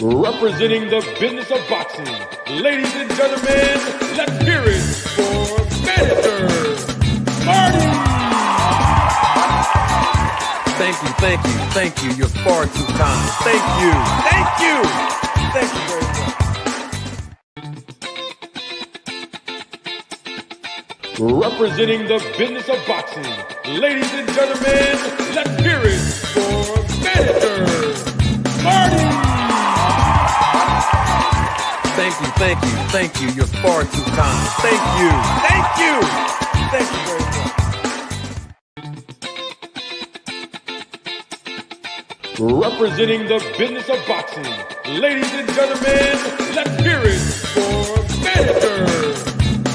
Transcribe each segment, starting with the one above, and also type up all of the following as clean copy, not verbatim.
Representing the business of boxing, ladies and gentlemen, let's hear it for Manager Marty! Thank you. You're far too kind. Thank you very much. Representing the business of boxing, ladies and gentlemen, let's hear it for Manager Marty! Thank you. You're far too kind. Thank you very much. Representing the business of boxing, ladies and gentlemen, let's hear it for Manager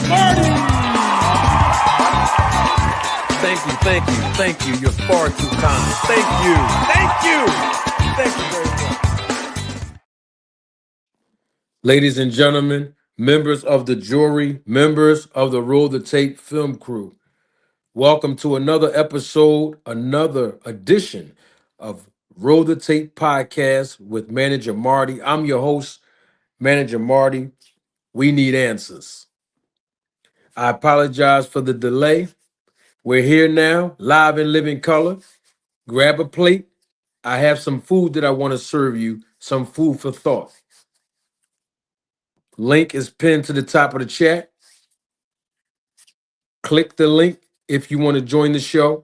Marty! Thank you. You're far too kind. Thank you very much. Ladies and gentlemen, members of the jury, members of the Roll the Tape film crew, welcome to another episode, another edition of Roll the Tape podcast with Manager Marty. I'm your host, Manager Marty. We need answers. I apologize for the delay. We're here now, live in living color. Grab a plate. I have some food that I want to serve you, some food for thought. Link is pinned to the top of the chat. Click the link if you want to join the show.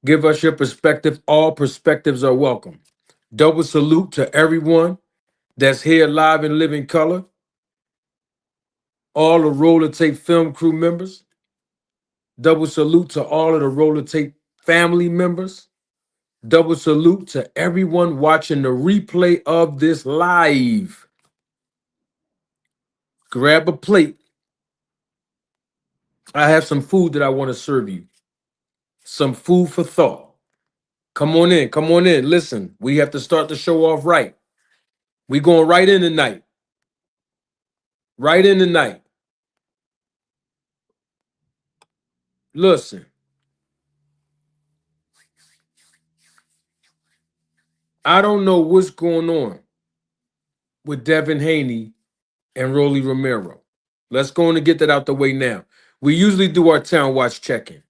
Give us your perspective. All perspectives are welcome. Double salute to everyone that's here live in living color. All the Roller Tape film crew members. Double salute to all of the Roller Tape family members. Double salute to everyone watching the replay of this live. Grab a plate. I have some food that I want to serve you. Some food for thought. Come on in. Listen, we have to start the show off right. We going right in tonight. Listen. I don't know what's going on with Devin Haney and Rolly Romero. Let's go on and get that out the way now. We usually do our Town Watch check-in.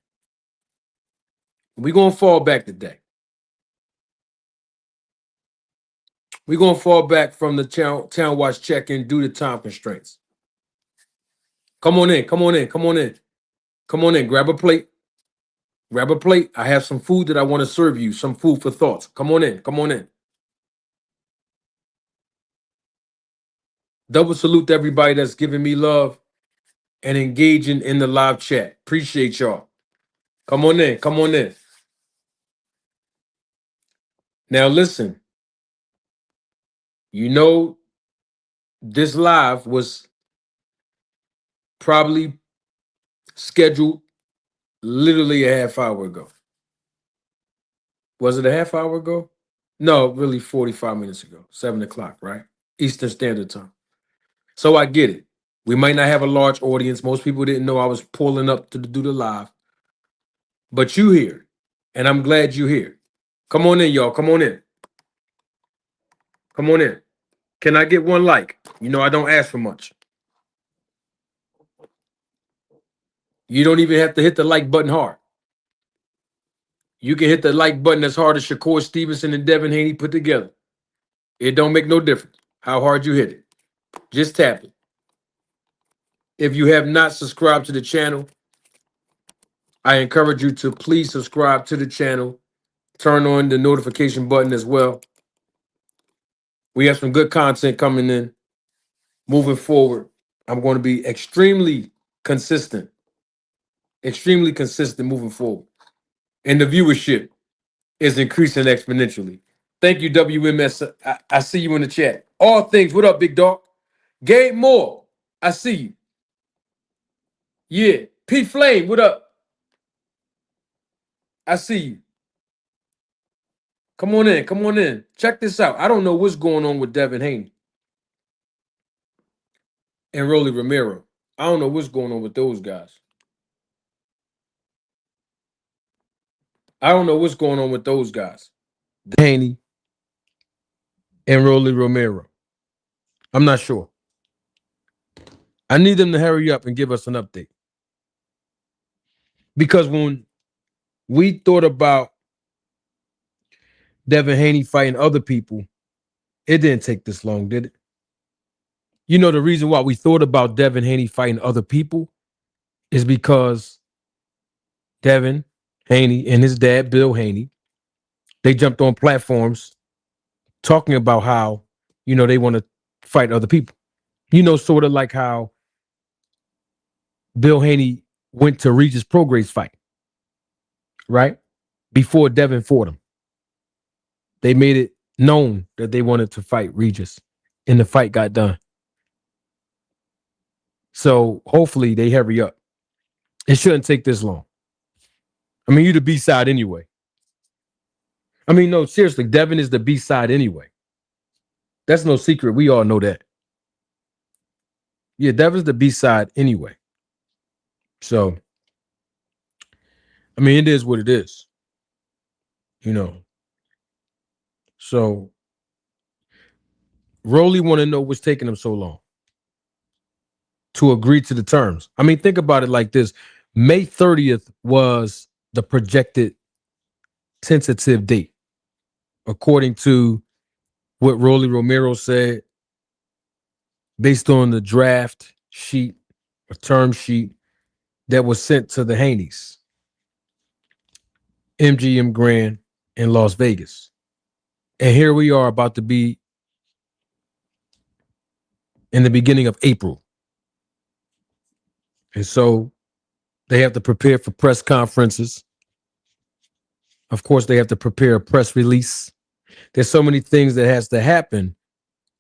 We're going to fall back today. We're going to fall back from the Town Watch check-in due to time constraints. Come on in. Grab a plate. I have some food that I want to serve you, some food for thoughts. Come on in. Double salute to everybody that's giving me love and engaging in the live chat. Appreciate y'all. Come on in. Now listen, you know this live was probably scheduled literally a half hour ago. Was it a half hour ago? No, really 45 minutes ago, 7 o'clock, right? Eastern Standard Time. So I get it. We might not have a large audience. Most people didn't know I was pulling up to do the live. But you here, and I'm glad you here. Come on in, y'all. Come on in. Can I get one like? You know, I don't ask for much. You don't even have to hit the like button hard. You can hit the like button as hard as Shakur Stevenson and Devin Haney put together. It don't make no difference how hard you hit it. Just tap it. If you have not subscribed to the channel, I encourage you to please subscribe to the channel. Turn on the notification button as well. We have some good content coming in. Moving forward, I'm going to be extremely consistent moving forward. And the viewership is increasing exponentially. Thank you, WMS. I see you in the chat. All things, what up, big dog? Gabe Moore, I see you. Yeah, P Flame, what up? I see you. Come on in. Check this out. I don't know what's going on with Devin Haney and Rolly Romero. I don't know what's going on with those guys. Haney and Rolly Romero. I'm not sure. I need them to hurry up and give us an update. Because when we thought about Devin Haney fighting other people, it didn't take this long, did it? You know, the reason why we thought about Devin Haney fighting other people is because Devin Haney and his dad, Bill Haney, they jumped on platforms talking about how, they want to fight other people. Sort of like how Bill Haney went to Regis Prograve's fight, right? Before Devin fought him. They made it known that they wanted to fight Regis, and the fight got done. So hopefully they hurry up. It shouldn't take this long. I mean, you the B-side anyway. I mean, no, seriously, Devin is the B-side anyway. That's no secret. We all know that. Yeah, Devin's the B-side anyway. So, I mean, it is what it is. So, Rolly want to know what's taking him so long to agree to the terms. I mean, think about it like this. May 30th was the projected tentative date, according to what Rolly Romero said, based on the draft sheet, a term sheet that was sent to the Haneys, MGM Grand in Las Vegas. And here we are about to be in the beginning of April. And so they have to prepare for press conferences. Of course, they have to prepare a press release. There's so many things that has to happen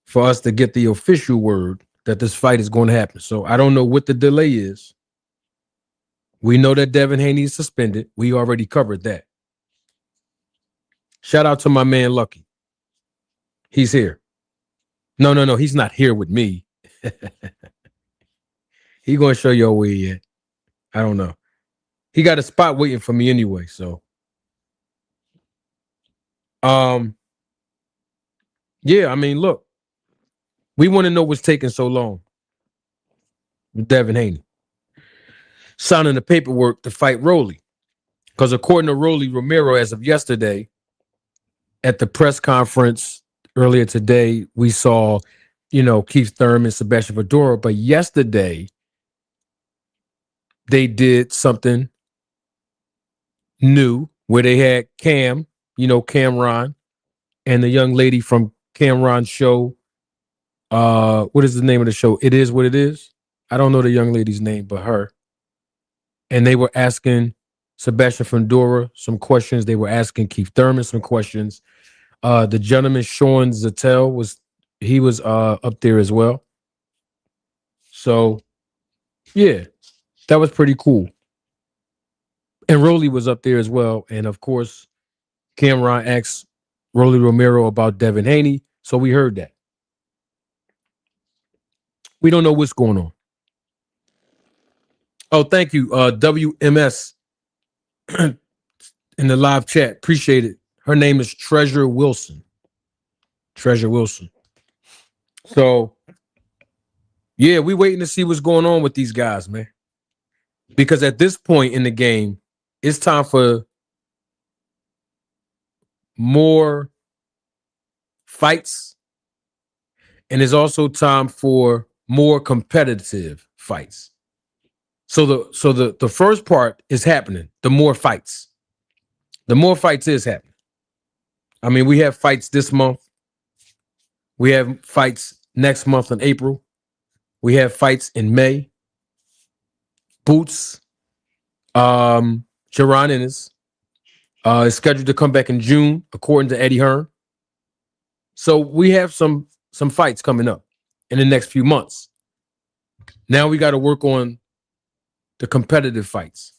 for us to get the official word that this fight is going to happen. So I don't know what the delay is. We know that Devin Haney is suspended. We already covered that. Shout out to my man Lucky. He's here. No. He's not here with me. He going to show you where he at. I don't know. He got a spot waiting for me anyway. So, yeah. I mean, look, we want to know what's taking so long with Devin Haney signing the paperwork to fight Rolly, because according to Rolly Romero, as of yesterday, at the press conference earlier today, we saw, Keith Thurman, Sebastian Fondora, but yesterday they did something new where they had Cameron, and the young lady from Cameron's show. What is the name of the show? It Is What It Is. I don't know the young lady's name, but her. And they were asking Sebastian Fundora some questions. They were asking Keith Thurman some questions. The gentleman Sean Zattel was up there as well. So yeah, that was pretty cool. And Rolly was up there as well. And of course, Cameron asked Rolly Romero about Devin Haney. So we heard that. We don't know what's going on. Oh, thank you. WMS in the live chat. Appreciate it. Her name is Treasure Wilson. Treasure Wilson. So, yeah, we waiting to see what's going on with these guys, man. Because at this point in the game, it's time for more fights. And it's also time for more competitive fights. So the first part is happening. The more fights. The more fights is happening. I mean, we have fights this month. We have fights next month in April. We have fights in May. Boots, Jaron Ennis, is scheduled to come back in June, according to Eddie Hearn. So we have some fights coming up in the next few months. Now we got to work on the competitive fights.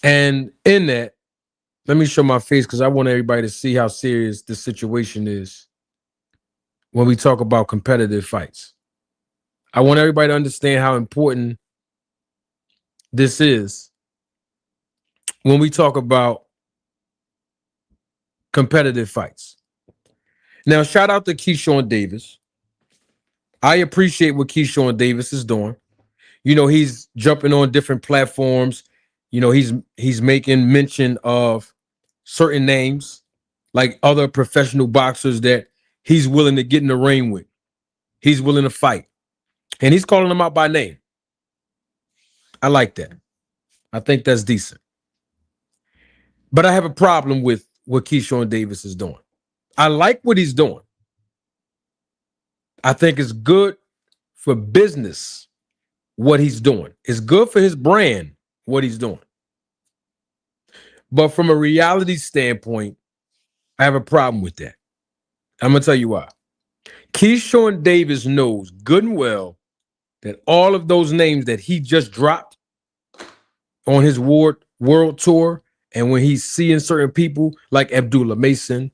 And in that, let me show my face because I want everybody to see how serious this situation is when we talk about competitive fights. I want everybody to understand how important this is when we talk about competitive fights. Now, shout out to Keyshawn Davis. I appreciate what Keyshawn Davis is doing. You know, he's jumping on different platforms. You know, he's making mention of certain names, like other professional boxers that he's willing to get in the ring with. He's willing to fight. And he's calling them out by name. I like that. I think that's decent. But I have a problem with what Keyshawn Davis is doing. I like what he's doing. I think it's good for business what he's doing. It's good for his brand what he's doing. But from a reality standpoint, I have a problem with that. I'm going to tell you why. Keyshawn Davis knows good and well that all of those names that he just dropped on his world tour, and when he's seeing certain people like Abdullah Mason,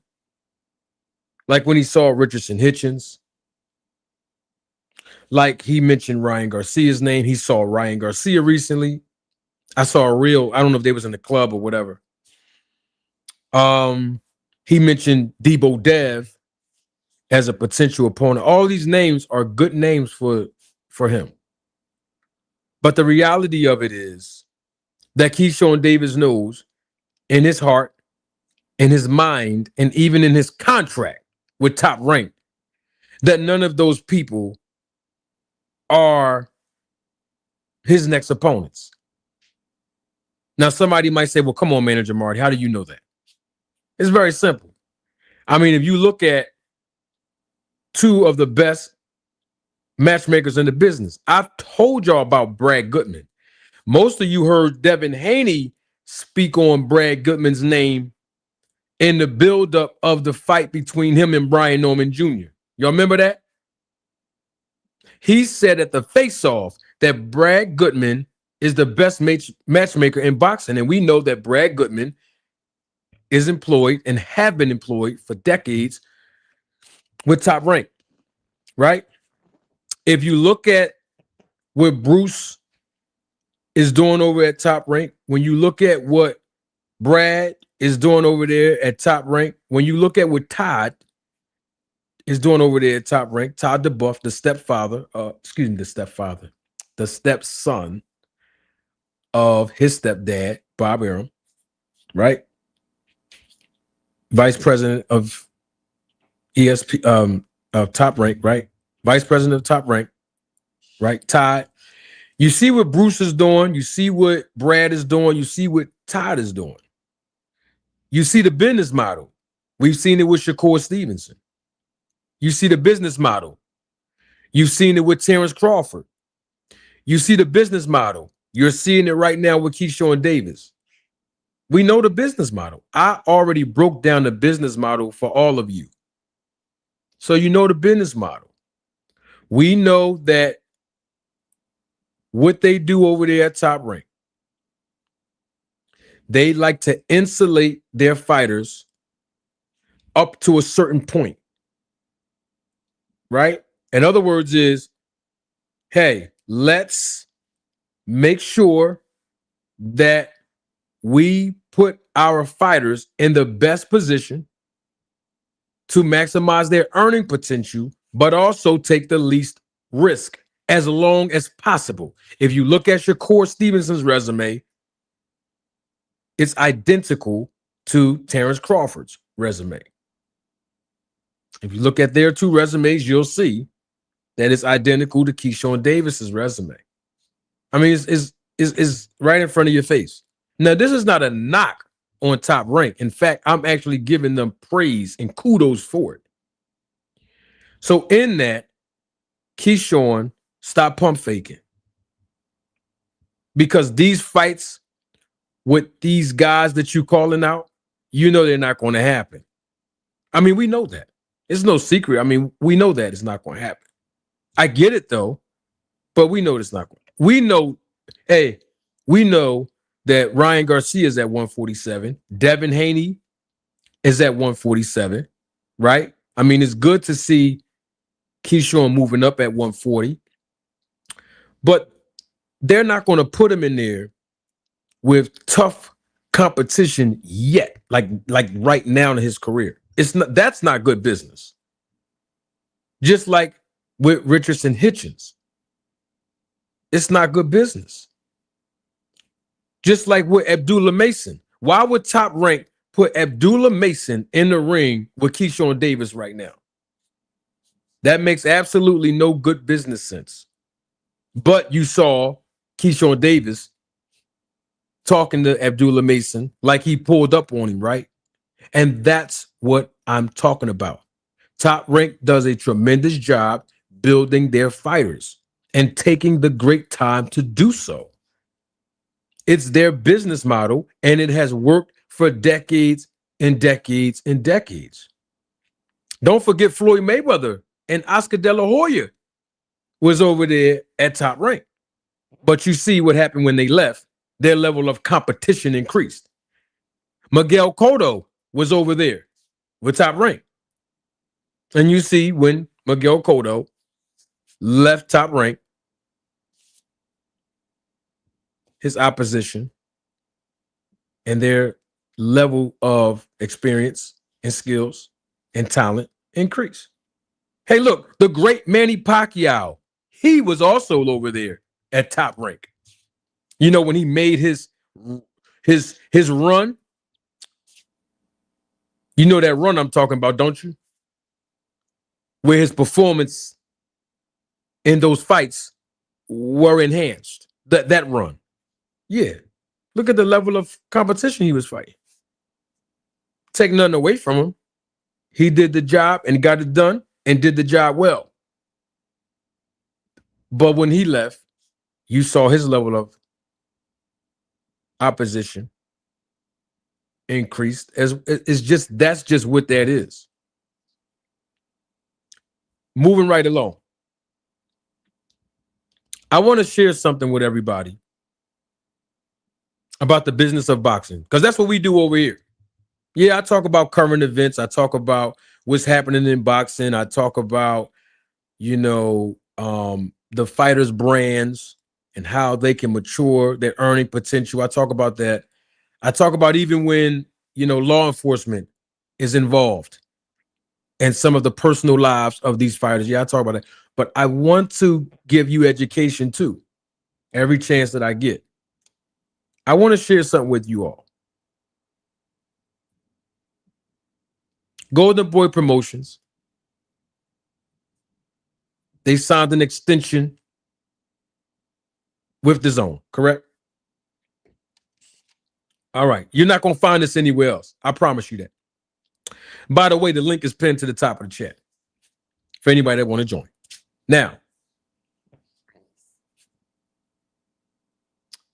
like when he saw Richardson Hitchens, like he mentioned Ryan Garcia's name. He saw Ryan Garcia recently. I saw a reel. I don't know if they was in the club or whatever. He mentioned Debo Dev as a potential opponent. All these names are good names for him. But the reality of it is that Keyshawn Davis knows in his heart, in his mind, and even in his contract with Top Rank that none of those people are his next opponents. Now, somebody might say, well, come on, Manager Marty, how do you know that? It's very simple. I mean, if you look at two of the best matchmakers in the business, I've told y'all about Brad Goodman. Most of you heard Devin Haney speak on Brad Goodman's name in the buildup of the fight between him and Brian Norman Jr. Y'all remember that? He said at the face-off that Brad Goodman is the best matchmaker in boxing. And we know that Brad Goodman is employed and have been employed for decades with Top Rank, right? If you look at what Bruce is doing over at Top Rank, when you look at what Brad is doing over there at Top Rank, when you look at what Todd is doing over there at Top Rank, Todd DeBuff, the stepson of his stepdad, Bob Arum, right? Vice president of of Top Rank, right? Vice president of Top Rank, right? Todd. You see what Bruce is doing. You see what Brad is doing. You see what Todd is doing. You see the business model. We've seen it with Shakur Stevenson. You see the business model. You've seen it with Terrence Crawford. You see the business model. You're seeing it right now with Keyshawn Davis. We know the business model. I already broke down the business model for all of you. So you know the business model. We know that what they do over there at Top Rank, they like to insulate their fighters up to a certain point, right? In other words is, hey, let's make sure that we put our fighters in the best position to maximize their earning potential, but also take the least risk as long as possible. If you look at Shakur Stevenson's resume, it's identical to Terrence Crawford's resume. If you look at their two resumes, you'll see that it's identical to Keyshawn Davis's resume. I mean, it's right in front of your face. Now, this is not a knock on Top Rank. In fact, I'm actually giving them praise and kudos for it. So in that, Keyshawn, stop pump faking. Because these fights with these guys that you're calling out, you know they're not going to happen. I mean, we know that. It's no secret. I mean, we know that it's not going to happen. I get it, though, but we know it's not going to happen. We know that Ryan Garcia is at 147. Devin Haney is at 147, right? I mean, it's good to see Keyshawn moving up at 140. But they're not going to put him in there with tough competition yet, like right now in his career. That's not good business. Just like with Richardson Hitchens, it's not good business. Just like with Abdullah Mason. Why would Top Rank put Abdullah Mason in the ring with Keyshawn Davis right now? That makes absolutely no good business sense. But you saw Keyshawn Davis talking to Abdullah Mason like he pulled up on him, right? And that's what I'm talking about. Top Rank does a tremendous job building their fighters and taking the great time to do so. It's their business model, and it has worked for decades and decades and decades. Don't forget Floyd Mayweather and Oscar De La Hoya was over there at Top Rank. But you see what happened when they left. Their level of competition increased. Miguel Cotto was over there with Top Rank. And you see when Miguel Cotto left Top Rank, his opposition and their level of experience and skills and talent increased. Hey, look, the great Manny Pacquiao, he was also over there at Top Rank. You know, when he made his run, you know that run I'm talking about, don't you? Where his performance in those fights were enhanced. That run. Yeah. Look at the level of competition he was fighting. Take nothing away from him. He did the job and got it done and did the job well. But when he left, you saw his level of opposition increased. That's just what that is. Moving right along. I want to share something with everybody about the business of boxing, because that's what we do over here. Yeah, I talk about current events. I talk about what's happening in boxing. I talk about, the fighters' brands and how they can mature their earning potential. I talk about that. I talk about even when, law enforcement is involved and some of the personal lives of these fighters. Yeah, I talk about that. But I want to give you education too, every chance that I get. I want to share something with you all. Golden Boy Promotions, they signed an extension with the Zone, correct? All right. You're not going to find this anywhere else. I promise you that. By the way, the link is pinned to the top of the chat for anybody that want to join. Now,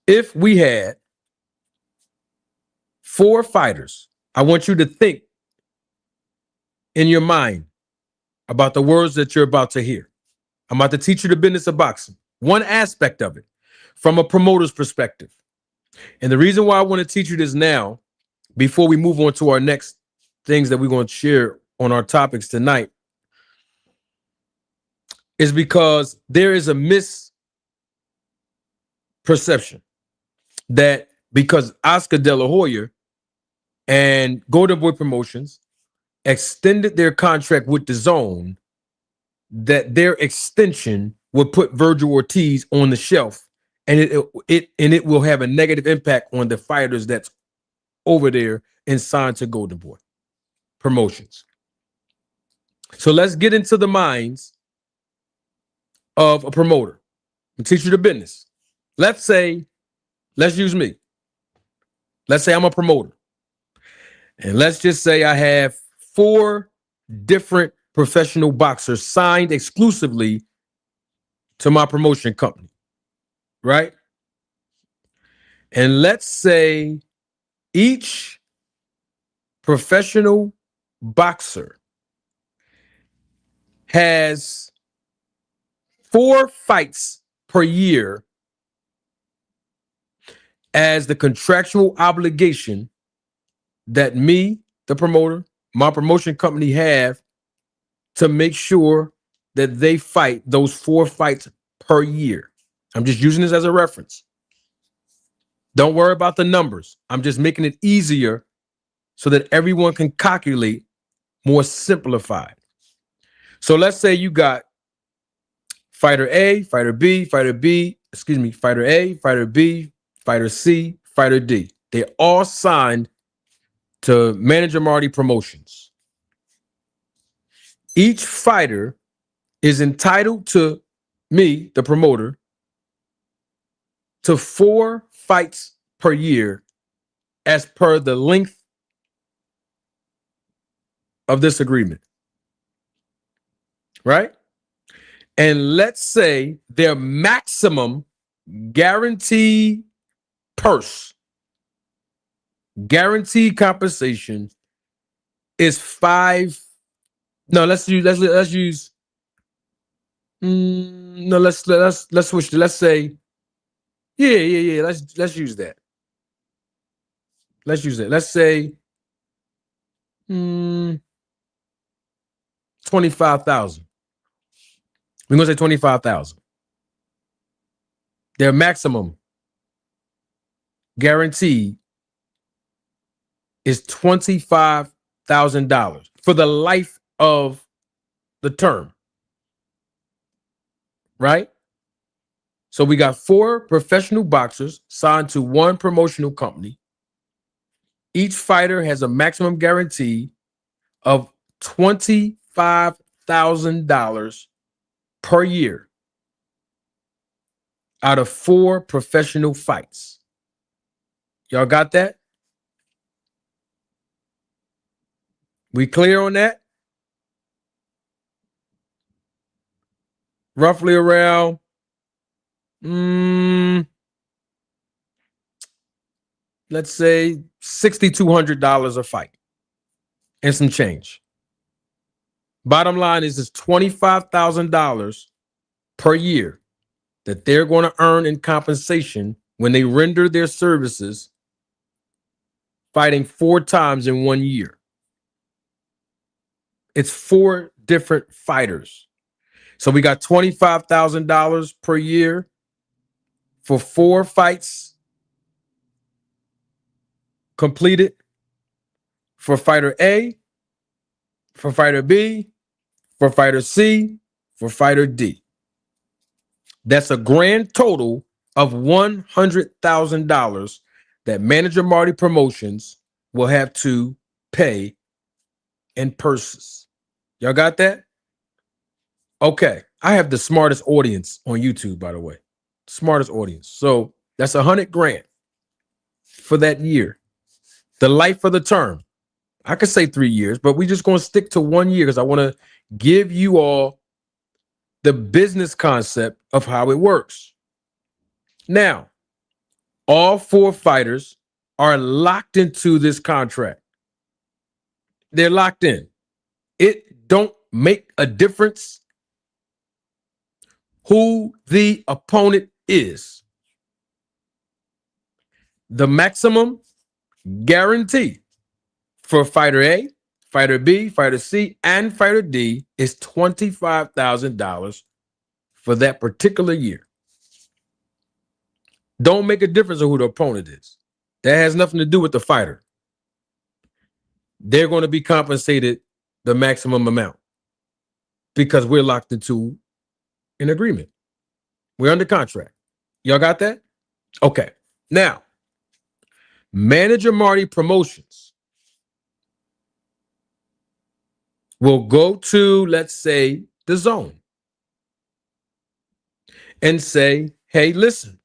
if we had 4 fighters, I want you to think in your mind about the words that you're about to hear. I'm about to teach you the business of boxing, one aspect of it from a promoter's perspective. And the reason why I want to teach you this now, before we move on to our next things that we're going to share on our topics tonight, is because there is a misperception that because Oscar De La Hoya and Golden Boy Promotions extended their contract with the Zone, that their extension would put Virgil Ortiz on the shelf, and it will have a negative impact on the fighters that's over there and signed to Golden Boy Promotions. So let's get into the minds of a promoter and teach you the business. Let's use me. Let's say I'm a promoter. And let's just say I have 4 different professional boxers signed exclusively to my promotion company, right? And let's say each professional boxer has 4 fights per year as the contractual obligation that me, the promoter, my promotion company have to make sure that they fight those 4 fights per year. I'm just using this as a reference. Don't worry about the numbers. I'm just making it easier so that everyone can calculate more simplified. So let's say you got fighter A, fighter B, fighter B, excuse me, fighter A, fighter B, fighter C, fighter D. They all signed to Manager Marty Promotions. Each fighter is entitled to me, the promoter, to 4 fights per year as per the length of this agreement. Right? And let's say their maximum guaranteed purse, guaranteed compensation is 5. No, let's use no, let's switch to, let's say, yeah. Let's use that. Let's use it. Let's say 25,000. We're gonna say 25,000. Their maximum guarantee is $25,000 for the life of the term. Right? So we got 4 professional boxers signed to one promotional company. Each fighter has a maximum guarantee of $25,000 per year out of 4 professional fights. Y'all got that? We clear on that? Roughly around let's say $6,200 a fight and some change. Bottom line is it's $25,000 per year that they're going to earn in compensation when they render their services fighting 4 times in 1 year. It's 4 different fighters. So we got $25,000 per year for 4 fights completed for fighter A, for fighter B, for fighter C, for fighter D. That's a grand total of $100,000 that Manager Marty Promotions will have to pay in purses. Y'all got that? Okay. I have the smartest audience on YouTube, by the way. Smartest audience. So that's $100,000 for that year. The life of the term. I could say 3 years, but we're just going to stick to 1 year because I want to give you all the business concept of how it works. Now, all 4 fighters are locked into this contract. They're locked in. It don't make a difference who the opponent is. The maximum guarantee for fighter A, fighter B, fighter C, and fighter D is $25,000 for that particular year. Don't make a difference of who the opponent is. That has nothing to do with the fighter. They're going to be compensated the maximum amount because we're locked into an agreement. We're under contract. Y'all got that? Okay. Now, Manager Marty Promotions will go to, let's say, the zone and say, hey, listen,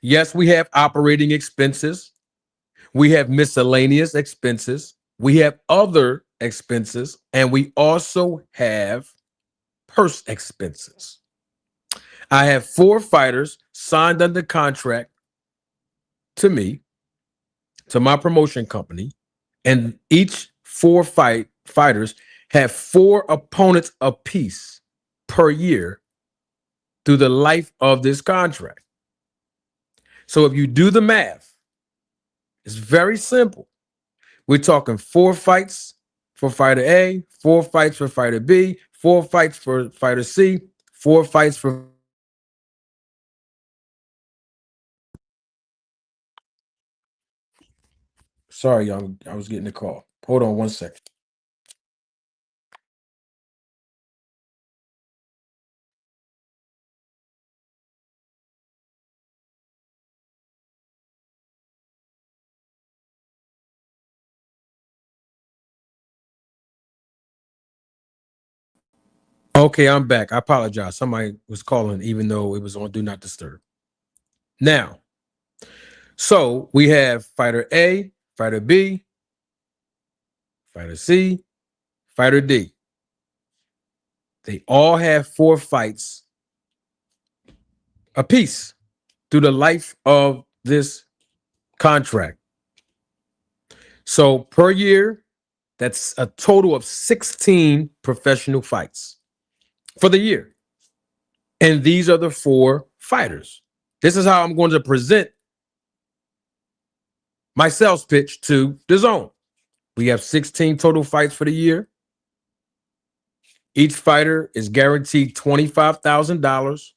yes, we have operating expenses. We have miscellaneous expenses. We have other expenses. And we also have purse expenses. I have 4 fighters signed under contract to me, to my promotion company, and each 4 fighters have 4 opponents apiece per year through the life of this contract. So if you do the math, it's very simple. We're talking 4 fights for fighter A, 4 fights for fighter B, 4 fights for fighter C, 4 fights for. Sorry, y'all. I was getting a call. Hold on 1 second. Okay, I'm back. I apologize. Somebody was calling, even though it was on Do Not Disturb. Now, so we have fighter A, fighter B, fighter C, fighter D. They all have 4 fights apiece through the life of this contract. So per year, that's a total of 16 professional fights for the year. And these are the 4 fighters. This is how I'm going to present my sales pitch to the zone. We have 16 total fights for the year. Each fighter is guaranteed $25,000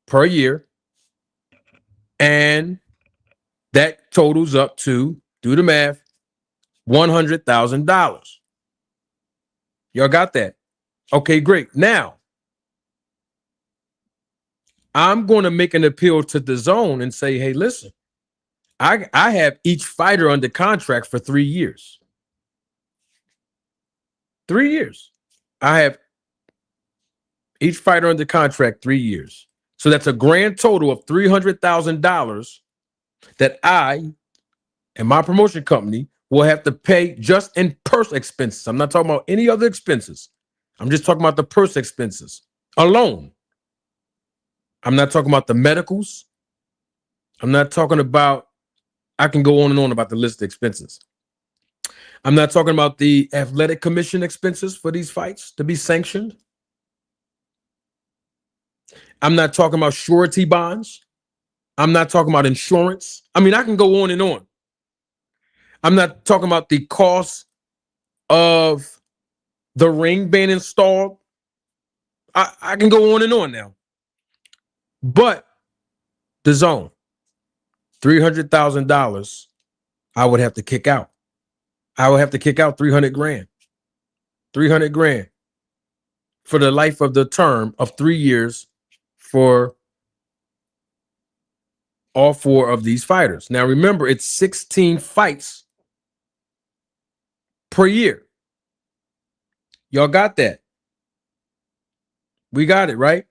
per year. And that totals up to, do the math, $100,000. Y'all got that? Okay, great. Now, I'm going to make an appeal to the zone and say, hey, listen, I have each fighter under contract for 3 years. 3 years. I have each fighter under contract 3 years. So that's a grand total of $300,000 that I and my promotion company will have to pay just in purse expenses. I'm not talking about any other expenses. I'm just talking about the purse expenses alone. I'm not talking about the medicals. I'm not talking about, I can go on and on about the list of expenses. I'm not talking about the athletic commission expenses for these fights to be sanctioned. I'm not talking about surety bonds. I'm not talking about insurance. I mean, I can go on and on. I'm not talking about the cost of the ring being installed. I can go on and on now. But the zone, $300,000, I would have to kick out. I would have to kick out 300 grand. 300 grand for the life of the term of 3 years for all 4 of these fighters. Now, remember, it's 16 fights per year. Y'all got that? We got it, right?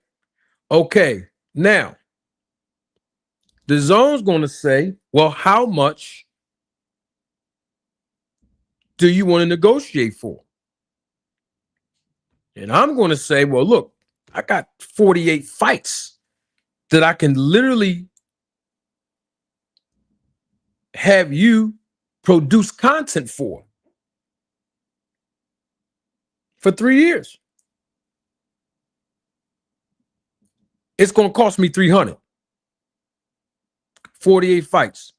Okay. Now, the zone's going to say, well, how much do you want to negotiate for? And I'm going to say, well, look, I got 48 fights that I can literally have you produce content for 3 years. It's going to cost me 300. 48 fights.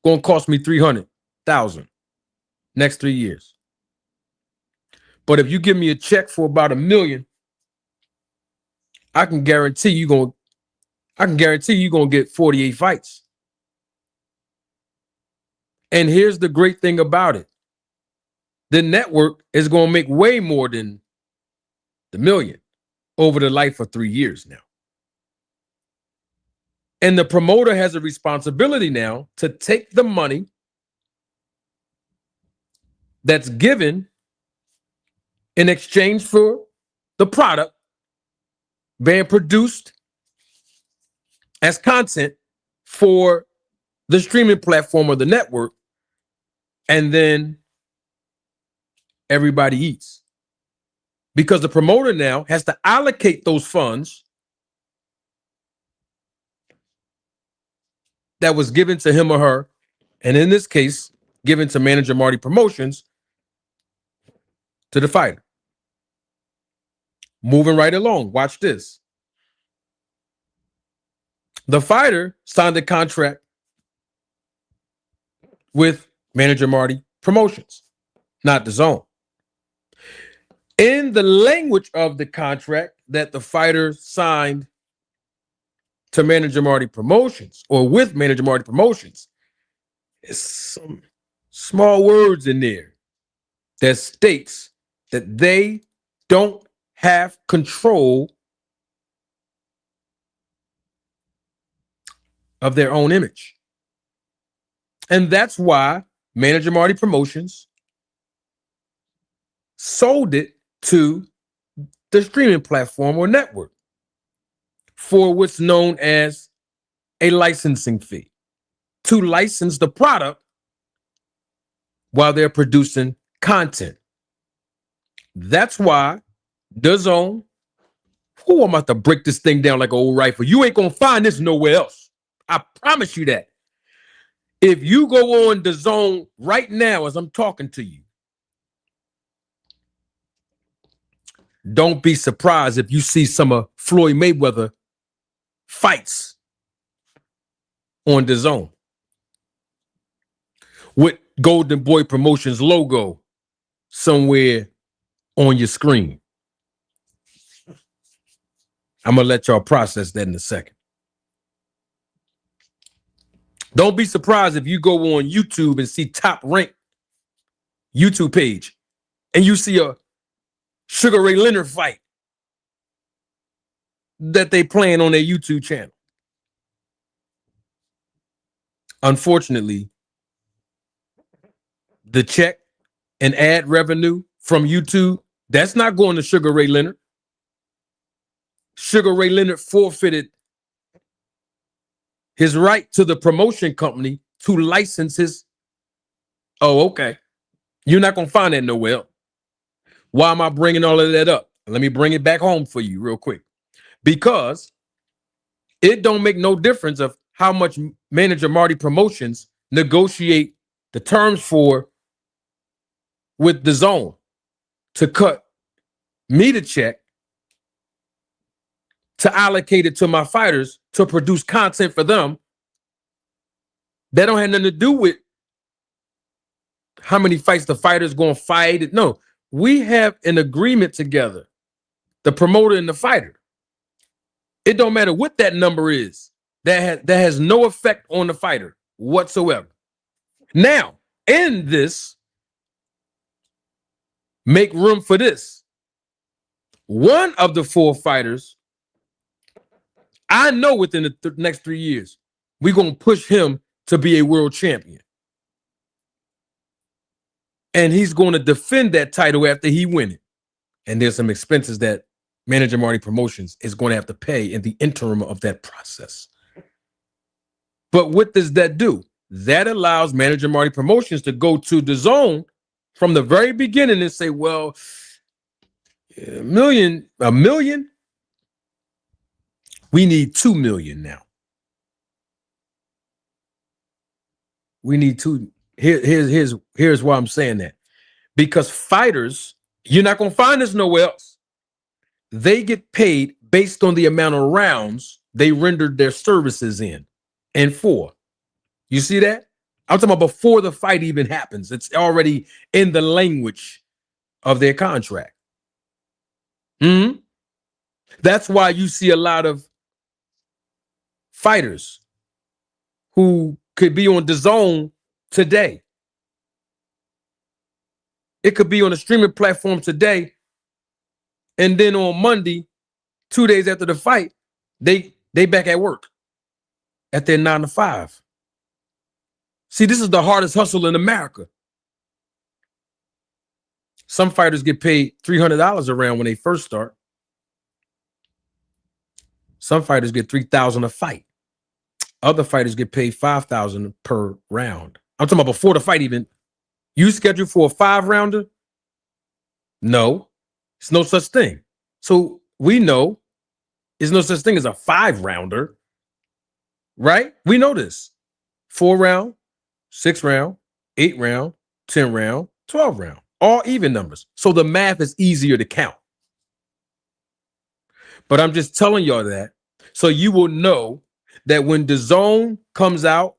Going to cost me 300,000 next 3 years. But if you give me a check for about $1 million, I can guarantee you're going to get 48 fights. And here's the great thing about it. The network is going to make way more than the $1 million over the life of 3 years now. And the promoter has a responsibility now to take the money that's given in exchange for the product being produced as content for the streaming platform or the network, and then everybody eats. Because the promoter now has to allocate those funds that was given to him or her, and in this case, given to manager Marty Promotions, to the fighter. Moving right along, watch this. The fighter signed a contract with manager Marty Promotions, not the zone. In the language of the contract that the fighter signed to manager Marty Promotions, or with manager Marty Promotions, there's some small words in there that states that they don't have control of their own image. And that's why manager Marty Promotions sold it to the streaming platform or network for what's known as a licensing fee to license the product while they're producing content. That's why DAZN, I'm about to break this thing down like an old rifle. You ain't gonna find this nowhere else. I promise you that. If you go on DAZN right now as I'm talking to you, don't be surprised if you see some of Floyd Mayweather fights on DAZN with Golden Boy Promotions logo somewhere on your screen. I'm gonna let y'all process that in a second. Don't be surprised if you go on YouTube and see Top Rank YouTube page and you see a Sugar Ray Leonard fight that they playing on their YouTube channel. Unfortunately, the check and ad revenue from YouTube, that's not going to Sugar Ray Leonard. Sugar Ray Leonard forfeited his right to the promotion company to license his. Oh, okay. You're not going to find that nowhere. Why am I bringing all of that up? Let me bring it back home for you real quick. Because it don't make no difference of how much Manager Marty Promotions negotiate the terms for with DAZN to cut me the check to allocate it to my fighters to produce content for them. That don't have nothing to do with how many fights the fighter's going to fight. No, we have an agreement together, the promoter and the fighter. It don't matter what that number is. That has no effect on the fighter whatsoever. Now, in this, make room for this. One of the four fighters, I know within the next 3 years, we're going to push him to be a world champion. And he's going to defend that title after he win it. And there's some expenses that Manager Marty Promotions is going to have to pay in the interim of that process. But what does that do? That allows Manager Marty Promotions to go to DAZN from the very beginning and say, well, a million, we need 2 million now. We need two. Here's why I'm saying that. Because fighters, you're not going to find this nowhere else. They get paid based on the amount of rounds they rendered their services in and for. You see that? I'm talking about before the fight even happens. It's already in the language of their contract. That's why you see a lot of fighters who could be on DAZN today. It could be on a streaming platform today, and then on Monday, 2 days after the fight, they back at work at their 9 to 5. See, this is the hardest hustle in America. Some fighters get paid $300 a round when they first start. Some fighters get $3,000 a fight. Other fighters get paid $5,000 per round. I'm talking about before the fight even. You scheduled for a 5-rounder? No, it's no such thing. So we know there's no such thing as a 5-rounder, right? We know this. 4-round, 6-round, 8-round, 10-round, 12-round, all even numbers. So the math is easier to count. But I'm just telling y'all that so you will know that when DAZN comes out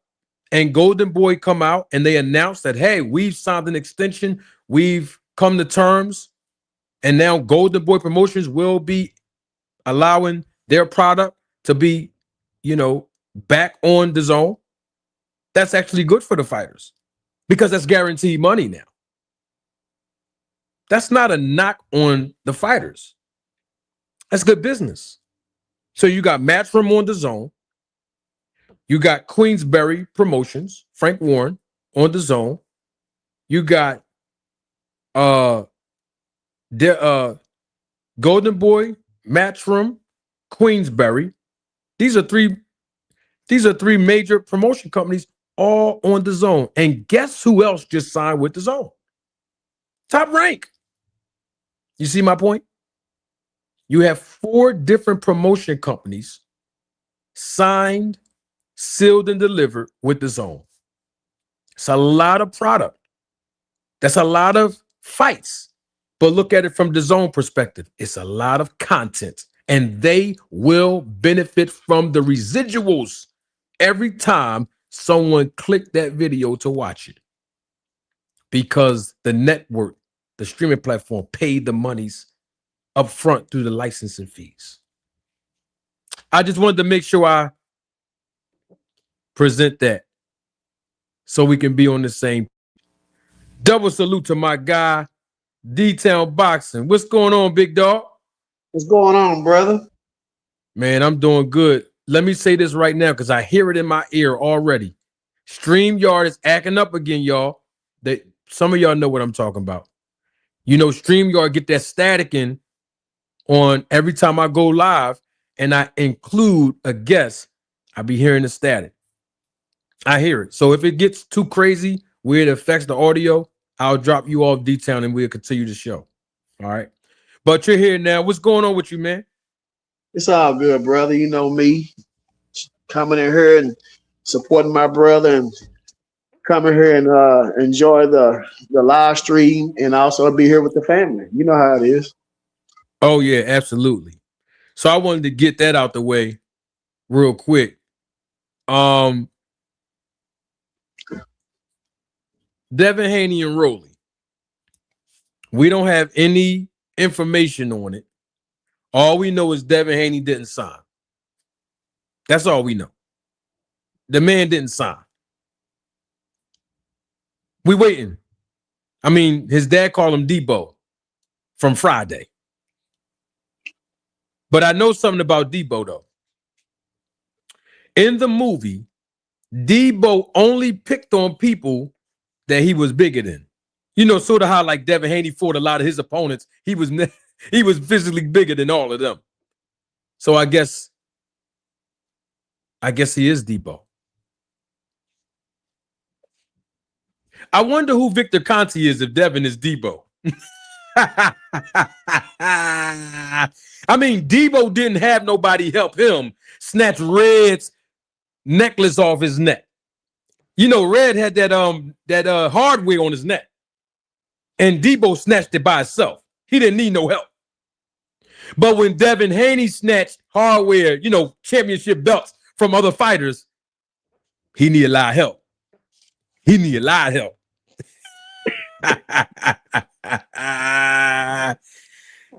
and Golden Boy come out and they announce that, hey, we've signed an extension, we've come to terms, and now Golden Boy Promotions will be allowing their product to be, back on DAZN. That's actually good for the fighters because that's guaranteed money now. That's not a knock on the fighters. That's good business. So you got Matchroom on DAZN. You got Queensberry Promotions, Frank Warren on DAZN. You got Golden Boy, Matchroom, Queensberry. These are three. These are three major promotion companies all on the zone. And guess who else just signed with the zone? Top Rank. You see my point? You have 4 different promotion companies signed, sealed, and delivered with the zone. It's a lot of product. That's a lot of fights. But look at it from the zone perspective. It's a lot of content, and they will benefit from the residuals every time someone clicked that video to watch it, because the network, the streaming platform, paid the monies up front through the licensing fees. I just wanted to make sure I present that so we can be on the same. Double salute to my guy, D-Town Boxing. What's going on, big dog? What's going on, brother? Man, I'm doing good. Let me say this right now because I hear it in my ear already. StreamYard is acting up again, y'all. Some of y'all know what I'm talking about. You know, StreamYard get that static in on every time I go live and I include a guest, I be hearing the static. I hear it. So if it gets too crazy where it affects the audio, I'll drop you off D-Town and we'll continue the show. All right. But you're here now. What's going on with you, man? It's all good, brother. You know me, coming in here and supporting my brother and coming here and enjoy the live stream and also be here with the family. You know how it is. Oh, yeah, absolutely. So I wanted to get that out the way real quick. Devin Haney and Rolly. We don't have any information on it. All we know is Devin Haney didn't sign. That's all we know. The man didn't sign. We waiting. I mean, his dad called him Debo from Friday. But I know something about Debo, though. In the movie, Debo only picked on people that he was bigger than. You know, sort of how like Devin Haney fought a lot of his opponents. He was physically bigger than all of them. So I guess he is Debo. I wonder who Victor Conti is if Devin is Debo. I mean, Debo didn't have nobody help him snatch Red's necklace off his neck. You know, Red had that hardware on his neck. And Debo snatched it by himself. He didn't need no help. But when Devin Haney snatched hardware, you know, championship belts from other fighters, he needed a lot of help. He needed a lot of help.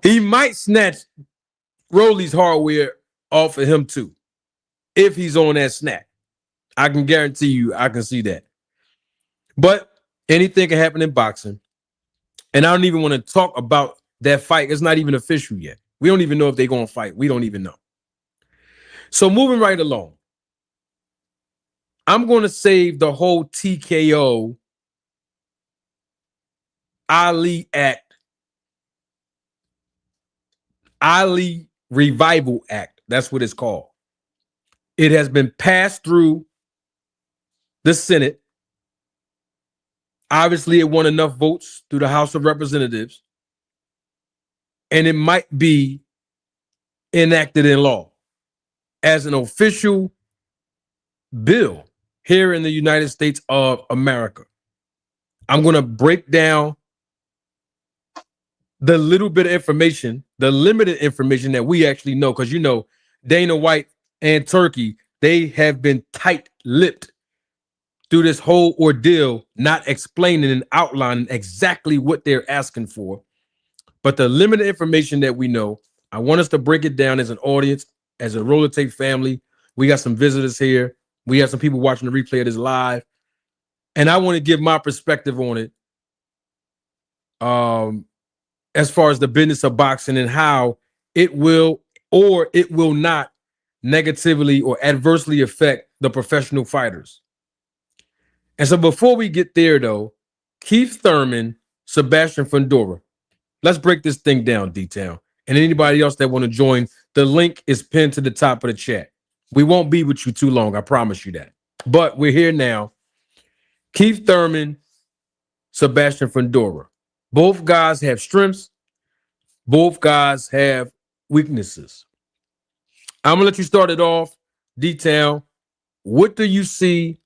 He might snatch Rolly's hardware off of him too, if he's on that snack. I can guarantee you, I can see that. But anything can happen in boxing. And I don't even want to talk about that fight. It's not even official yet. We don't even know if they're going to fight. We don't even know. So moving right along, I'm going to save the whole TKO Ali Revival Act. That's what it's called. It has been passed through the Senate. Obviously, it won enough votes through the House of Representatives, and it might be enacted in law as an official bill here in the United States of America. I'm going to break down the little bit of information, the limited information that we actually know, because, you know, Dana White and Turkey, they have been tight-lipped through this whole ordeal, not explaining and outlining exactly what they're asking for. But the limited information that we know, I want us to break it down as an audience, as a Roller Tape family. We got some visitors here. We have some people watching the replay of this live. And I want to give my perspective on it as far as the business of boxing and how it will or it will not negatively or adversely affect the professional fighters. And so before we get there, though, Keith Thurman, Sebastian Fundora. Let's break this thing down, D-Town. and anybody else that want to join, the link is pinned to the top of the chat. We won't be with you too long, I promise you that. But we're here now. Keith Thurman, Sebastian Fundora. Both guys have strengths. Both guys have weaknesses. I'm going to let you start it off. Detail. What do you see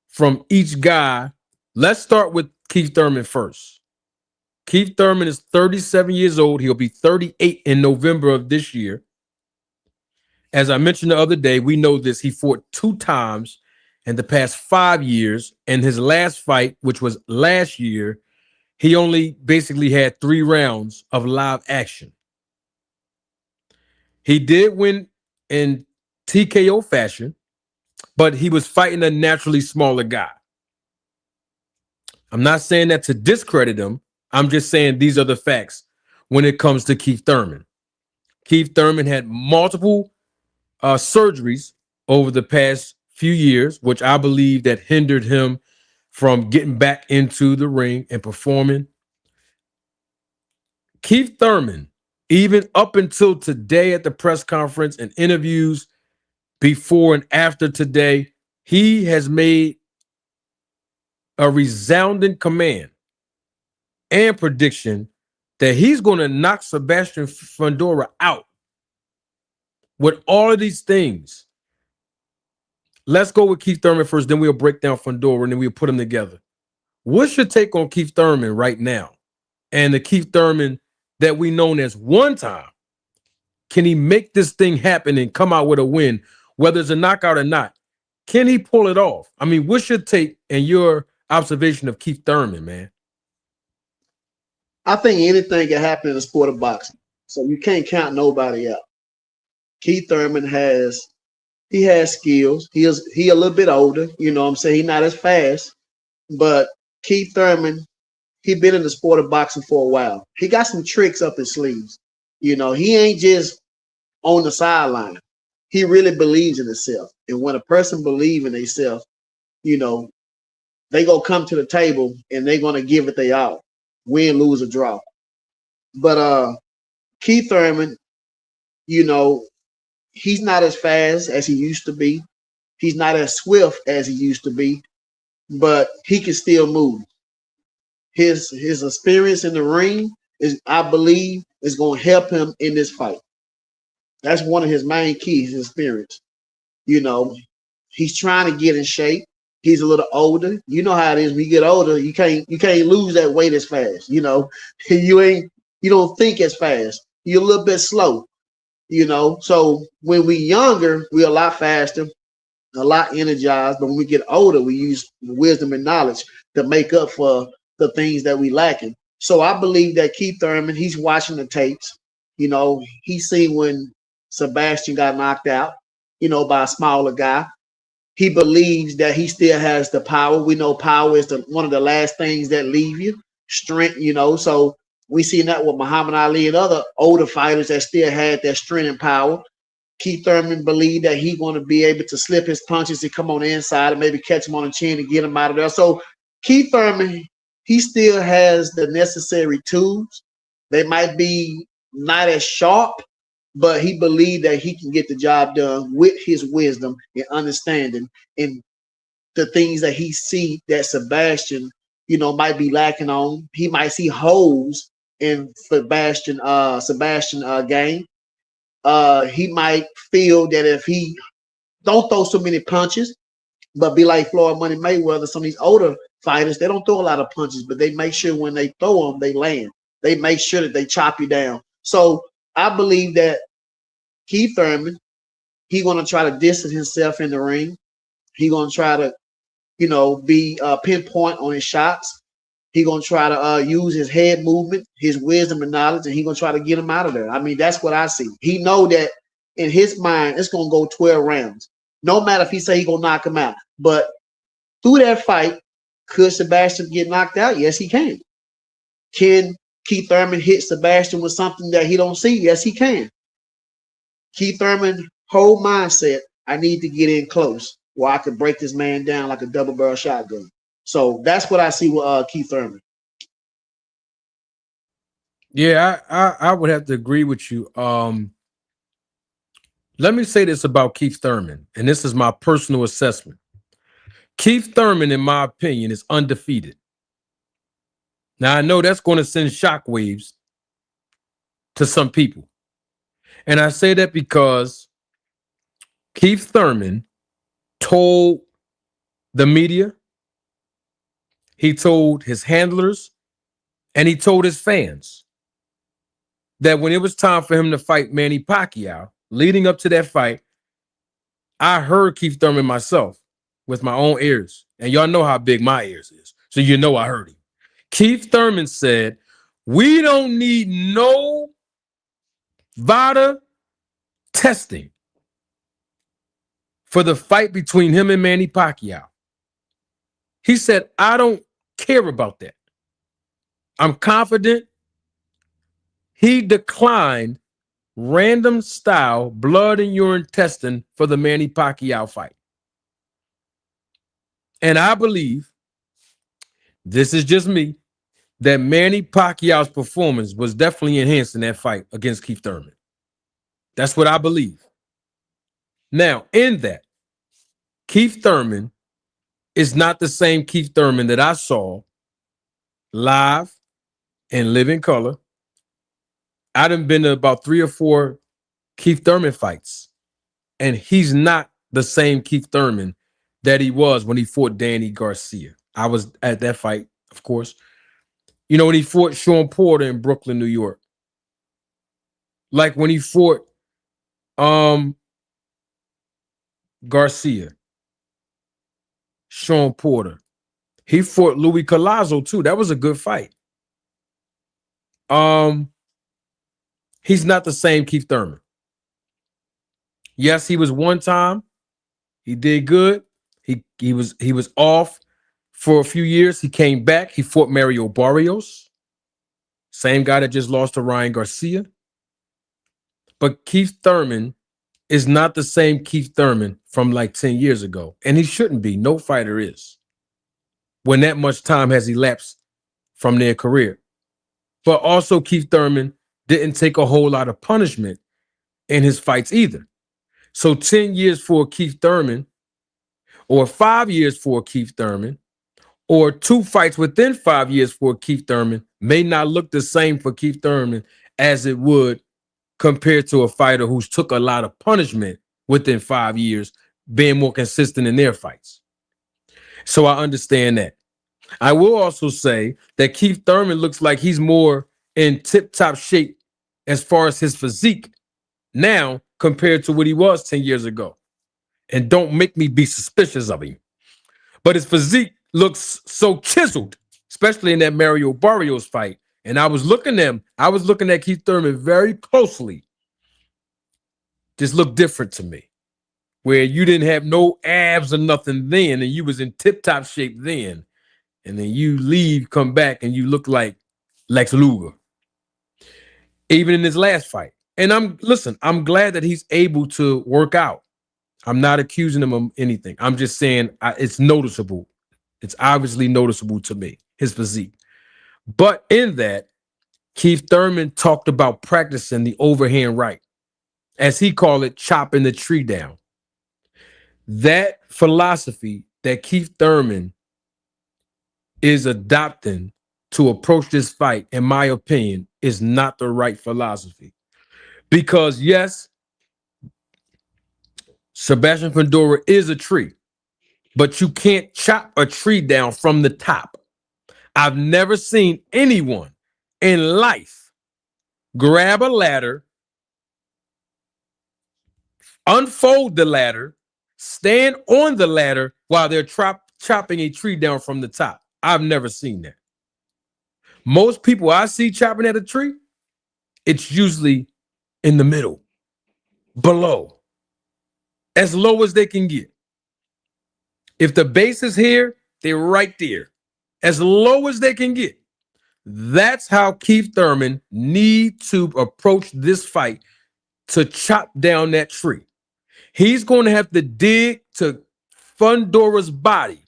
from each guy? Let's start with Keith Thurman first. Keith Thurman is 37 years old. He'll be 38 in November of this year. As I mentioned the other day, we know this. He fought 2 times in the past 5 years. And his last fight, which was last year, he only basically had 3 rounds of live action. He did win in TKO fashion, but he was fighting a naturally smaller guy. I'm not saying that to discredit him. I'm just saying these are the facts when it comes to Keith Thurman. Keith Thurman had multiple surgeries over the past few years, which I believe that hindered him from getting back into the ring and performing. Keith Thurman, even up until today at the press conference and interviews before and after today, he has made a resounding command and prediction that he's going to knock Sebastian Fondora out with all of these things. Let's go with Keith Thurman first, then we'll break down Fondora, and then we'll put them together. What's your take on Keith Thurman right now? And the Keith Thurman that we known as one time. Can he make this thing happen and come out with a win, whether it's a knockout or not? Can he pull it off? I mean, what's your take and your observation of Keith Thurman, man? I think anything can happen in the sport of boxing. So you can't count nobody out. Keith Thurman has skills. He a little bit older, you know what I'm saying? He's not as fast. But Keith Thurman, he been in the sport of boxing for a while. He got some tricks up his sleeves. You know, he ain't just on the sideline. He really believes in himself. And when a person believes in themselves, you know, they gonna come to the table and they're gonna give it their all. Win, lose, or draw. But Keith Thurman, you know, he's not as fast as he used to be. He's not as swift as he used to be, but he can still move. His experience in the ring is, I believe, is going to help him in this fight. That's one of his main keys, his experience. You know, he's trying to get in shape. He's a little older. You know how it is when you get older. You can't lose that weight as fast. You know, you don't think as fast. You're a little bit slow. You know, so when we're younger, we're a lot faster, a lot energized. But when we get older, we use wisdom and knowledge to make up for the things that we lacking. So I believe that Keith Thurman, he's watching the tapes. You know, he's seen when Sebastian got knocked out, you know, by a smaller guy. He believes that he still has the power. We know power is one of the last things that leave you. Strength, you know, so we seen that with Muhammad Ali and other older fighters that still had that strength and power. Keith Thurman believed that he's going to be able to slip his punches and come on the inside and maybe catch him on the chin and get him out of there. So Keith Thurman, he still has the necessary tools. They might be not as sharp, but he believed that he can get the job done with his wisdom and understanding and the things that he see that Sebastian, you know, might be lacking on. He might see holes in Sebastian game. He might feel that if he don't throw so many punches, but be like Floyd Money Mayweather, some of these older fighters, they don't throw a lot of punches, but they make sure when they throw them, they land. They make sure that they chop you down. So I believe that Keith Thurman, he's going to try to distance himself in the ring. He's going to try to, you know, be pinpoint on his shots. He's going to try to use his head movement, his wisdom and knowledge, and he's going to try to get him out of there. I mean, that's what I see. He know that in his mind, it's going to go 12 rounds. No matter if he say he's going to knock him out. But through that fight, could Sebastian get knocked out? Yes, he can. Can Keith Thurman hit Sebastian with something that he don't see? Yes, he can. Keith Thurman, whole mindset, I need to get in close where I can break this man down like a double-barrel shotgun. So that's what I see with Keith Thurman. Yeah, I would have to agree with you. Let me say this about Keith Thurman, and this is my personal assessment. Keith Thurman, in my opinion, is undefeated. Now I know that's going to send shockwaves to some people. And I say that because Keith Thurman told the media, he told his handlers, and he told his fans that when it was time for him to fight Manny Pacquiao, leading up to that fight, I heard Keith Thurman myself with my own ears. And y'all know how big my ears is. So you know I heard him. Keith Thurman said, we don't need no VADA testing for the fight between him and Manny Pacquiao. He said, I don't care about that. I'm confident. He declined random style blood and urine testing for the Manny Pacquiao fight. And I believe, this is just me, that Manny Pacquiao's performance was definitely enhanced in that fight against Keith Thurman. That's what I believe. Now, in that, Keith Thurman is not the same Keith Thurman that I saw live and live in color. I done been to about 3 or 4 Keith Thurman fights, and he's not the same Keith Thurman that he was when he fought Danny Garcia. I was at that fight, of course. You know, when he fought Sean Porter in Brooklyn, New York. Like when he fought Garcia, Sean Porter. He fought Louis Collazo too. That was a good fight. He's not the same Keith Thurman. Yes, he was one time. He did good. He was off for a few years. He came back. He fought Mario Barrios, same guy that just lost to Ryan Garcia. But Keith Thurman is not the same Keith Thurman from like 10 years ago. And he shouldn't be. No fighter is, when that much time has elapsed from their career. But also Keith Thurman didn't take a whole lot of punishment in his fights either. So 10 years for Keith Thurman, or 5 years for Keith Thurman, or 2 fights within 5 years for Keith Thurman may not look the same for Keith Thurman as it would compared to a fighter who's took a lot of punishment within 5 years, being more consistent in their fights. So I understand that. I will also say that Keith Thurman looks like he's more in tip-top shape as far as his physique now compared to what he was 10 years ago. And don't make me be suspicious of him. But his physique looks so chiseled, especially in that Mario Barrios fight. And I was looking at Keith Thurman very closely. Just looked different to me. Where you didn't have no abs or nothing then, and you was in tip-top shape then. And then you leave, come back, and you look like Lex Luger. Even in his last fight. And I'm glad that he's able to work out. I'm not accusing him of anything. I'm just saying it's noticeable. It's obviously noticeable to me, his physique. But in that, Keith Thurman talked about practicing the overhand right, as he called it, chopping the tree down. That philosophy that Keith Thurman is adopting to approach this fight, in my opinion, is not the right philosophy. Because yes, Sebastian Fondora is a tree, but you can't chop a tree down from the top. I've never seen anyone in life grab a ladder, unfold the ladder, stand on the ladder while they're chopping a tree down from the top. I've never seen that. Most people I see chopping at a tree, it's usually in the middle, below, as low as they can get. If the base is here, they're right there, as low as they can get. That's how Keith Thurman need to approach this fight, to chop down that tree. He's going to have to dig to Fondora's body,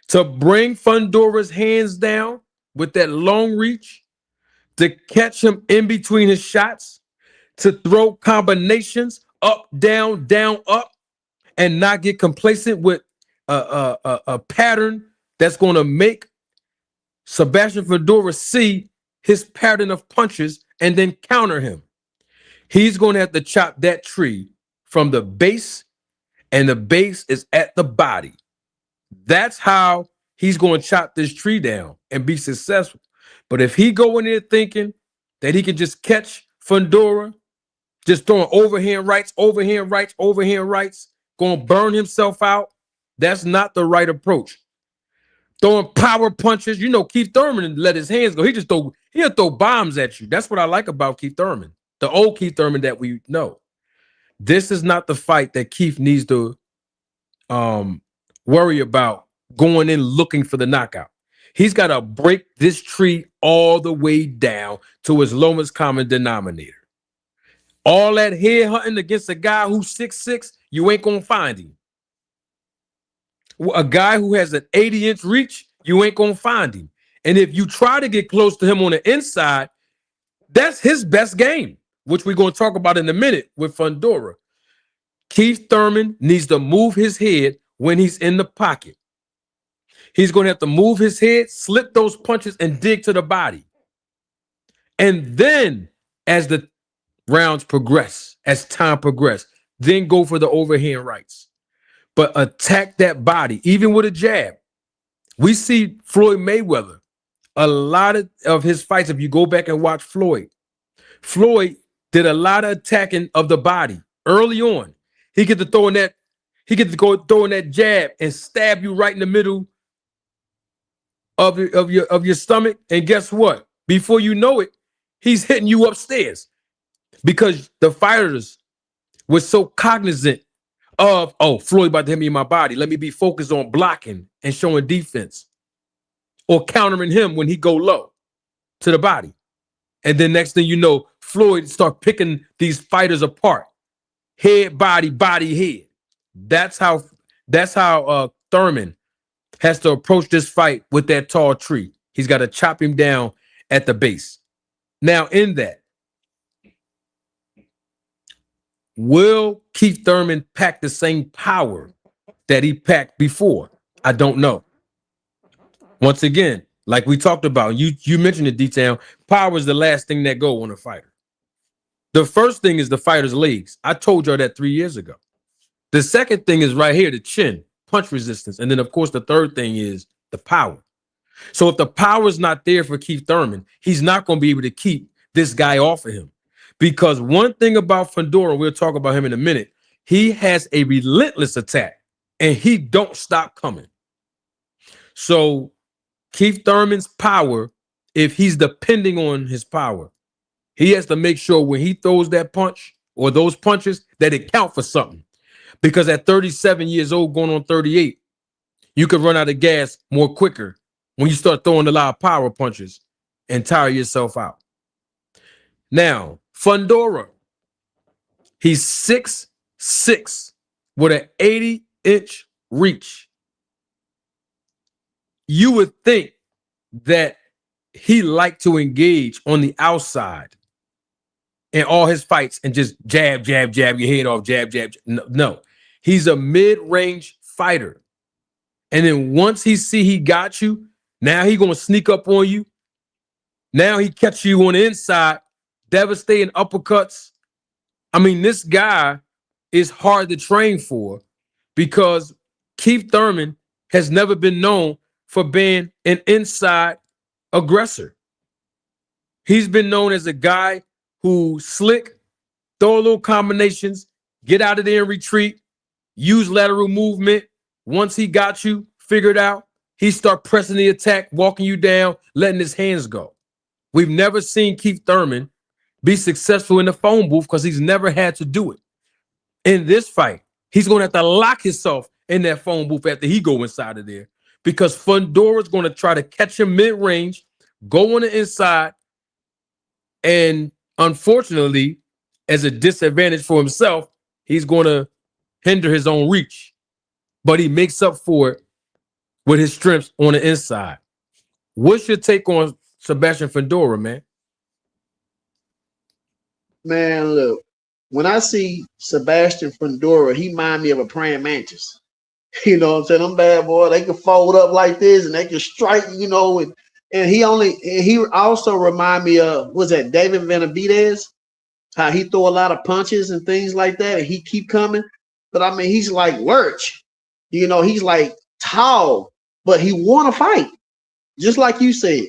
to bring Fondora's hands down with that long reach, to catch him in between his shots, to throw combinations up, down, down, up, and not get complacent with a pattern that's going to make Sebastian Fundora see his pattern of punches and then counter him. He's going to have to chop that tree from the base, and the base is at the body. That's how he's going to chop this tree down and be successful. But if he go in there thinking that he can just catch Fundora, just throwing overhand rights, overhand rights, overhand rights, going to burn himself out, that's not the right approach. Throwing power punches, you know, Keith Thurman let his hands go. He'll throw bombs at you. That's what I like about Keith Thurman, the old Keith Thurman that we know. This is not the fight that Keith needs to worry about going in looking for the knockout. He's got to break this tree all the way down to his lowest common denominator. All that head hunting against a guy who's 6'6", you ain't gonna find him. A guy who has an 80-inch reach, you ain't gonna find him. And if you try to get close to him on the inside, that's his best game, which we're gonna talk about in a minute with Fondora. Keith Thurman needs to move his head when he's in the pocket. He's gonna have to move his head, slip those punches, and dig to the body. And then, as the rounds progress, as time progress, then go for the overhand rights. But attack that body, even with a jab. We see Floyd Mayweather, a lot of his fights, if you go back and watch Floyd did a lot of attacking of the body early on. He get to go in that jab and stab you right in the middle of your stomach. And guess what? Before you know it, he's hitting you upstairs. Because the fighters were so cognizant of, oh, Floyd about to hit me in my body. Let me be focused on blocking and showing defense or countering him when he go low to the body. And then next thing you know, Floyd start picking these fighters apart. Head, body, body, head. That's how Thurman has to approach this fight with that tall tree. He's got to chop him down at the base. Now, in that, will Keith Thurman pack the same power that he packed before? I don't know. Once again, like we talked about, you mentioned the detail. Power is the last thing that go on a fighter. The first thing is the fighter's legs. I told y'all that 3 years ago. The second thing is right here, the chin, punch resistance. And then, of course, the third thing is the power. So if the power is not there for Keith Thurman, he's not going to be able to keep this guy off of him. Because one thing about Fondora, we'll talk about him in a minute, he has a relentless attack and he don't stop coming. So Keith Thurman's power, if he's depending on his power, he has to make sure when he throws that punch or those punches that it count for something. Because at 37 years old, going on 38, you could run out of gas more quicker when you start throwing a lot of power punches and tire yourself out. Now, Fondora, he's 6'6" with an 80-inch reach. You would think that he liked to engage on the outside in all his fights and just jab, jab, jab your head off, jab, jab. No. He's a mid-range fighter. And then once he see he got you, now he going to sneak up on you. Now he catch you on the inside, devastating uppercuts. I mean, this guy is hard to train for because Keith Thurman has never been known for being an inside aggressor. He's been known as a guy who slick, throw a little combinations, get out of there and retreat, use lateral movement. Once he got you figured out, he start pressing the attack, walking you down, letting his hands go. We've never seen Keith Thurman be successful in the phone booth because he's never had to do it. In this fight, he's going to have to lock himself in that phone booth after he go inside of there because Fondora's going to try to catch him mid-range, go on the inside, and unfortunately, as a disadvantage for himself, he's going to hinder his own reach. But he makes up for it with his strengths on the inside. What's your take on Sebastian Fondora, man? Man, look, when I see Sebastian Fundora, he remind me of a praying mantis. You know what I'm saying? Them bad boy, they can fold up like this and they can strike, and he also remind me of was that David Benavidez, how he throw a lot of punches and things like that, and he keep coming. But I mean, he's like Lurch. He's like tall, but he want to fight. Just like you said.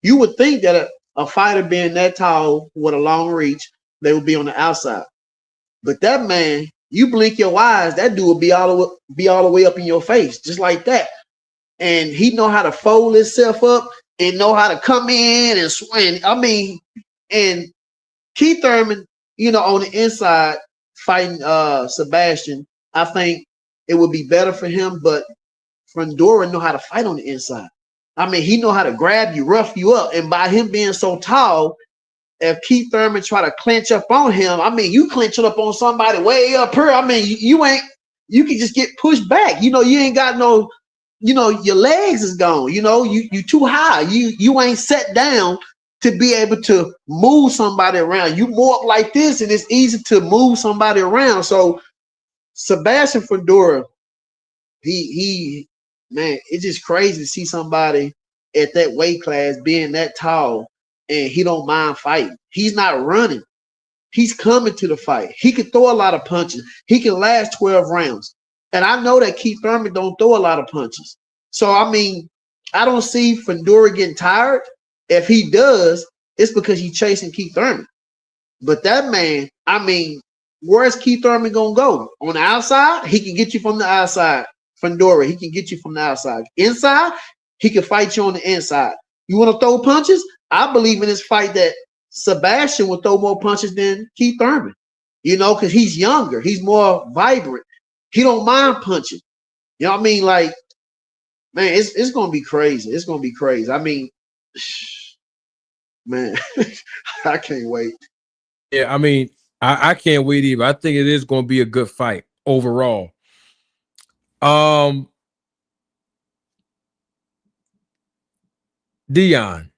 You would think that a fighter being that tall with a long reach, they would be on the outside. But that man, you blink your eyes, that dude will be all the way up in your face, just like that. And he know how to fold himself up and know how to come in and swing. I mean, and Keith Thurman, on the inside fighting Sebastian, I think it would be better for him. But Fondora know how to fight on the inside. I mean, he know how to grab you, rough you up, and by him being so tall, if Keith Thurman try to clinch up on him, I mean, you clinch it up on somebody way up here. I mean, you can just get pushed back. You ain't got no, your legs is gone. You too high. You ain't set down to be able to move somebody around. You more up like this, and it's easy to move somebody around. So Sebastian Fondora, he man, it's just crazy to see somebody at that weight class being that tall and he don't mind fighting. He's not running. He's coming to the fight. He can throw a lot of punches. He can last 12 rounds. And I know that Keith Thurman don't throw a lot of punches. So, I mean, I don't see Fundora getting tired. If he does, it's because he's chasing Keith Thurman. But that man, I mean, where's Keith Thurman going to go? On the outside? He can get you from the outside. Fundora, he can get you from the outside. Inside, he can fight you on the inside. You want to throw punches? I believe in this fight that Sebastian will throw more punches than Keith Thurman, because he's younger. He's more vibrant. He don't mind punching. You know what I mean? Like, man, it's going to be crazy. It's going to be crazy. I mean, man, I can't wait. Yeah, I mean, I can't wait either. I think it is going to be a good fight overall. Dion,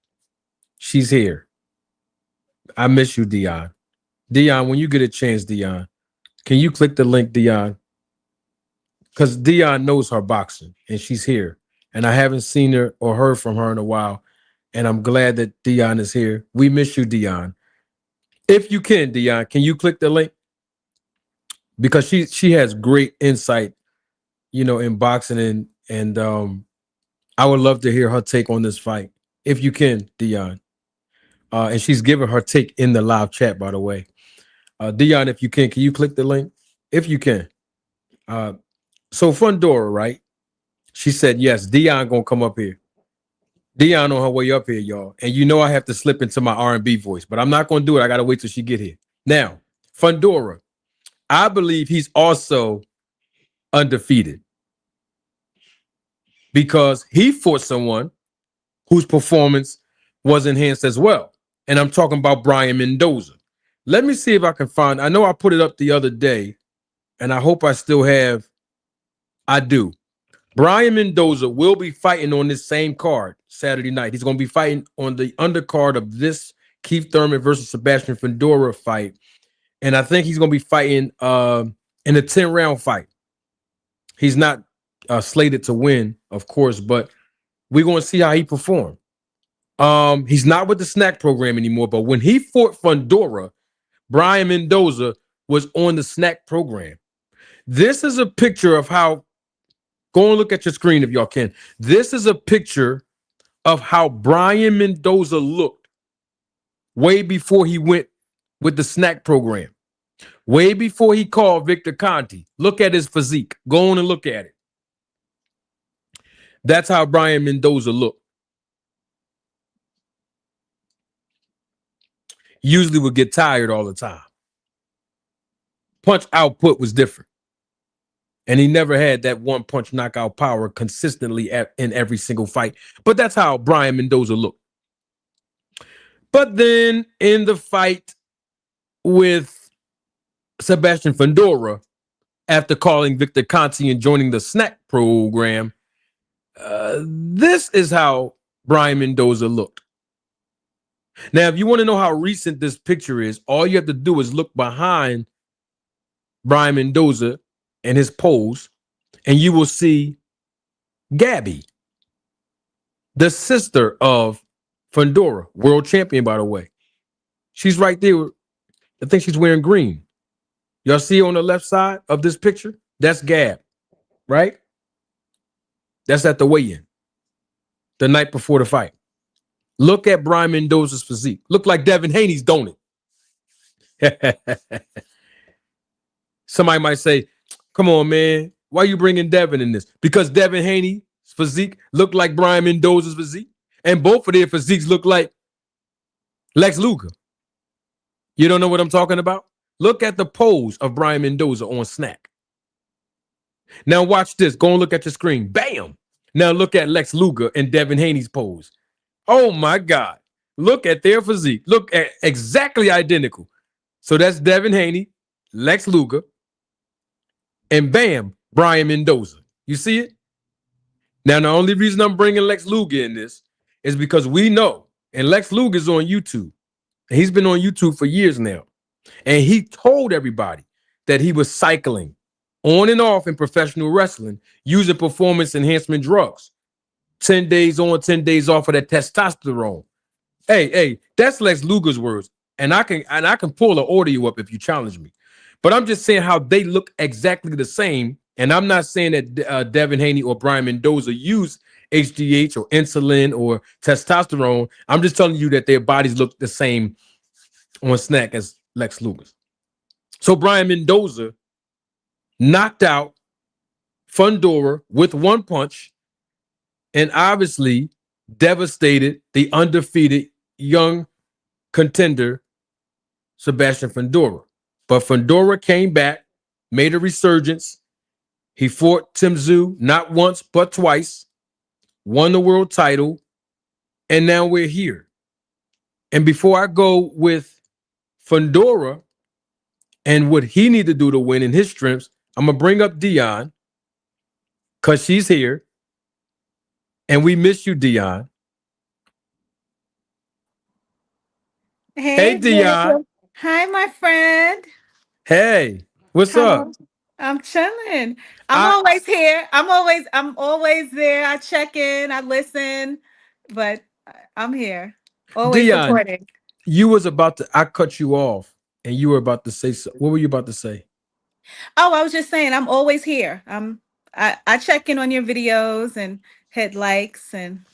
she's here. I miss you, Dion. Dion, when you get a chance, Dion, can you click the link, Dion? Because Dion knows her boxing and she's here. And I haven't seen her or heard from her in a while. And I'm glad that Dion is here. We miss you, Dion. If you can you click the link? Because she has great insight, in boxing and I would love to hear her take on this fight. If you can, Dion. And she's giving her take in the live chat, by the way. Dion, if you can you click the link? If you can. So Fundora, right? She said, yes, Dion gonna come up here. Dion on her way up here, y'all. And I have to slip into my R&B voice, but I'm not gonna do it. I gotta wait till she get here. Now, Fundora, I believe he's also undefeated because he fought someone whose performance was enhanced as well. And I'm talking about Brian Mendoza. Let me see if I can find, I know I put it up the other day, and I hope I still have, I do. Brian Mendoza will be fighting on this same card Saturday night. He's going to be fighting on the undercard of this Keith Thurman versus Sebastian Fondora fight. And I think he's going to be fighting in a 10-round fight. He's not slated to win, of course, but we're going to see how he performs. He's not with the snack program anymore, but when he fought Fundora, Brian Mendoza was on the snack program. This is a picture of how, go and look at your screen if y'all can. This is a picture of how Brian Mendoza looked way before he went with the snack program, way before he called Victor Conti. Look at his physique. Go on and look at it. That's how Brian Mendoza looked. Usually would get tired all the time. Punch output was different. And he never had that one punch knockout power consistently in every single fight. But that's how Brian Mendoza looked. But then in the fight with Sebastian Fondora, after calling Victor Conti and joining the snack program, this is how Brian Mendoza looked. Now, if you want to know how recent this picture is, all you have to do is look behind Brian Mendoza and his pose, and you will see Gabby, the sister of Fondora, world champion, by the way. She's right there. I think she's wearing green. Y'all see on the left side of this picture? That's Gab, right? That's at the weigh-in, the night before the fight. Look at Brian Mendoza's physique. Look like Devin Haney's, don't it? Somebody might say, come on, man. Why are you bringing Devin in this? Because Devin Haney's physique looked like Brian Mendoza's physique. And both of their physiques look like Lex Luger. You don't know what I'm talking about? Look at the pose of Brian Mendoza on Snack. Now watch this. Go and look at your screen. Bam! Now look at Lex Luger and Devin Haney's pose. Oh my God. Look at their physique. Look at exactly identical. So that's Devin Haney, Lex Luger, and bam, Brian Mendoza. You see it? Now, the only reason I'm bringing Lex Luger in this is because we know, and Lex Luger's on YouTube, and he's been on YouTube for years now, and he told everybody that he was cycling on and off in professional wrestling using performance enhancement drugs. 10 days on, 10 days off of that testosterone. Hey, that's Lex Luger's words. And I can pull the audio up if you challenge me. But I'm just saying how they look exactly the same. And I'm not saying that Devin Haney or Brian Mendoza use HGH or insulin or testosterone. I'm just telling you that their bodies look the same on Snack as Lex Luger's. So Brian Mendoza knocked out Fundora with one punch and obviously devastated the undefeated young contender Sebastian Fundora. But Fundora came back, made a resurgence. He fought Tim Tszyu not once but twice, won the world title, and now we're here. And before I go with Fundora and what he need to do to win in his strengths, I'm gonna bring up Dion because she's here, and we miss you, Dion. Hey, Dion. Hi, my friend. Hey, what's up? I'm chilling. I'm always here. I'm always there. I check in, I listen, but I'm here. Always Dion, supporting. you was about to, I cut you off and you were about to say, what were you about to say? Oh, I was just saying I'm always here. I check in on your videos and hit likes and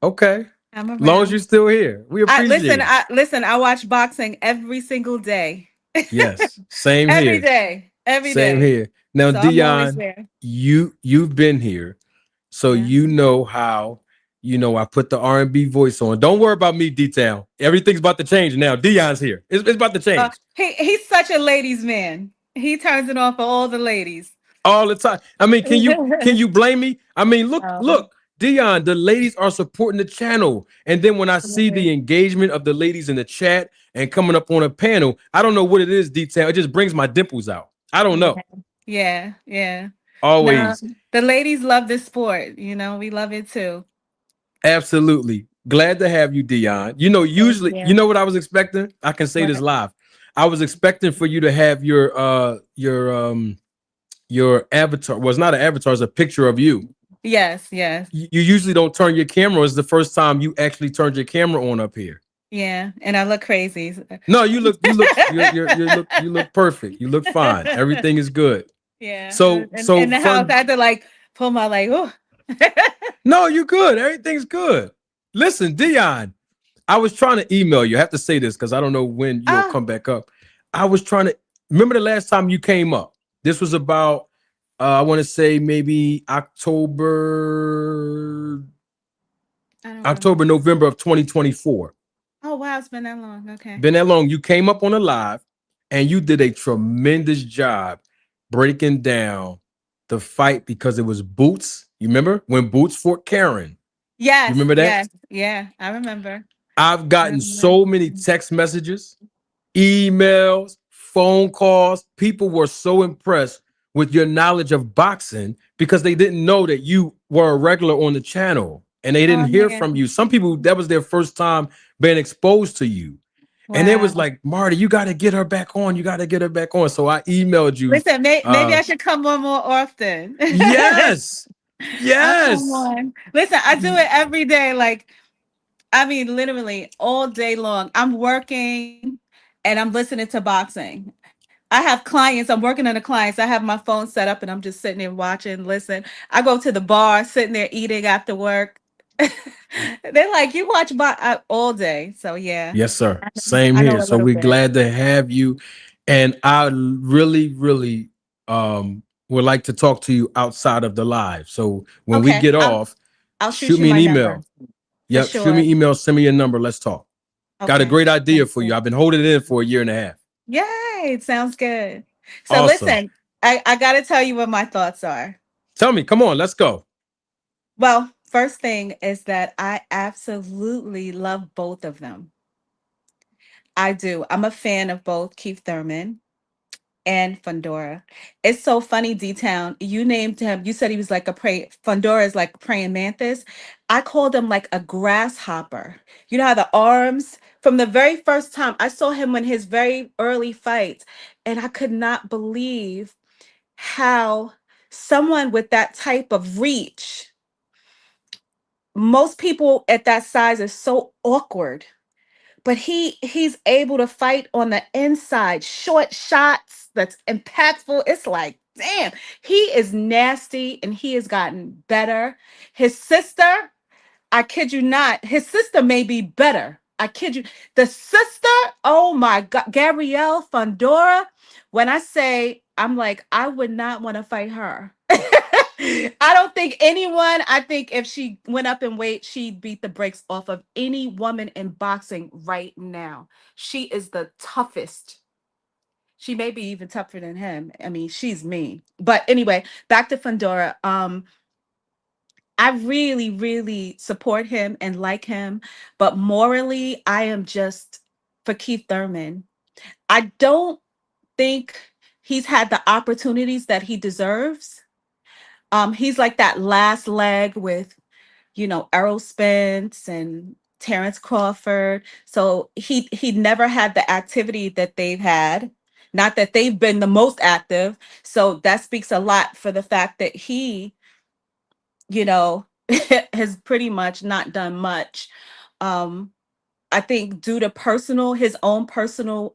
okay. I'm around. Long as you're still here. We appreciate it. Listen, I watch boxing every single day. Yes. Same here. Every day. Same here. Now, So Dion, you've been here. So you know how, I put the R&B voice on. Don't worry about me, detail. Everything's about to change now. Dion's here. It's about to change. He's such a ladies' man. He turns it on for all the ladies. All the time. I mean, can you blame me? I mean, look, Dion, the ladies are supporting the channel. And then when I see the engagement of the ladies in the chat and coming up on a panel, I don't know what it is, detail. It just brings my dimples out. I don't know. Yeah. Always. No, the ladies love this sport. We love it too. Absolutely. Glad to have you, Dion. Usually, you know what I was expecting? I can say this live. I was expecting for you to have your avatar. Well, it's not an avatar, it's a picture of you. Yes. You usually don't turn your camera. It's the first time you actually turned your camera on up here. Yeah, and I look crazy. No, you look perfect. You look fine. Everything is good. Yeah. So in the house, I had to pull my oh. No, you good. Everything's good. Listen, Dion, I was trying to email you. I have to say this because I don't know when you'll come back up. I was trying to remember the last time you came up. This was about I want to say maybe November of 2024. Oh, wow. It's been that long. Okay. Been that long. You came up on a live and you did a tremendous job breaking down the fight because it was Boots. You remember when Boots fought Karen? Yes. You remember that? Yeah, I remember. I've gotten so many text messages, emails, phone calls. People were so impressed with your knowledge of boxing because they didn't know that you were a regular on the channel. and they Oh didn't hear from man. you. Some people, that was their first time being exposed to you. And it was Wow. like, Marty, you got to get her back on. You got to get her back on. So I emailed you. Listen, maybe I should come on more often. Yes. I'll come Yes. on. Listen, I do it every day. Like, I mean, literally all day long. I'm working and I'm listening to boxing. I have clients. I'm working on the clients. I have my phone set up and I'm just sitting there watching, listen. I go to the bar, sitting there eating after work. They're like, you watch all day. So yeah, Yes, sir. Same I here. know a So little we're bit. glad to have you. And I really, really would like to talk to you outside of the live. So when we Okay, get off, I'll shoot shoot you me an my number email. for Yep. Shoot me sure. an email. Send me your number. Let's talk. Got a Okay. great idea Sounds for you. good. I've been holding it in for a year and a half. Yay, sounds good. So Awesome. listen, I gotta tell you what my thoughts are. Tell me, come on, let's go. Well, first thing is that I absolutely love both of them. I do. I'm a fan of both Keith Thurman and Fundora. It's so funny, D Town. You named him, you said he was like a Fundora is like a praying mantis. I called him like a grasshopper. You know how the arms, from the very first time I saw him in his very early fights, and I could not believe how someone with that type of reach, most people at that size are so awkward, but he's able to fight on the inside, short shots that's impactful. It's like, damn, he is nasty and he has gotten better. His sister, I kid you not, his sister may be better. I kid you. The sister, oh my God, Gabrielle Fondora. When I say, I'm like, I would not want to fight her. I don't think anyone, I think if she went up in weight, she'd beat the brakes off of any woman in boxing right now. She is the toughest. She may be even tougher than him. I mean, she's mean. But anyway, back to Fundora. I really, really support him and like him, but morally, I am just for Keith Thurman. I don't think he's had the opportunities that he deserves. He's like that last leg with, Errol Spence and Terrence Crawford. So he never had the activity that they've had. Not that they've been the most active. So that speaks a lot for the fact that he, you know, has pretty much not done much. Um, I think due to his own personal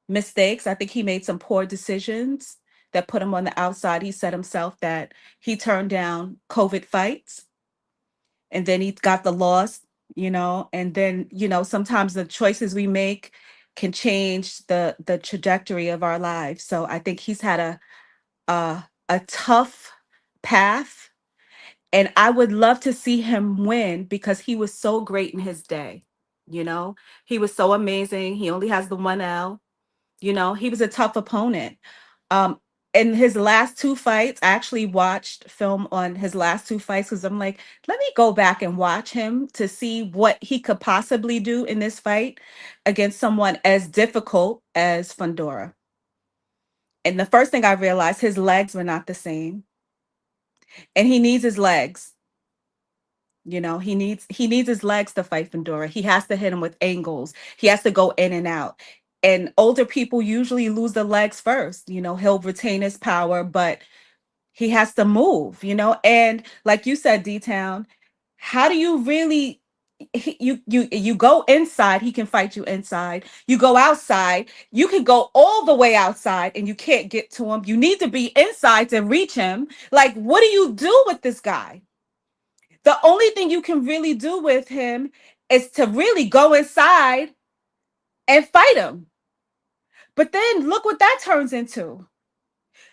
mistakes, I think he made some poor decisions that put him on the outside. He said himself that he turned down COVID fights and then he got the loss, and then, sometimes the choices we make can change the trajectory of our lives. So I think he's had a tough path. And I would love to see him win because he was so great in his day. You know, he was so amazing. He only has the one L. He was a tough opponent. Um, in his last two fights, I actually watched film on his last two fights because I'm like, let me go back and watch him to see what he could possibly do in this fight against someone as difficult as Fundora. And the first thing I realized, his legs were not the same. And he needs his legs. He needs his legs to fight Fondora. He has to hit him with angles. He has to go in and out. And older people usually lose the legs first. He'll retain his power, but he has to move, And like you said, D Town, how do you really you go inside, he can fight you inside. You go outside, you can go all the way outside and you can't get to him. You need to be inside to reach him. Like, what do you do with this guy? The only thing you can really do with him is to really go inside and fight him. But then look what that turns into.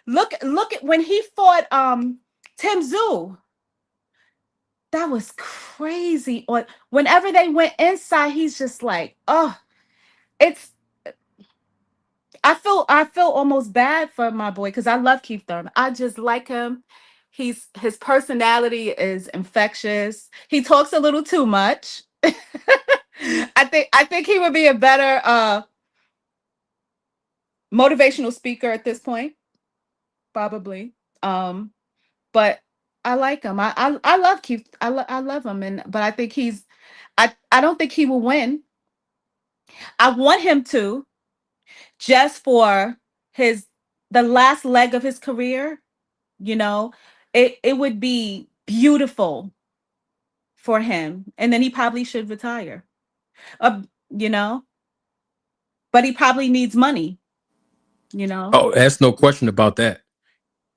Look at when he fought Tim Zoo. That was crazy. Or whenever they went inside, he's just like, oh, it's I feel almost bad for my boy because I love Keith Thurman. I just like him. His personality is infectious. He talks a little too much. I think he would be a better motivational speaker at this point, probably. Um, but I like him. I love Keith. I love him, but I think I don't think he will win. I want him to, just for his the last leg of his career. You know, it would be beautiful for him, and then he probably should retire. You know, but he probably needs money. You know, Oh, that's no question about that.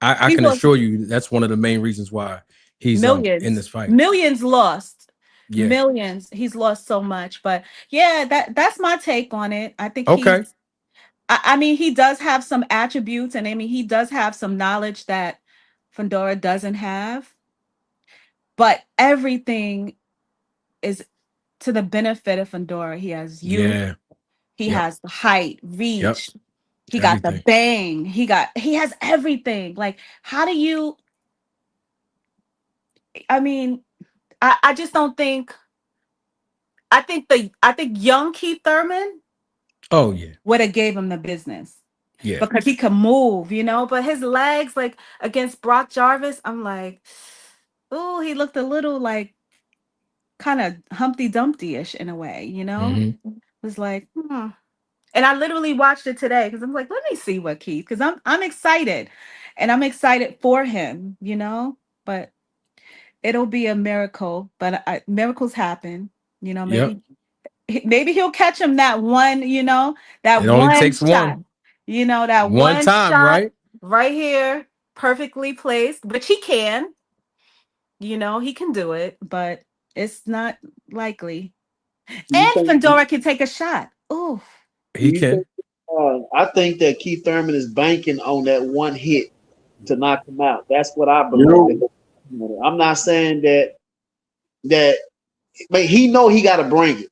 I he's can lost assure you that's one of the main reasons why he's in millions, this fight. millions lost, Yeah. millions. He's lost so much, but yeah, that's my take on it. I think Okay. I mean, he does have some attributes, and I mean, he does have some knowledge that Fondora doesn't have, but everything is to the benefit of Fondora. He has youth, Yeah. he Yep. has the height, Yep. reach, he got the Everything. bang, he has everything. Like, how do you, I mean, I just don't think, I think young Keith Thurman Oh yeah. would have gave him the business Yeah. because he could move, but his legs, like against Brock Jarvis, I'm like, oh, he looked a little like kind of Humpty Dumpty-ish in a way. Hmm. It was like, hmm. And I literally watched it today because I'm like, let me see what Keith, because I'm excited, and I'm excited for him. But it'll be a miracle. But miracles happen. Yep. Maybe he'll catch him that one, that It only one takes shot, one. that One one time, shot right? right here, perfectly placed, which he can. He can do it, but it's not likely. Do you And think? Fondora can take a shot. Ooh. Do He you can. think? I think that Keith Thurman is banking on that one hit to knock him out. That's what I believe. I'm not saying that, but he know he got to bring it.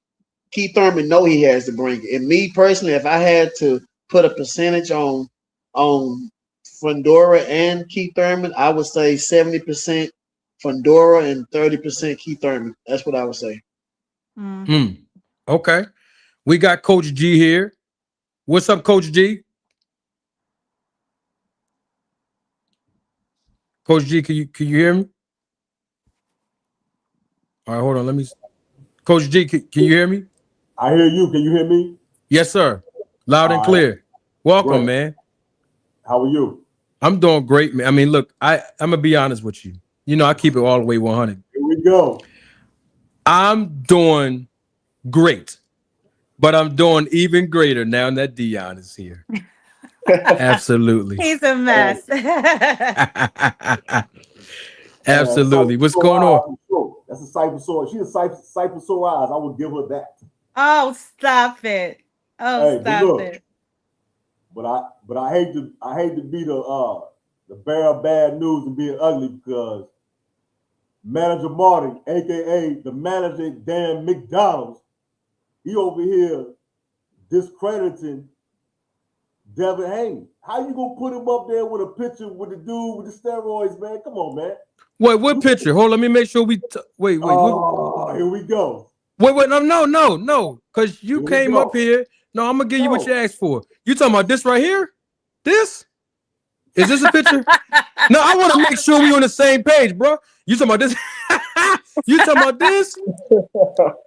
Keith Thurman know he has to bring it. And me personally, if I had to put a percentage on Fundora and Keith Thurman, I would say 70% Fundora and 30% Keith Thurman. That's what I would say. Mm. Hmm. Okay. We got Coach G here. What's up, Coach G? Coach G, can you hear me? All right, hold on. Coach G, can you hear me? I hear you. Can you hear me? Yes, sir. Loud and All right. clear. Welcome, Great. man. How are you? I'm doing great, man. I mean, look, I'm gonna be honest with you. I keep it all the way 100. Here we go. I'm doing great, but I'm doing even greater now that Dion is here. Absolutely. He's a Man, mess. man, Absolutely. Cypher What's sore going eyes. on? I'm sure. That's a Cypher sore. She's a Cypher sore eyes. I would give her that. Oh, stop it. Oh, Hey, but stop look, it. but I hate to be the bearer of bad news and being ugly because Manager Marty, aka the manager Dan McDonald's, he over here discrediting Devin Haney. How you gonna put him up there with a picture with the dude with the steroids, man? Come on, man. Wait, what picture? Hold on, let me make sure wait. Oh, here we go. Wait, no. Because you Here we came up go. here. No, I'm gonna give you what you No. asked for. You talking about this right here? This? Is this a picture? No, I want to make sure we on the same page, bro. You talking about this? You talking about this?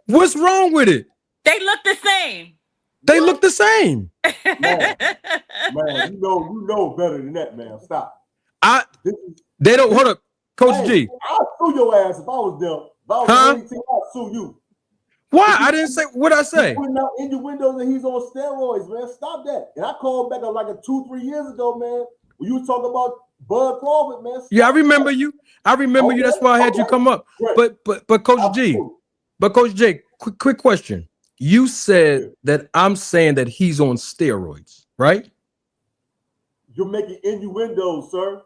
What's wrong with it? They look the same. They look the same. Man, you know better than that, man. Stop. This is, They don't hold up, Coach hey, G. I'll sue your ass if I was them. If I was Huh? on any team, I'll sue you. Why? I didn't say what I He's say. putting out innuendos and he's on steroids, man. Stop that. And I called back like 2-3 years ago, man. When you was talking about Bud Crawford, man. Stop Yeah, I remember that. you. I remember you. That's why I had you come up. Great. But Coach G. Absolutely. But Coach J, quick question. You said Yeah. that I'm saying that he's on steroids, right? You're making innuendos, sir.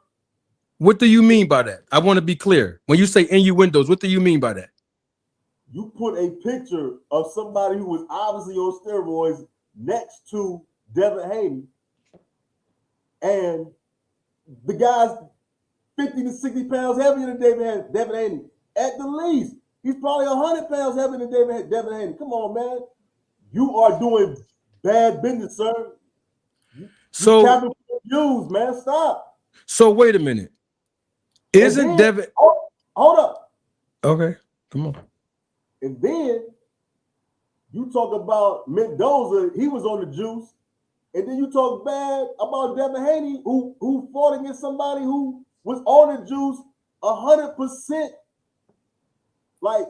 What do you mean by that? I want to be clear. When you say innuendos, what do you mean by that? You put a picture of somebody who was obviously on steroids next to Devin Haney, and the guy's 50 to 60 pounds heavier than Devin Haney. At the least, he's probably 100 pounds heavier than Devin Haney. Come on, man. You are doing bad business, sir. You So, views, man. Stop. so wait a minute. Isn't then, Devin? Hold up. Okay, come on. And then you talk about Mendoza, he was on the juice. And then you talk bad about Devin Haney, who fought against somebody who was on the juice 100%. Like,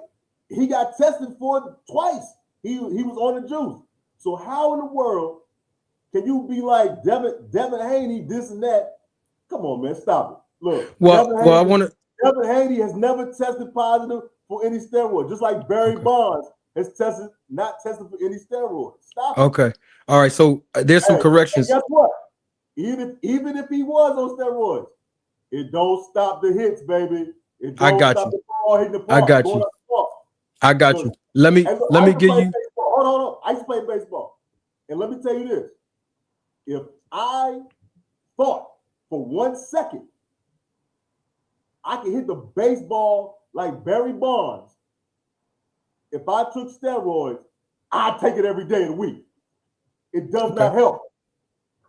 he got tested for it twice. He was on the juice. So how in the world can you be like Devin Haney, this and that? Come on, man, stop it. Look, Devin Haney has never tested positive for any steroid, just like Barry Bonds has not tested for any steroids. Stop it. Okay. All right. So there's some corrections. Guess what? Even if he was on steroids, it don't stop the hits, baby. It don't stop the ball hitting the park. I got you. I got you. Let me give you. Hold on. I used to play baseball, and let me tell you this: if I thought for 1 second I could hit the baseball like Barry Bonds, if I took steroids, I'd take it every day of the week. It does not help.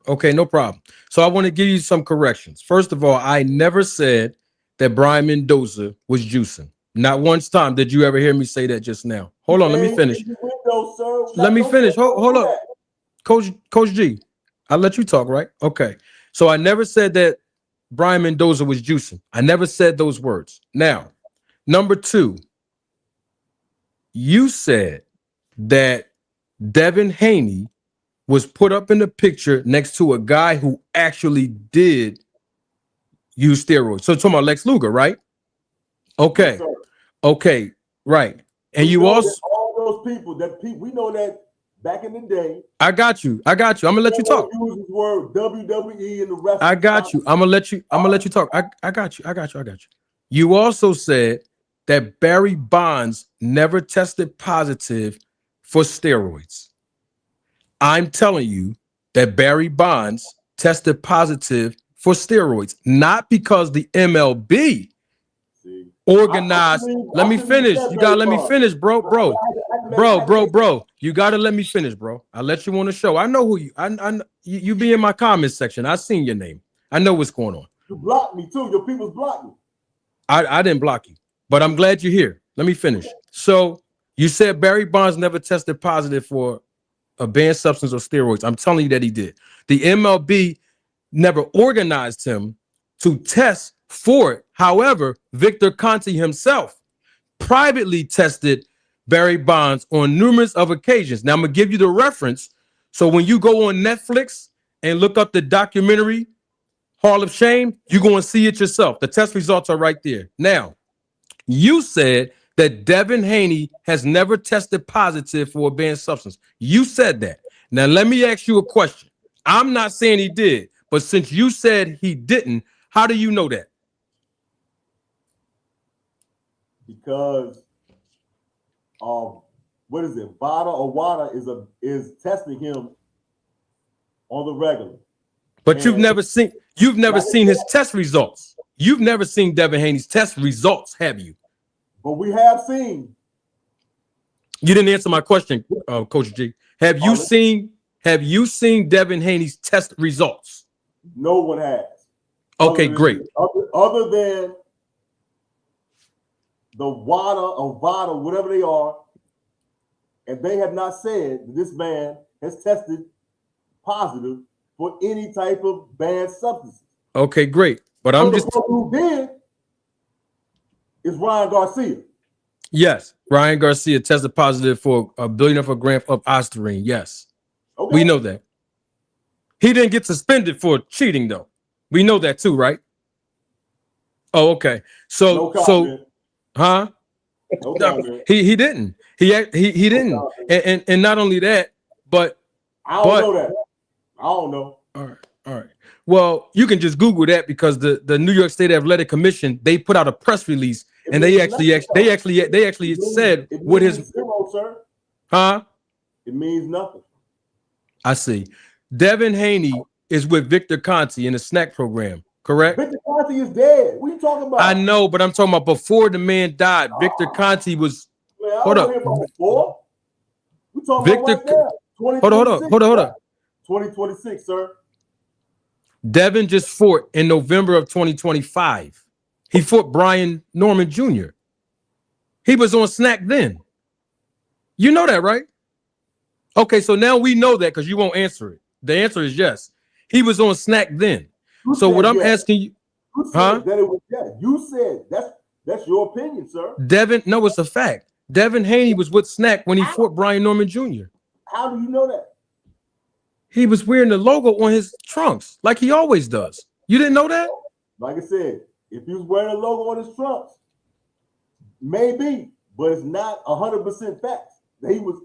Okay, no problem. So I want to give you some corrections. First of all, I never said that Brian Mendoza was juicing. Not once time did you ever hear me say that just now. Hold on, let me finish. Let me finish. Hold up. Coach G, I'll let you talk, right? Okay. So I never said that Brian Mendoza was juicing. I never said those words. Now, number two, you said that Devin Haney was put up in the picture next to a guy who actually did use steroids. So talking about Lex Luger, right? Okay. Yes, okay, right. And you also all those people we know that back in the day. I got you. I'm gonna let you talk. Use his word WWE and the rest. I got you. I'm gonna let you talk. I got you. You also said that Barry Bonds never tested positive for steroids. I'm telling you that Barry Bonds tested positive for steroids, not because the MLB organized. Let me finish. You gotta let me finish, bro. You gotta let me finish, bro. I let you on the show. I know who you. You be in my comments section. I seen your name. I know what's going on. You blocked me too. Your people's blocked me. I didn't block you, but I'm glad you're here. Let me finish. So you said Barry Bonds never tested positive for a banned substance or steroids. I'm telling you that he did. The MLB never organized him to test for it. However, Victor Conti himself privately tested Barry Bonds on numerous of occasions. Now I'm gonna give you the reference. So when you go on Netflix and look up the documentary Hall of Shame, you're going to see it yourself. The test results are right there. Now, you said that Devin Haney has never tested positive for a banned substance. You said that. Now, let me ask you a question. I'm not saying he did, but since you said he didn't, how do you know that? Because what is it? Vada or Wada is testing him on the regular. But you've never seen his test results. You've never seen Devin Haney's test results, have you? But we have seen. You didn't answer my question, Coach G. Have you seen Devin Haney's test results? No one has. Okay, great. Other than the WADA or VADA, whatever they are, and they have not said that this man has tested positive for any type of banned substances. Okay, great. But I'm just who did is Ryan Garcia. Yes, Ryan Garcia tested positive for 1 billionth of a gram of Ostarine. Yes, okay. We know that. He didn't get suspended for cheating, though. We know that too, right? Oh, okay. So, huh? No, he didn't. He didn't. And not only that, but I don't know that. I don't know. All right. Well, you can just Google that because the New York State Athletic Commission, they put out a press release and they actually said what his zero, sir. Huh? It means nothing. I see. Devin Haney is with Victor Conti in the snack program, correct? Victor Conti is dead. What are you talking about? I know, but I'm talking about before the man died. Victor Conti was. Man, hold up. Before? We talking about right now. Hold up. 2026, sir. Devin just fought in November of 2025. he fought Brian Norman Jr. He was on Snack then. You know that, right? Okay, so now we know that because you won't answer it. The answer is yes. He was on Snack then. You So said what I'm yes. asking you, You said huh? that it was yes. You said that's your opinion, sir. Devin, no, it's a fact. Devin Haney was with Snack when he fought Brian Norman Jr. How do you know that? He was wearing the logo on his trunks like he always does. You didn't know that? Like I said, if he was wearing a logo on his trunks, maybe, but it's not 100% facts. That he was.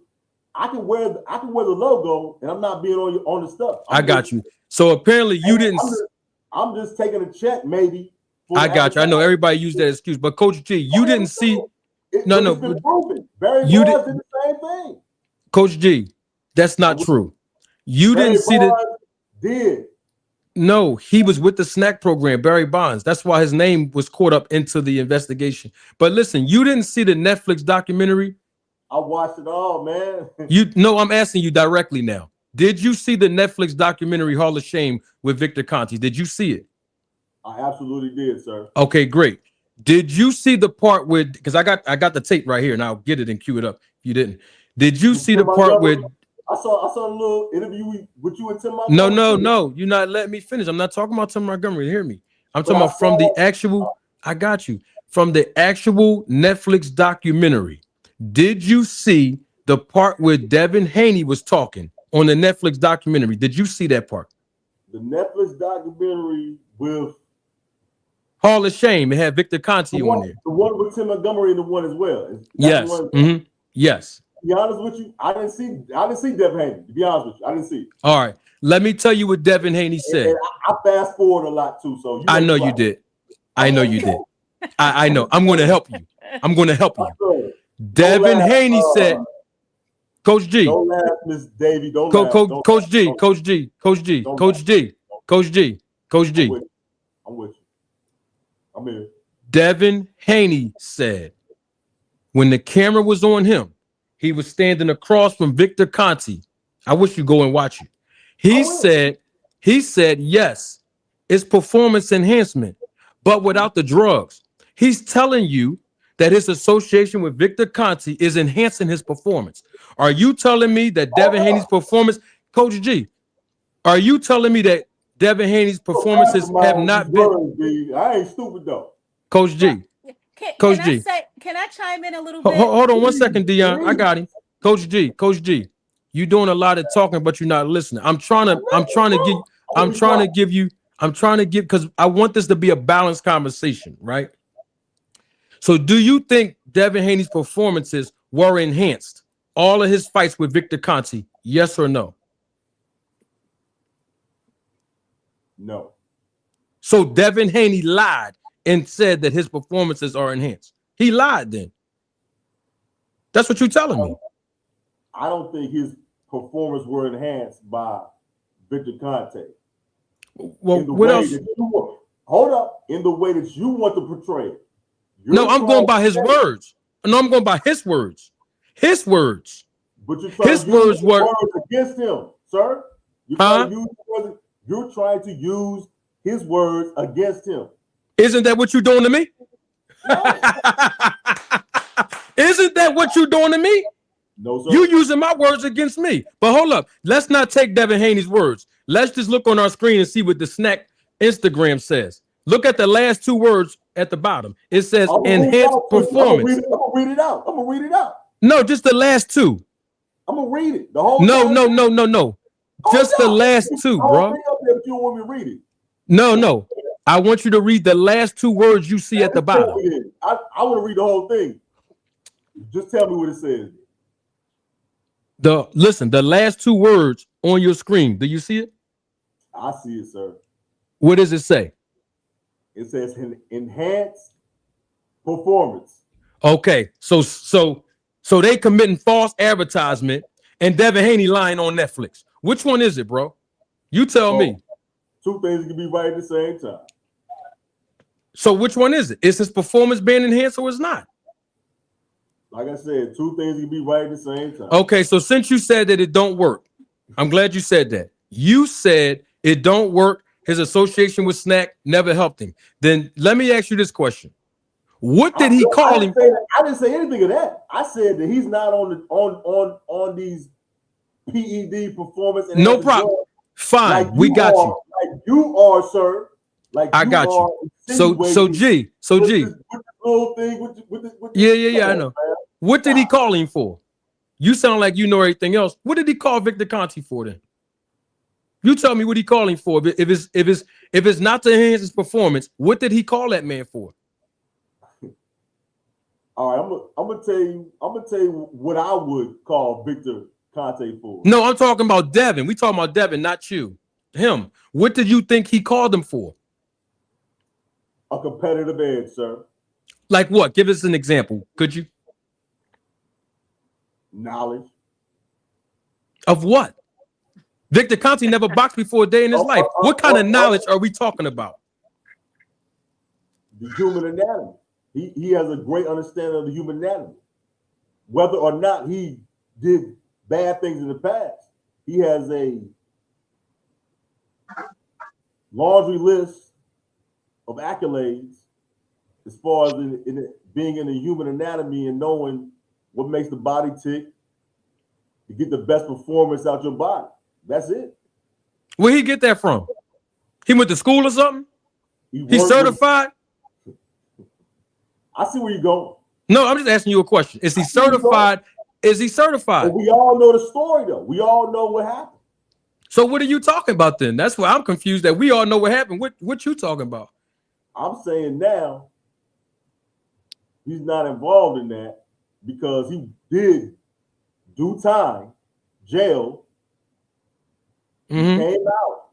I can wear the logo, and I'm not being on the stuff. I got you. So apparently you didn't. I'm just taking a check, maybe. I got you. I know everybody used that excuse, but Coach G, you didn't see. No. It's been proven. Barry You Bonds did the same thing. Coach G, that's not true. You Barry didn't see Bonds that. did. No, he was with the Snack program, Barry Bonds. That's why his name was caught up into the investigation. But listen, you didn't see the Netflix documentary. I watched it all, man. I'm asking you directly now. Did you see the Netflix documentary Hall of Shame with Victor Conte? Did you see it? I absolutely did, sir. Okay, great. Did you see the part with, because I got the tape right here and I'll get it and cue it up if you didn't. Did you see the part with I saw a little interview with you and Tim Montgomery? No, you're not letting me finish. I'm not talking about Tim Montgomery. Hear me. I'm talking about from the actual, I got you. From the actual Netflix documentary. Did you see the part where Devin Haney was talking on the Netflix documentary? Did you see that part? The Netflix documentary with Hall of Shame. It had Victor Conte on there. The one with Tim Montgomery and the one as well. Yes. Yes. To be honest with you, I didn't see Devin Haney. To be honest with you, I didn't see it. All right. Let me tell you what Devin Haney said. And I fast forward a lot too. So I know you did. I know you did. I know. I'm going to help you. I'm going to help you. Devin Haney said, Coach G. Don't laugh, Miss Davy. Don't laugh. Coach G. Coach G. Coach G. Coach G. Coach G. Coach G. I'm with you. I'm here. Devin Haney said, when the camera was on him, he was standing across from Victor Conte. I wish you go and watch it. He said, yes, it's performance enhancement, but without the drugs. He's telling you that his association with Victor Conte is enhancing his performance. Are you telling me that Devin Haney's performance, Coach G, are you telling me that Devin Haney's performances have not been? I ain't stupid though. Coach G. Coach G. Can I chime in a little bit? Hold on 1 second, Dion. I got him. Coach G. You doing a lot of talking, but you're not listening. I'm trying to give because I want this to be a balanced conversation, right? So do you think Devin Haney's performances were enhanced? All of his fights with Victor Conte, yes or no? No. So Devin Haney lied and said that his performances are enhanced. He lied then. That's what you're telling me. I don't think his performance were enhanced by Victor Conte. Well, what else? Hold up. In the way that you want to portray it. No, I'm going by his words. No, I'm going by his words. His words. But you're trying to use words against him, sir. You're trying to use his words against him. Isn't that what you're doing to me? Isn't that what you're doing to me? No, sir. You using my words against me. But hold up. Let's not take Devin Haney's words. Let's just look on our screen and see what the Snack Instagram says. Look at the last two words at the bottom. It says enhanced performance. I'm gonna read it out. No, just the last two. I'm gonna read it. The whole No. Just the last two, bro. If you want me to read it. No. I want you to read the last two words you see at the bottom. I want to read the whole thing. Just tell me what it says. The last two words on your screen. Do you see it? I see it, sir. What does it say? It says enhanced performance. Okay, so they committing false advertisement and Devin Haney lying on Netflix. Which one is it, bro? You tell me. Two things can be right at the same time. So which one is it? Is his performance being enhanced or is not? Like I said, two things can be right at the same time. Okay, so since you said that it don't work, I'm glad you said that. You said it don't work. his association with Snack never helped him. Then let me ask you this question. What did he call him? I didn't say anything of that. I said that he's not on these PED performance. And no problem. Fine, like we got you. Like you are, sir. Like I got you. So G. With this little thing, with yeah, I know. Man. What did he call him for? You sound like you know everything else. What did he call Victor Conte for then? You tell me what he called him for. If it's not to enhance his performance, what did he call that man for? All right, I'm gonna tell you what I would call Victor Conte for. No, I'm talking about Devin. We talking about Devin, not you. Him. What did you think he called him for? A competitive edge, sir. Like what? Give us an example, could you? Knowledge. Of what? Victor Conte never boxed before a day in his life. What kind of knowledge are we talking about? The human anatomy. He has a great understanding of the human anatomy. Whether or not he did bad things in the past, he has a laundry list of accolades as far as being in the human anatomy and knowing what makes the body tick to get the best performance out your body. That's it. Where he get that from? He went to school or something? He's certified? I see where you're going. No, I'm just asking you a question. Is he certified? Is he certified? But we all know the story, though. We all know what happened. So what are you talking about then? That's why I'm confused that we all know what happened. What you talking about? I'm saying now he's not involved in that because he did do time, jail, came out.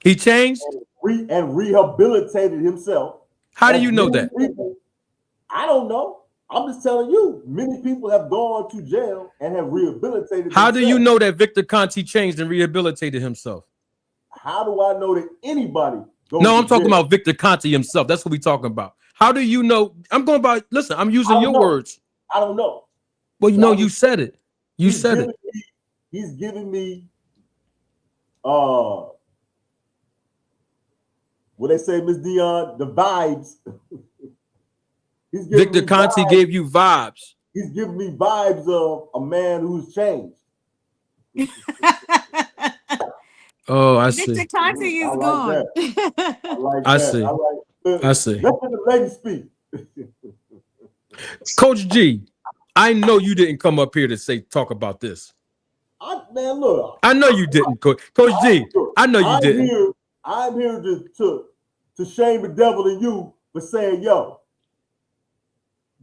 He changed? And rehabilitated himself. How do you know that? I don't know. I'm just telling you, many people have gone to jail and have rehabilitated How themselves. do you know that Victor Conte changed and rehabilitated himself? How do I know that anybody goes No, I'm to talking jail? about Victor Conte himself. That's what we're talking about. How do you know? I'm going by, listen, I'm using your words. I don't know. Well, you know, you said it. You said it. He's giving me, what they say, Miss Dion, the vibes. Victor Conte gave you vibes. He's giving me vibes of a man who's changed. Oh, I see. Victor Conte is gone. I see. I see. Let the lady speak. Coach G, I know you didn't come up here to talk about this. Man, look. I know you didn't, Coach G. I know you didn't. I'm here to shame the devil in you for saying, yo,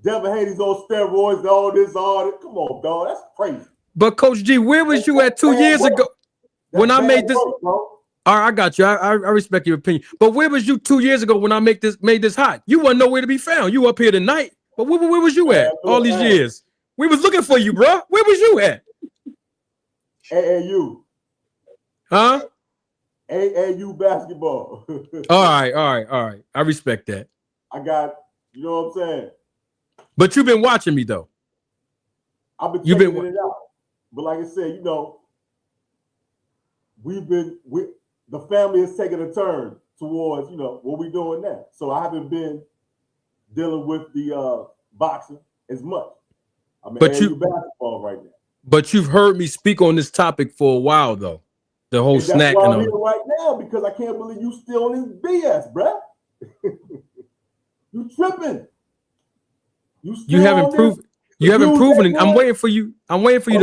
Devin Haney's on steroids and all this. Come on, dog. That's crazy. But Coach G, where was you at 2 years ago when I made this? All right, I got you. I respect your opinion. But where was you 2 years ago when I made this hot? You weren't nowhere to be found. You up here tonight. But where was you at all these years? We was looking for you, bro. Where was you at? AAU. Huh? AAU basketball. All right. I respect that. I got, you know what I'm saying? But you've been watching me, though. I've been checking it out. But like I said, you know, the family has taken a turn towards, you know, what we're doing now. So I haven't been dealing with the boxing as much. I mean, AAU basketball right now. But you've heard me speak on this topic for a while, though. The whole snack and all. I'm here right now because I can't believe you still in this BS, bruh. You tripping. You haven't proven. You haven't proven it. I'm waiting for you. I'm waiting for you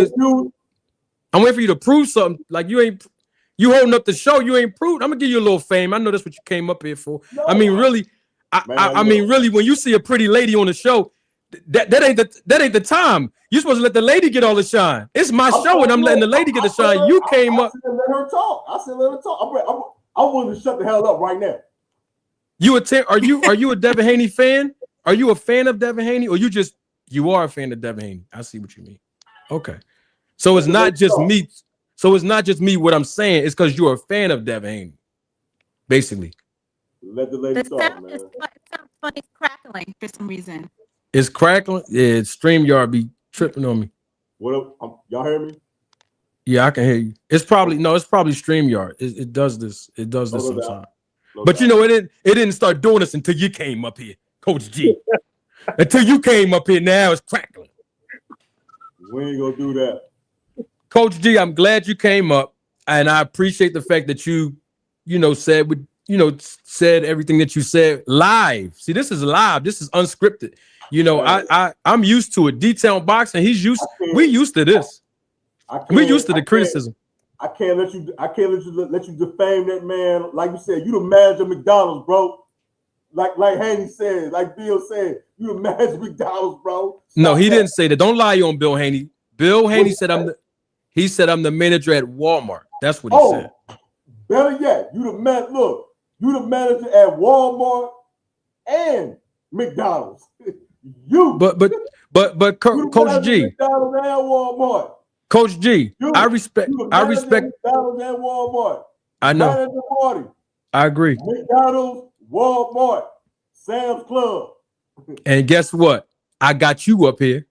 to prove something. Like you holding up the show. You ain't proved. I'm gonna give you a little fame. I know that's what you came up here for. No, I mean, really. I mean, really. When you see a pretty lady on the show, that ain't the time. You're supposed to let the lady get all the shine. It's my show, and I'm letting the lady get the shine. You came up. I said let her talk. I'm willing to shut the hell up right now. Are you a Devin Haney fan? Are you a fan of Devin Haney, or you are a fan of Devin Haney? I see what you mean. Okay, so it's not just me. So it's not just me. What I'm saying is because you're a fan of Devin Haney, basically. Let the lady talk, man. It's funny, it's crackling for some reason. It's crackling. Yeah, StreamYard be tripping on me. What up? Y'all hear me? Yeah, I can hear you. It's probably no, it's probably StreamYard. It does this. It does this No doubt. sometimes. No But you doubt. know, it didn't start doing this until you came up here, Coach G. Until you came up here, now it's crackling. We ain't gonna do that. Coach G, I'm glad you came up, and I appreciate the fact that you said everything that you said live. See, this is live. This is unscripted. You know, I'm used to it. Detailed boxing. We used to this. We used to the criticism. I can't let you defame that man. Like you said, you the manager of McDonald's, bro. Like Haney said, like Bill said, you the manager of McDonald's, bro. No, he didn't say that. Don't lie on Bill Haney. Bill Haney said I'm the manager at Walmart. That's what he said. Better yet, you the manager at Walmart and McDonald's. But Coach G. McDonald's and Walmart. Coach G, I respect McDonald's and Walmart. I know. Manager party. I agree. McDonald's, Walmart, Sam's Club. And guess what? I got you up here.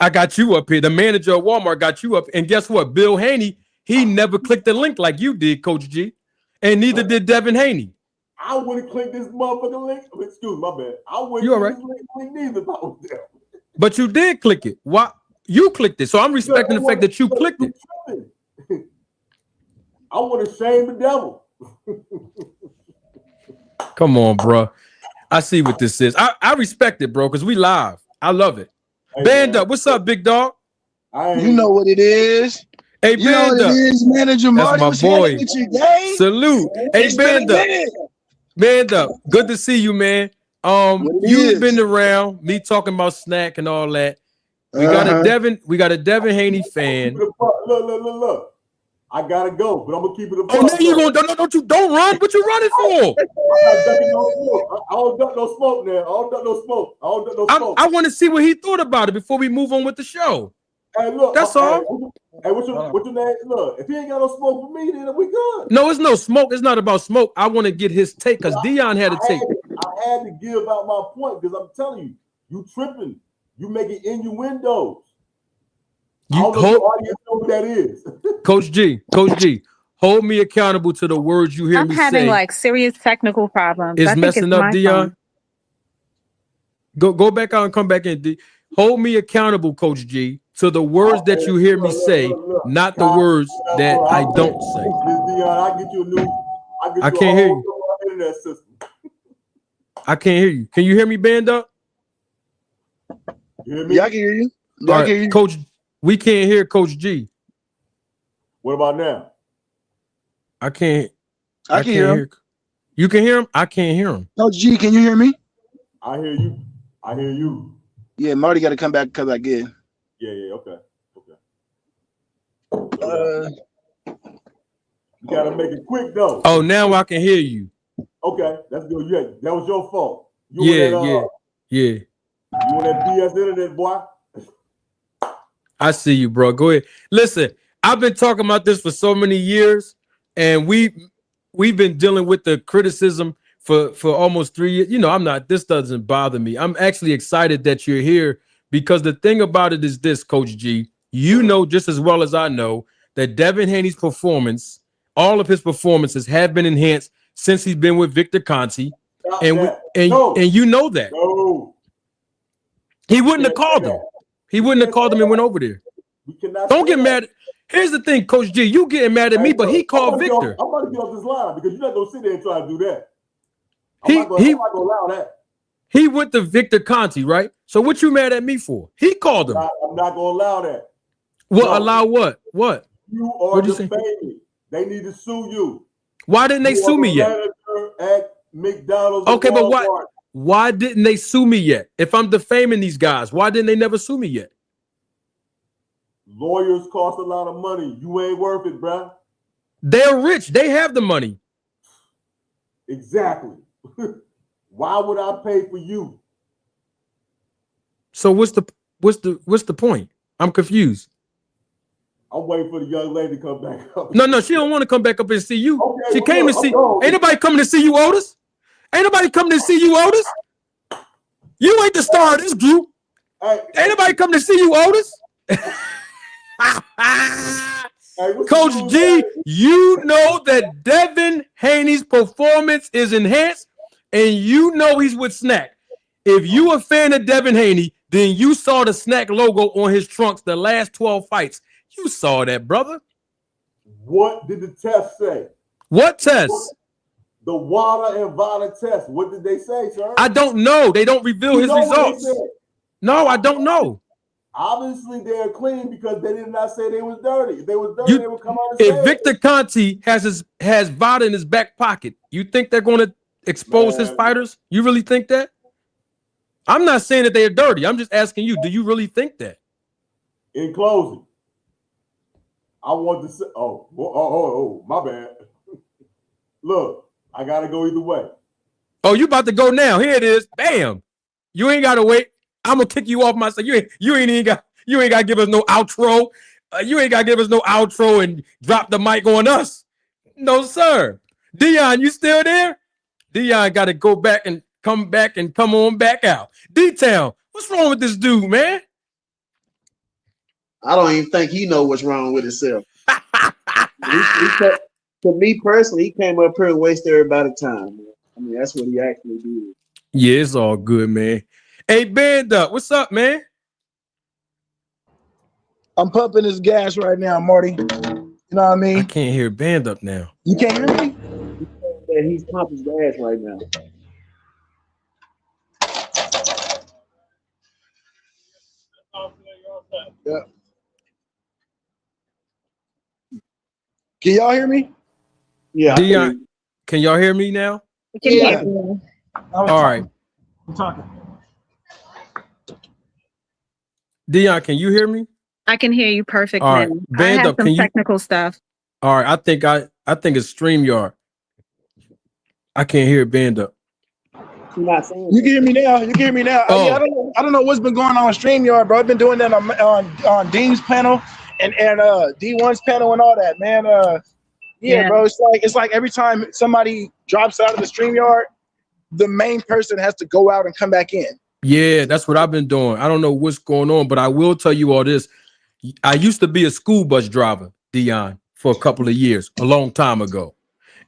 The manager of Walmart got you up. And guess what? Bill Haney, he never clicked the link like you did, Coach G. And neither did Devin Haney. I wouldn't click this motherfucking link. Excuse my bad. I wouldn't You all right? click this link neither if I was there. But you did click it. Why? You clicked it. So I'm respecting the fact that you clicked it. I want to shame the devil. Come on, bro. I see what this is. I respect it, bro, because we live. I love it. Hey, Band man. up. What's up, big dog? You know what it is. Hey, You know what Band up. it is, Manager Marty. my What's boy. happening with you, gang? Salute. Hey, It's been Band a up. minute. Band up. Good to see you, man. What it You've is. been around me talking about snack and all that. We got a Devin Haney fan. Look. I gotta go, but I'm gonna keep it a Oh, now you gonna don't run? What you running for? I don't duck no smoke now. I don't duck no smoke. I want to see what he thought about it before we move on with the show. Hey, look. That's all. Hey, what's your name? Look, if he ain't got no smoke for me, then we good. No, it's no smoke. It's not about smoke. I want to get his take because Dion had a take. I had to give out my point because I'm telling you tripping. You making innuendos. You I don't know if the audience know what that is. Coach G, hold me accountable to the words you hear me say. I'm having like serious technical problems. It's I think messing it's up, my Dion. phone. Go back out and come back in. Hold me accountable, Coach G, to the words that you hear me say, not the words that I don't say. Dion, I get you a new. I can't hear you. Internet system. I can't hear you. Can you hear me, Band up? You hear me? Yeah, I can hear you. All right, Coach, we can't hear Coach G. What about now? I can't hear him. You can hear him? I can't hear him. Coach G, can you hear me? I hear you. Yeah, Marty got to come back in. Yeah, okay. You gotta make it quick though. Oh, now I can hear you. Okay, that's good. Yeah, that was your fault. Yeah. You on that BS internet, boy. I see you, bro. Go ahead. Listen, I've been talking about this for so many years, and we've been dealing with the criticism for almost 3 years. You know, this doesn't bother me. I'm actually excited that you're here because the thing about it is this, Coach G, you know just as well as I know that Devin Haney's performance, all of his performances have been enhanced since he's been with Victor Conti. And you know that. No. He wouldn't have called him. He wouldn't have called him and went over there. Don't get mad. Here's the thing, Coach G. You getting mad at me, but he called Victor. I'm about to get off this line because you're not gonna sit there and try to do that. I'm not gonna allow that. He went to Victor Conti, right? So what you mad at me for? He called him. I'm not gonna allow that. Well, allow what? What? You are defaming. They need to sue you. Why didn't they sue me yet? At McDonald's. Okay, but why didn't they sue me yet? If I'm defaming these guys, why didn't they never sue me yet? Lawyers cost a lot of money. You ain't worth it, bruh. They're rich. They have the money. Exactly. Why would I pay for you? So what's the point? I'm confused. I'm waiting for the young lady to come back up. No, she don't want to come back up and see you. Okay, she came to see. Ain't nobody coming to see you, Otis. Ain't nobody coming to see you, Otis. You ain't the star of this group. Hey, ain't nobody coming to see you, Otis. Hey, what's the Coach rules, G, man? you know that Devin Haney's performance is enhanced, and you know he's with Snack. If you a fan of Devin Haney, then you saw the Snack logo on his trunks the last 12 fights. You saw that, brother. What did the test say? What test? The water and vomit test. What did they say, sir? I don't know. They don't reveal his results. No, I don't know. Obviously, they're clean because they did not say they was dirty. If they was dirty, they would come out and say If Victor Conti has VOD in his back pocket, you think they're going to expose his fighters? You really think that? I'm not saying that they're dirty. I'm just asking you, do you really think that? In closing, I want to say, oh, my bad. Look, I got to go either way. Oh, you about to go now. Here it is. Bam. You ain't got to wait. I'm going to kick you off myself. You ain't got to give us no outro. You ain't got to give us no outro and drop the mic on us. No, sir. Dion, you still there? Dion got to go back and come on back out. D-Town, what's wrong with this dude, man? I don't even think he know what's wrong with himself. To me personally, he came up here and wasted everybody's time. Man. I mean, that's what he actually did. Yeah, it's all good, man. Hey, Band Up, what's up, man? I'm pumping his gas right now, Marty. You know what I mean? I can't hear Band Up now. You can't hear me? He's pumping his gas right now. Yeah. Can y'all hear me? Yeah. Dion, can y'all hear me now? Yeah. All right. I'm talking. Dion, can you hear me? I can hear you perfectly. All right. I Band have Up, some technical stuff. All right, I think it's StreamYard. I can't hear Band Up. You can hear me now. You can hear me now. Oh. I don't know what's been going on StreamYard, bro. I've been doing that on Dean's panel and D1's panel and all that, man. Yeah, bro. It's like every time somebody drops out of the StreamYard, the main person has to go out and come back in. Yeah, that's what I've been doing. I don't know what's going on, but I will tell you all this. I used to be a school bus driver, Dion, for a couple of years, a long time ago.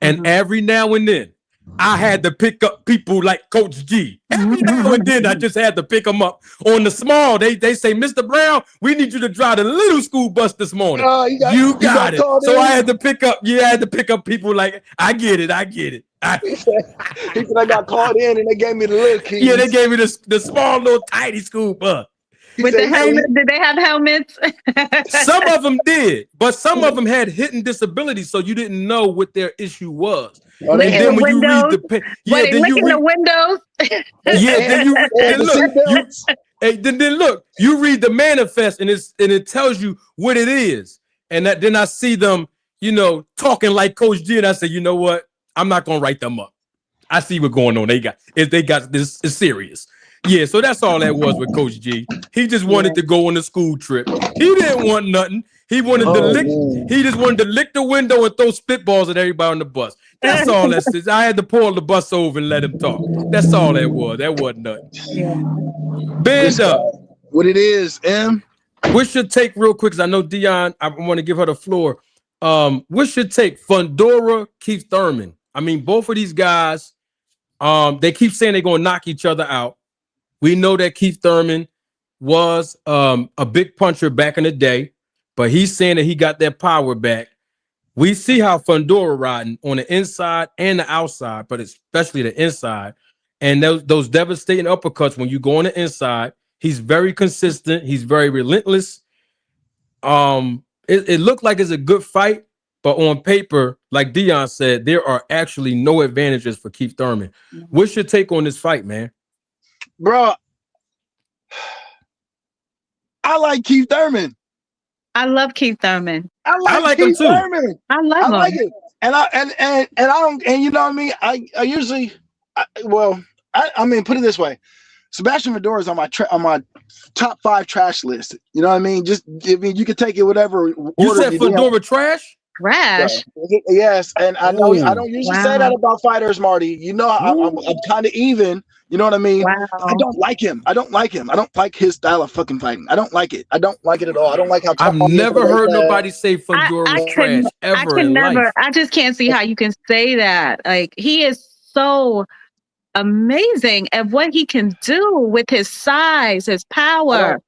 And every now and then, I had to pick up people like Coach G. Every now and then, I just had to pick them up. On the small, they say, Mr. Brown, we need you to drive the little school bus this morning. You got it. So I had to pick up people like, I get it. He said I got called in and they gave me the little keys. Yeah, they gave me the small little tiny school bus. With the helmet, did they have helmets? Some of them did, but some of them had hidden disabilities, so you didn't know what their issue was. Oh, and then when you read the the windows. then look, you read the manifest and it tells you what it is. And then I see them, talking like Coach G, and I say, you know what? I'm not gonna write them up. I see what's going on. They got this is serious. Yeah, so that's all that was with Coach G. He just wanted to go on a school trip. He didn't want nothing. He wanted to lick. Man. He just wanted to lick the window and throw spitballs at everybody on the bus. That's all that is. I had to pull the bus over and let him talk. That's all that was. That wasn't nothing. Yeah. Band Up. What it is, M? What's your take real quick? Because I know Dion, I want to give her the floor. What's your take? Fondora, Keith Thurman. I mean, both of these guys, they keep saying they're going to knock each other out. We know that Keith Thurman was a big puncher back in the day, but he's saying that he got that power back. We see how Fundora riding on the inside and the outside, but especially the inside. And those devastating uppercuts when you go on the inside, he's very consistent. He's very relentless. It looked like it's a good fight, but on paper, like Dion said, there are actually no advantages for Keith Thurman. What's your take on this fight, man? Bro, I like Keith Thurman. I love Keith Thurman. I like Keith him too. Thurman. I love him. I like it. And I don't, and you know what I mean? I usually, I mean, put it this way. Sebastian Fondora is on my top 5 trash list. You know what I mean? You can take it whatever order. You said Fondora trash? Trash. Yes, and I know I don't usually say that Wow. about fighters, Marty. You know, I'm kind of even. You know what I mean? I Wow. don't like him. I don't like him. I don't like his style of fucking fighting. I don't like it. I don't like it at all. I don't like how I've tall he is. never heard nobody say I, Fundora I was can trash I ever can in never life. I just can't see how you can say that. Like he is so amazing at what he can do with his size, his power,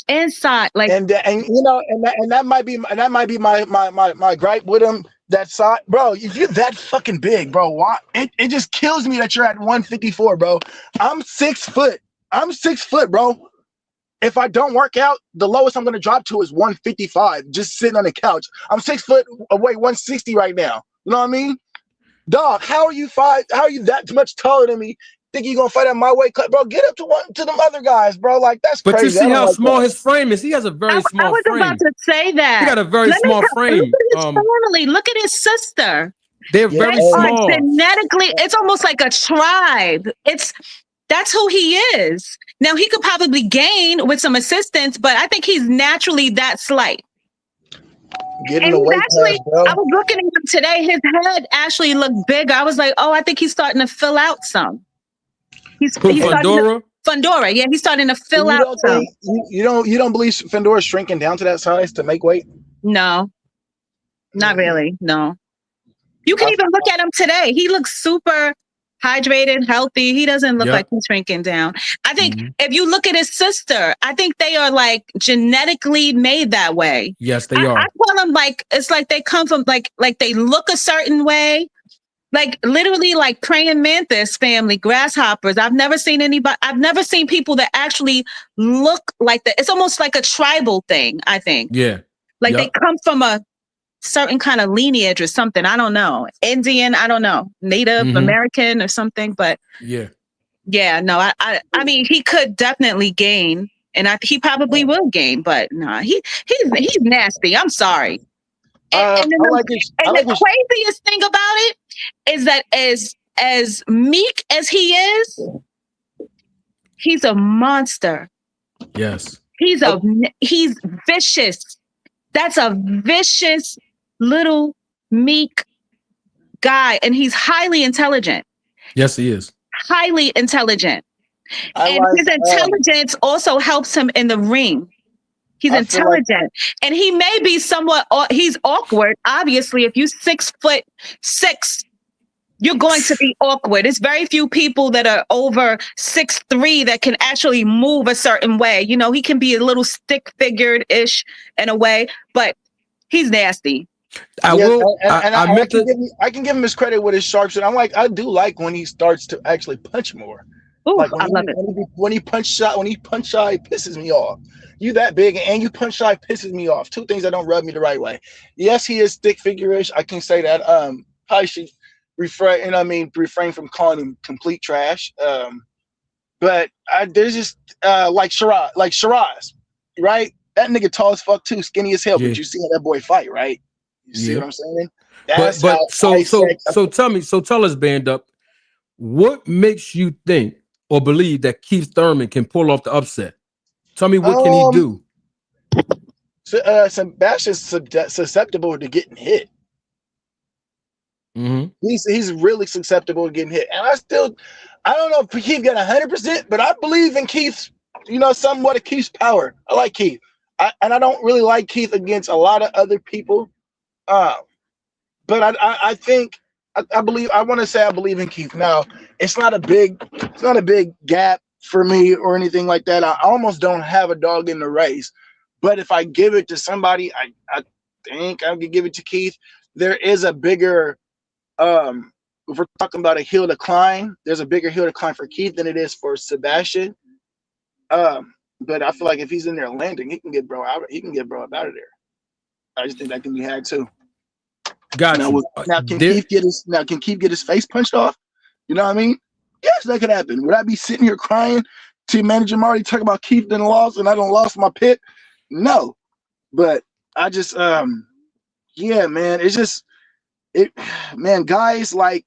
inside. Like And you know, and that might be my gripe with him. That side, bro. If you're that fucking big, bro, why? It just kills me that you're at 154, bro. I'm 6 foot. I'm 6 foot, bro. If I don't work out, the lowest I'm gonna drop to is 155, just sitting on the couch. I'm 6 foot away, 160 right now. You know what I mean? Dog, how are you that much taller than me? Think you gonna fight at my weight cut, bro? Get up to them other guys, bro. Like that's But you crazy. see I don't how like small that. his frame is. He has a very I small was about frame. to say that. He got a very small Look frame. at his family. Look at his sister. They're Yeah, very They are small. genetically. It's almost like a tribe. That's who he is. Now he could probably gain with some assistance, but I think he's naturally that slight. Get in And the he's weight class, actually, bro. I was looking at him today. His head actually looked big. I was like, oh, I think he's starting to fill out some. He's Who, starting to, Fundora? Fundora. Yeah, he's starting to fill You out don't some. think you don't believe Fondora's shrinking down to that size to make weight? No, not really. No. You can even look at him today. He looks super hydrated, healthy. He doesn't look like he's shrinking down. I think if you look at his sister, I think they are like genetically made that way. Yes, they are. I call them like, it's like they come from like they look a certain way. Like literally like praying mantis family, grasshoppers. I've never seen people that actually look like that. It's almost like a tribal thing, I think. Yeah. Like they come from a certain kind of lineage or something. I don't know. Indian, I don't know. Native American or something. But yeah, no, I mean, he could definitely gain, and he probably will gain. But no, he's nasty. I'm sorry. And the craziest thing about it is that as meek as he is, he's a monster. Yes. He's vicious. That's a vicious little meek guy, and he's highly intelligent. Yes, he is. Highly intelligent. And his intelligence also helps him in the ring. He's intelligent. And he may be he's awkward. Obviously, if you're 6'6", you're going to be awkward. It's very few people that are over 6'3" that can actually move a certain way. You know, he can be a little stick-figured-ish in a way, but he's nasty. I can give him his credit with his sharpshooting. I do like when he starts to actually punch more. Ooh, like I love it. When he punch shy, it pisses me off. You that big and you punch shy pisses me off. Two things that don't rub me the right way. Yes, he is stick figure-ish. I can say that. Probably should refrain from calling him complete trash. But there's just like Shiraz, right? That nigga tall as fuck too, skinny as hell. But you see how that boy fight, right? You see what I'm saying? Tell us, Band Up, what makes you think or believe that Keith Thurman can pull off the upset? Tell me, what can he do? Sebastian's susceptible to getting hit. He's really susceptible to getting hit, and I don't know if Keith got 100%, but I believe in Keith's, somewhat of Keith's power. I like Keith, and I don't really like Keith against a lot of other people. But I think I believe in Keith. Now it's not a big gap for me or anything like that. I almost don't have a dog in the race, but if I give it to somebody, I think I could give it to Keith. There is a bigger, if we're talking about a hill to climb, there's a bigger hill to climb for Keith than it is for Sebastian. But I feel like if he's in there landing, he can get bro out. He can get bro up out of there. I just think that can be had too. Got you. Now can Keith get his face punched off? You know what I mean? Yes, that could happen. Would I be sitting here crying to manager Marty talking about Keith done lost and I done lost my pit? No. But I just yeah, man, it's just guys like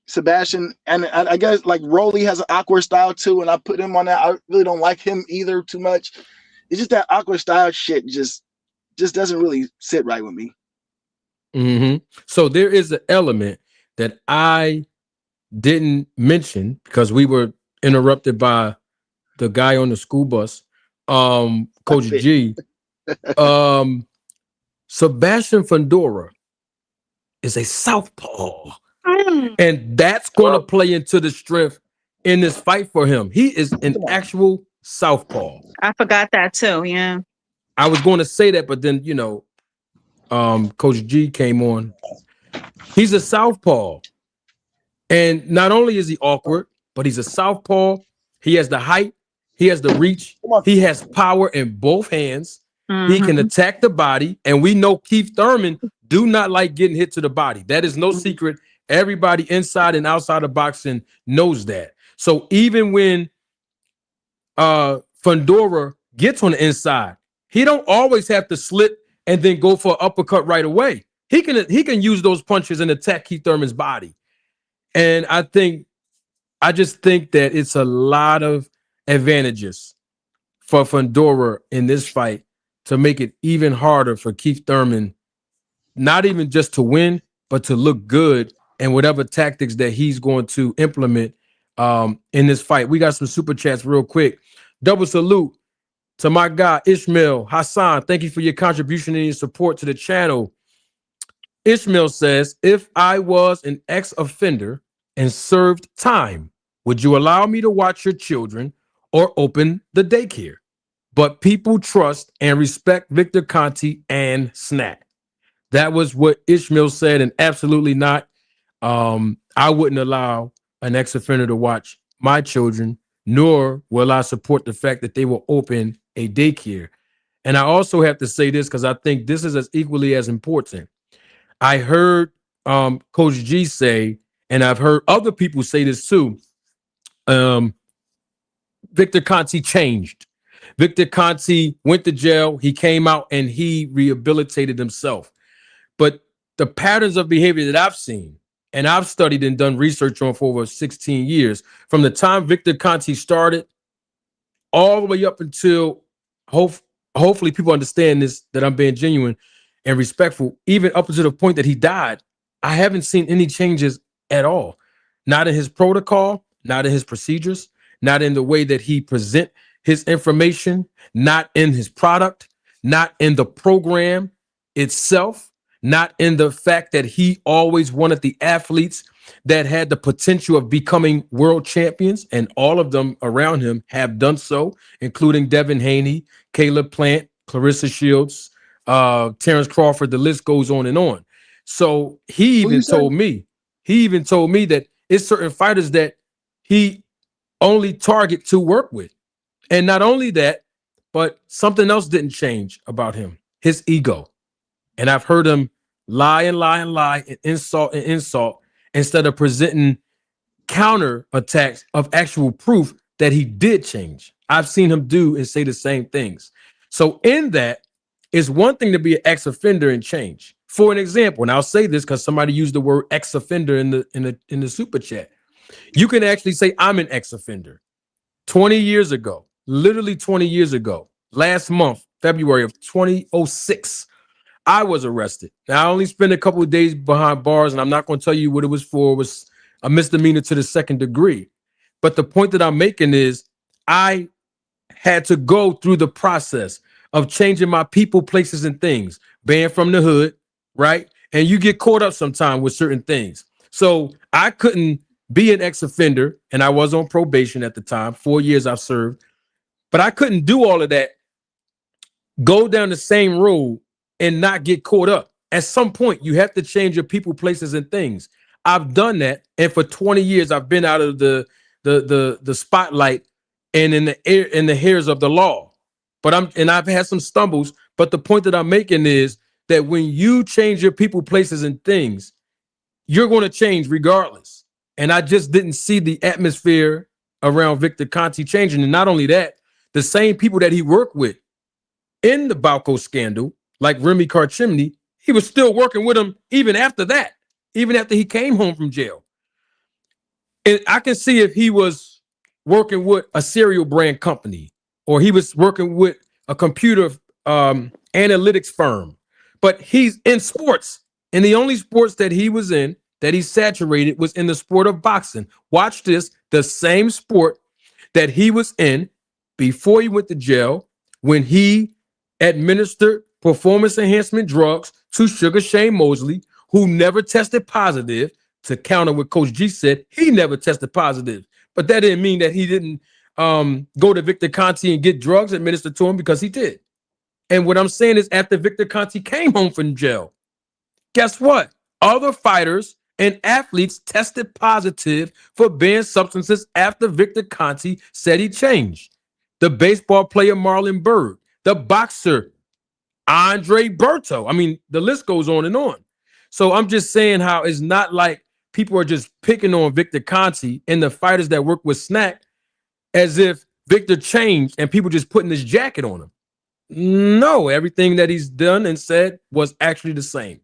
Sebastian and I guess like Rolly has an awkward style too, and I put him on that. I really don't like him either too much. It's just that awkward style shit just doesn't really sit right with me. So there is an element that I didn't mention because we were interrupted by the guy on the school bus, Coach G. Sebastian Fundora is a southpaw, and that's going to play into the strength in this fight for him. He is an actual southpaw. I forgot that too. Yeah. I was going to say that, but then Coach G came on. He's a southpaw, and not only is he awkward, but he's a southpaw. He has the height, he has the reach, he has power in both hands. He can attack the body, and we know Keith Thurman do not like getting hit to the body. That is no secret. Everybody inside and outside of boxing knows that. So even when Fondora gets on the inside, he don't always have to slip and then go for an uppercut right away. He can use those punches and attack Keith Thurman's body. And I just think that it's a lot of advantages for Fundora in this fight to make it even harder for Keith Thurman, not even just to win, but to look good and whatever tactics that he's going to implement in this fight. We got some super chats real quick. Double salute to my guy, Ishmael Hassan. Thank you for your contribution and your support to the channel. Ishmael says, if I was an ex-offender and served time, would you allow me to watch your children or open the daycare? But people trust and respect Victor Conti and Snap. That was what Ishmael said, and absolutely not. I wouldn't allow an ex-offender to watch my children, nor will I support the fact that they will open a daycare. And I also have to say this because I think this is as equally as important. I heard Coach G say, and I've heard other people say this too, Victor Conti changed. Victor Conti went to jail. He came out and he rehabilitated himself. But the patterns of behavior that I've seen, and I've studied and done research on for over 16 years, from the time Victor Conti started all the way up until hopefully people understand this, that I'm being genuine and respectful, even up until the point that he died, I haven't seen any changes at all. Not in his protocol, not in his procedures, not in the way that he present his information, not in his product, not in the program itself, not in the fact that he always wanted the athletes that had the potential of becoming world champions, and all of them around him have done so, including Devin Haney, Caleb Plant, Clarissa Shields, Terrence Crawford, the list goes on and on. So he even told me that it's certain fighters that he only target to work with. And not only that, but something else didn't change about him, his ego. And I've heard him lie and insult instead of presenting counter attacks of actual proof that he did change. I've seen him do and say the same things. So in that, it's one thing to be an ex-offender and change. For an example, and I'll say this because somebody used the word ex-offender in the super chat. You can actually say I'm an ex-offender. 20 years ago, literally 20 years ago, last month, February of 2006, I was arrested. Now, I only spent a couple of days behind bars, and I'm not going to tell you what it was for. It was a misdemeanor to the second degree. But the point that I'm making is I had to go through the process of changing my people, places, and things, banned from the hood, right? And you get caught up sometime with certain things. So I couldn't be an ex-offender, and I was on probation at the time. 4 years I've served. But I couldn't do all of that, go down the same road, and not get caught up. At some point, you have to change your people, places, and things. I've done that, and for 20 years, I've been out of the spotlight and in the hairs of the law. But I've had some stumbles. But the point that I'm making is that when you change your people, places, and things, you're going to change regardless. And I just didn't see the atmosphere around Victor Conti changing. And not only that, the same people that he worked with in the Balco scandal, like Remy Karchimny, he was still working with him even after that, even after he came home from jail. And I can see if he was working with a cereal brand company, or he was working with a computer analytics firm, but he's in sports. And the only sports that he was in that he saturated was in the sport of boxing. Watch this, the same sport that he was in before he went to jail when he administered performance enhancement drugs to Sugar Shane Mosley, who never tested positive. To counter what Coach G said, he never tested positive. But that didn't mean that he didn't go to Victor Conti and get drugs administered to him, because he did. And what I'm saying is, after Victor Conti came home from jail, guess what? Other fighters and athletes tested positive for banned substances after Victor Conti said he changed. The baseball player Marlon Byrd, the boxer Andre Berto. I mean, the list goes on and on. So I'm just saying how it's not like people are just picking on Victor Conti and the fighters that work with Snack as if Victor changed and people just putting this jacket on him. No, everything that he's done and said was actually the same.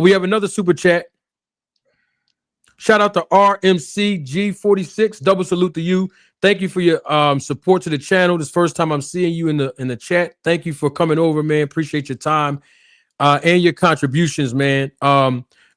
We have another super chat. Shout out to RMCG46. Double salute to you. Thank you for your support to the channel. This first time I'm seeing you in the chat. Thank you for coming over, man. Appreciate your time and your contributions, man.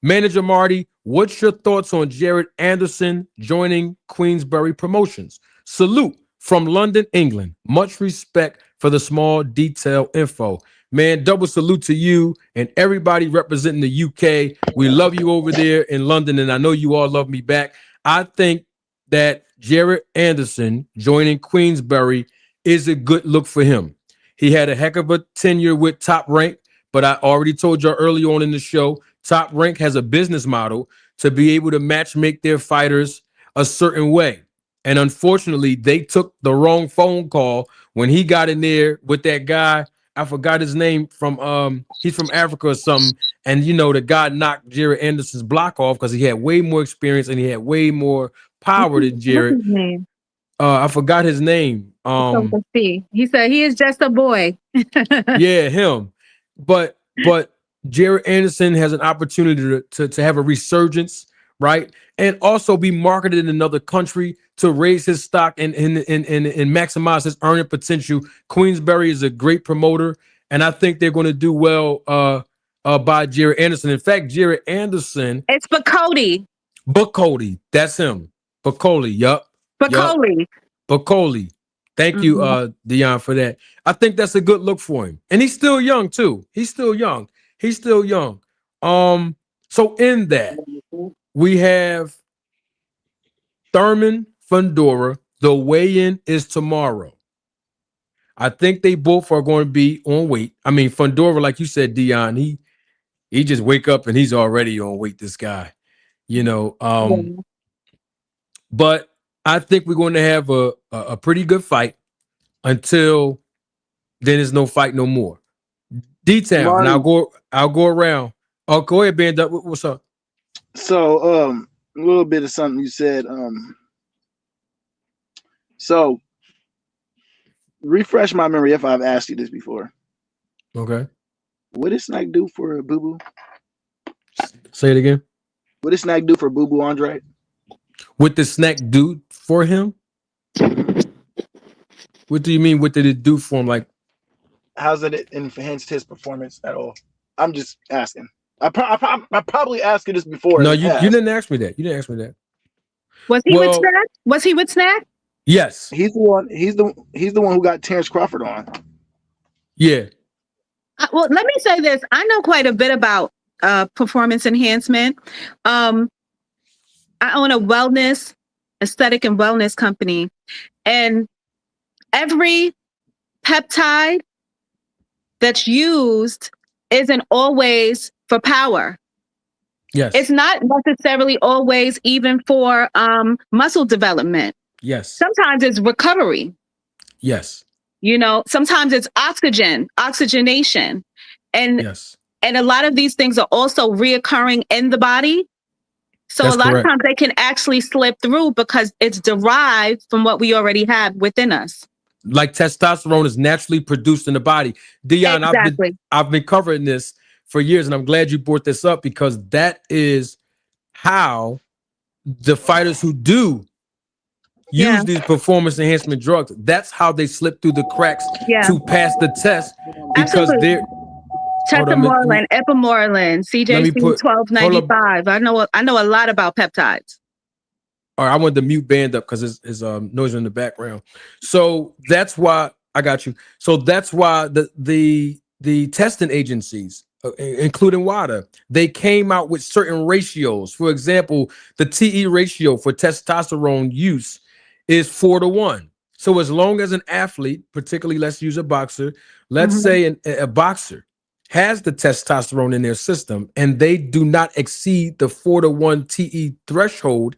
Manager Marty, what's your thoughts on Jared Anderson joining Queensberry Promotions? Salute from London, England. Much respect for the small detail info. Man, double salute to you and everybody representing the UK. We love you over there in London, and I know you all love me back. I think that Jared Anderson joining Queensberry is a good look for him. He had a heck of a tenure with Top Rank, but I already told you early on in the show, Top Rank has a business model to be able to match make their fighters a certain way. And unfortunately, they took the wrong phone call when he got in there with that guy. I forgot his name from he's from Africa or something. And you know, the guy knocked Jared Anderson's block off because he had way more experience and he had way more power than Jared. What's his name? I forgot his name. He said he is just a boy. Yeah, him. But Jared Anderson has an opportunity to have a resurgence, right? And also be marketed in another country to raise his stock and maximize his earning potential. Queensberry is a great promoter, and I think they're going to do well by Jared Anderson. In fact, Jared Anderson. It's Bacody. Bacody. That's him. Bacody. Yup. Bacody. Bacody. Thank you, Dion, for that. I think that's a good look for him. And he's still young, too. He's still young. So in that, we have Thurman, Fundora. The weigh-in is tomorrow. I think they both are going to be on weight. I mean, Fundora, like you said, Dion, he just wake up and he's already on weight, this guy. You know, but I think we're going to have a pretty good fight until then there's no fight no more. D-Town, and I'll go around. Oh, go ahead, Ben. What's up? So a little bit of something you said. So refresh my memory if I've asked you this before. Okay. What did Snack do for Boo Boo? Say it again. What did Snack do for Boo Boo Andre? What did Snack do for him? What do you mean? What did it do for him? Like, how's it enhanced his performance at all? I'm just asking. I probably asked you this before. No, you didn't ask me that. You didn't ask me that. Was he with Snack? Was he with Snack? Yes. He's the one. He's the one who got Terrence Crawford on. Yeah. Well, let me say this. I know quite a bit about performance enhancement. I own a aesthetic and wellness company, and every peptide that's used isn't always for power. Yes. It's not necessarily always even for muscle development. Yes. Sometimes it's recovery. Yes. You know, sometimes it's oxygenation. And yes. And a lot of these things are also reoccurring in the body. So That's a lot correct. of times they can actually slip through because it's derived from what we already have within us. Like testosterone is naturally produced in the body. Dion, exactly. I've been covering this for years, and I'm glad you brought this up because that is how the fighters who do use these performance enhancement drugs, that's how they slip through the cracks to pass the test because Hold on, Tesamorelin, Ipamorelin, let me CJC put- 1295. I know a lot about peptides. All right, I want the mute band up because his noise in the background. So that's why I got you. So that's why the testing agencies, including WADA, they came out with certain ratios. For example, the TE ratio for testosterone use is 4-1. So as long as an athlete, particularly let's use a boxer, let's say a boxer has the testosterone in their system and they do not exceed the 4-1 TE threshold,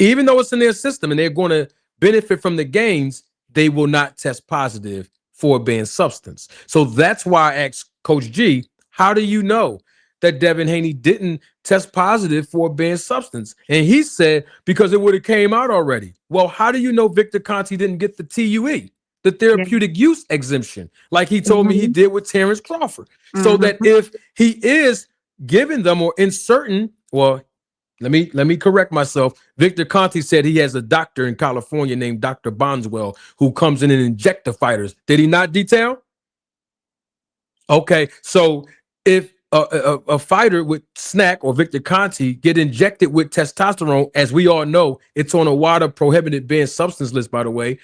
even though it's in their system and they're going to benefit from the gains, they will not test positive for a banned substance. So that's why I asked Coach G, how do you know that Devin Haney didn't test positive for a banned substance? And he said, because it would have came out already. Well, how do you know Victor Conti didn't get the TUE, the therapeutic use exemption, like he told me he did with Terrence Crawford? So that if he is giving them or inserting, well, let me correct myself. Victor Conti said he has a doctor in California named Dr. Bonswell who comes in and inject the fighters. Did he not detail? Okay, so if a fighter with Snack or Victor Conti get injected with testosterone, as we all know, it's on a WADA prohibited banned substance list, by the way,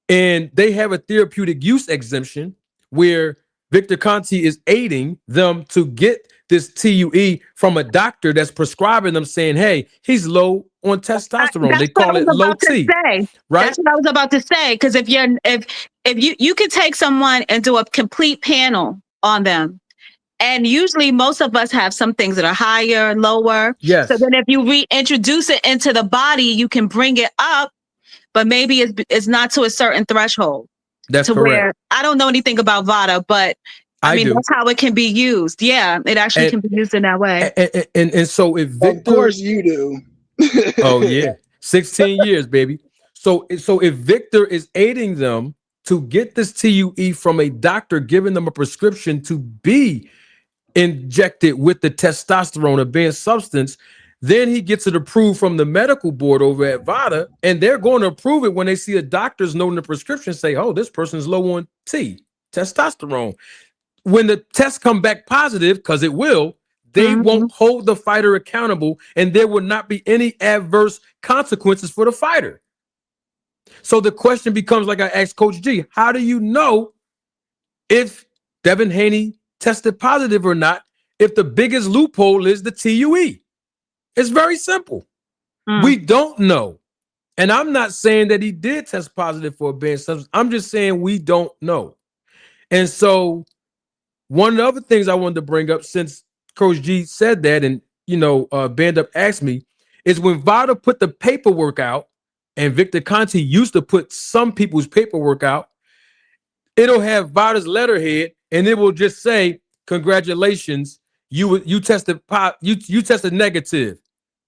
and they have a therapeutic use exemption where Victor Conti is aiding them to get this TUE from a doctor that's prescribing them, saying, hey, he's low on testosterone. They call it low T. Right? That's what I was about to say. Because if you could take someone and do a complete panel on them, and usually most of us have some things that are higher, lower. Yes. So then if you reintroduce it into the body, you can bring it up, but maybe it's not to a certain threshold. That's to correct. Where I don't know anything about VADA, but I mean, do. that's how it can be used. Yeah, it actually can be used in that way. And so if Victor, of course you do. oh yeah, 16 years, baby. So if Victor is aiding them to get this TUE from a doctor, giving them a prescription to be injected with the testosterone, a banned substance, then he gets it approved from the medical board over at VADA, and they're going to approve it when they see a doctor's note in the prescription say, oh, this person's low on testosterone. When the tests come back positive, because it will, they won't hold the fighter accountable, and there will not be any adverse consequences for the fighter. So the question becomes, like I asked Coach G, how do you know if Devin Haney tested positive or not if the biggest loophole is the TUE? It's very simple. We don't know. And I'm not saying that he did test positive for a banned substance. I'm just saying we don't know. And so one of the other things I wanted to bring up, since Coach G said that, and Band Up asked me, is when VADA put the paperwork out, and Victor Conti used to put some people's paperwork out, it'll have VADA's letterhead, and it will just say, "Congratulations, you tested you tested negative,"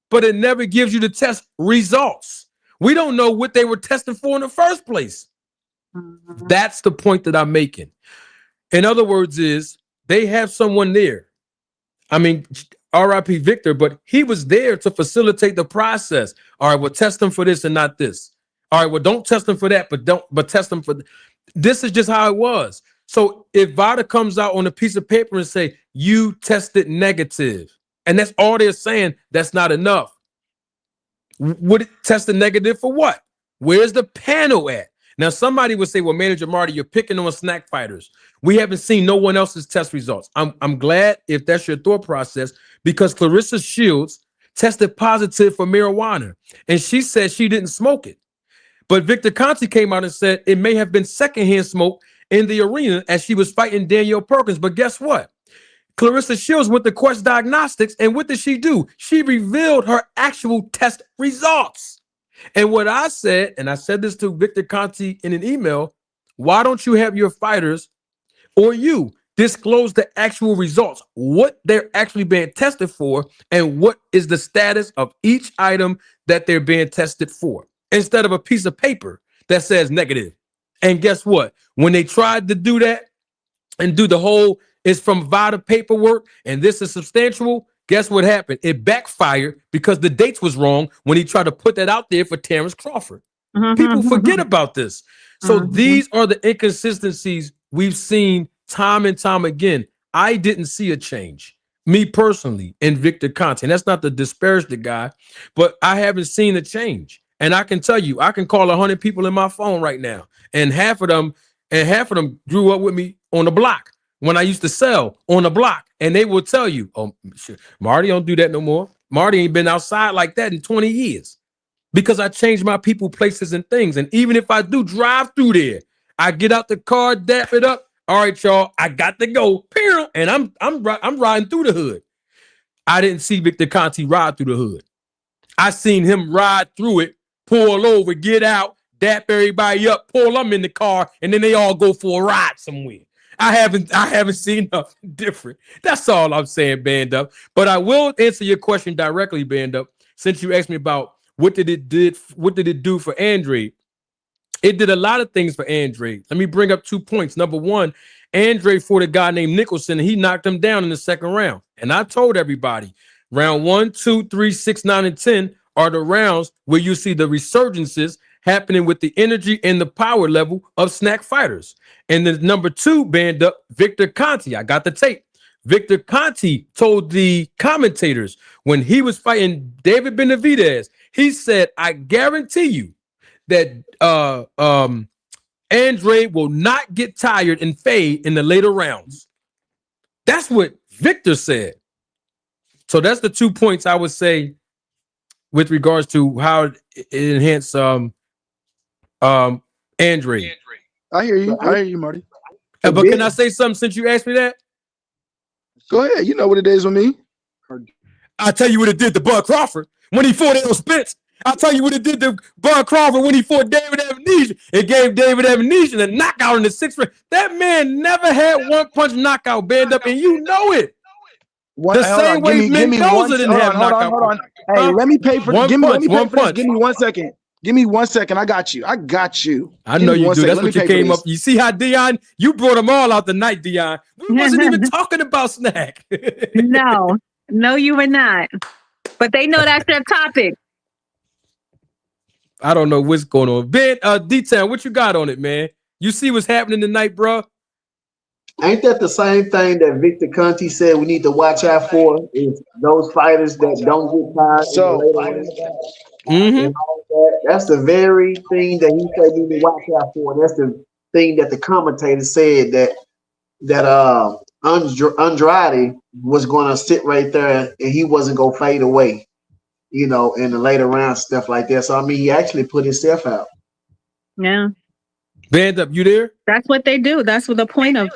but it never gives you the test results. We don't know what they were testing for in the first place. That's the point that I'm making. In other words, is they have someone there. I mean, R.I.P. Victor, but he was there to facilitate the process. All right, well, test them for this and not this. All right, well, don't test them for that, but test them for this. Is just how it was. So if VADA comes out on a piece of paper and say you tested negative, and that's all they're saying, that's not enough. Would it tested negative for what? Where's the panel at? Now, somebody would say, well, Manager Marty, you're picking on snack fighters. We haven't seen no one else's test results. I'm glad if that's your thought process, because Clarissa Shields tested positive for marijuana, and she said she didn't smoke it. But Victor Conti came out and said it may have been secondhand smoke in the arena as she was fighting Danielle Perkins. But guess what? Clarissa Shields went to Quest Diagnostics, and what did she do? She revealed her actual test results. And what I said, and I said this to Victor Conti in an email, why don't you have your fighters or you disclose the actual results, what they're actually being tested for, and what is the status of each item that they're being tested for, instead of a piece of paper that says negative. And guess what? When they tried to do that and do the whole, it's from VADA paperwork and this is substantial, guess what happened? It backfired because the dates was wrong when he tried to put that out there for Terrence Crawford. People forget about this. So these are the inconsistencies we've seen time and time again. I didn't see a change, me personally, in Victor Conte. And that's not to disparage the guy, but I haven't seen a change. And I can tell you, I can call 100 people in my phone right now, and half of them grew up with me on the block when I used to sell on the block, and they will tell you, "Oh, shit, Marty don't do that no more. Marty ain't been outside like that in 20 years." Because I changed my people, places, and things. And even if I do drive through there, I get out the car, dap it up. All right, y'all, I got to go. And I'm riding through the hood. I didn't see Victor Conte ride through the hood. I seen him ride through it, pull over, get out, dap everybody up, pull them in the car, and then they all go for a ride somewhere. I haven't seen nothing different. That's all I'm saying, Band Up. But I will answer your question directly, Band Up, since you asked me about what did it do for Andre. It did a lot of things for Andre. Let me bring up 2 points. Number one, Andre fought a guy named Nicholson, and he knocked him down in the second round. And I told everybody, round 1, 2, 3, 6, 9, and 10 are the rounds where you see the resurgences happening with the energy and the power level of snack fighters. And the number 2, Band Up, Victor Conte. I got the tape. Victor Conte told the commentators when he was fighting David Benavidez, he said, "I guarantee you that Andre will not get tired and fade in the later rounds." That's what Victor said. So that's the 2 points I would say with regards to how it enhanced Andre. I hear you, Marty. But can I say something since you asked me that? Go ahead. You know what it is with me. I'll tell you what it did to Bud Crawford when he fought Errol Spence. I'll tell you what it did to Bud Crawford when he fought David Evanescence. It gave David Evanescence a knockout in the 6th round. That man never had one punch knockout, Band Up, and you know it. The same way Mendoza didn't have knockout. Hold on. Hey, let me pay for this. Give me 1 second. Give me 1 second. I got you. I know you do. That's what you came up. You see how Dion, you brought them all out tonight, Dion. We wasn't even talking about snack. No, you were not. But they know that's their topic. I don't know what's going on. Ben, D-Town, what you got on it, man? You see what's happening tonight, bro? Ain't that the same thing that Victor Conte said we need to watch out for? Is those fighters that don't get tired. So that's the very thing that he said we need to watch out for. And that's the thing that the commentator said that Andrade was going to sit right there and he wasn't going to fade away, in the later rounds, stuff like that. So, I mean, he actually put himself out. Yeah. Band Up, you there? That's what they do. That's what the point of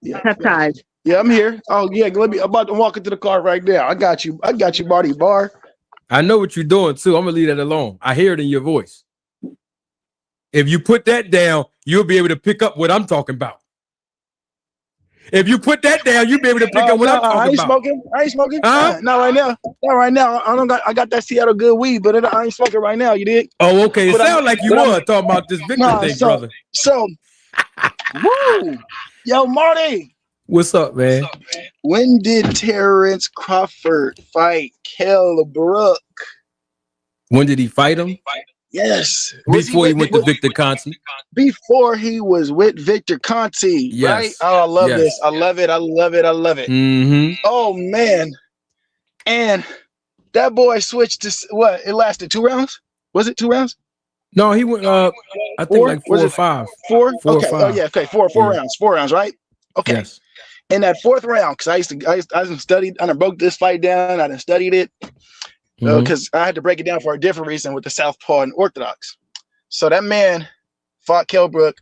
peptides. Yeah, I'm here. Oh, yeah. I'm about to walk into the car right now. I got you, Marty Bar. I know what you're doing, too. I'm going to leave that alone. I hear it in your voice. If you put that down, you'll be able to pick up what I'm talking about. If you put that down, you'll be able to pick up what I'm talking about. I ain't smoking. Not right now. I got that Seattle good weed, but I ain't smoking right now. You did? Oh, okay. It sounds like you were talking about this Victor thing, brother. So, woo. Yo, Marty. What's up, man? When did Terrence Crawford fight Kell Brook? When did he fight him? Yes. Before he went to Victor Conte. Before he was with Victor Conte, yes. Right? Oh, I love this. I love it. Mm-hmm. Oh, man. And that boy switched to what? It lasted 2 rounds? Was it 2 rounds? No, he went, I think like 4 or 5. 4? Four okay. or 5. Oh, yeah. Okay. 4 rounds. 4 rounds, right? Okay. Yes. In that 4th round, because I studied, I done broke this fight down. I done studied it. Because I had to break it down for a different reason with the Southpaw and Orthodox. So that man fought Kell Brook,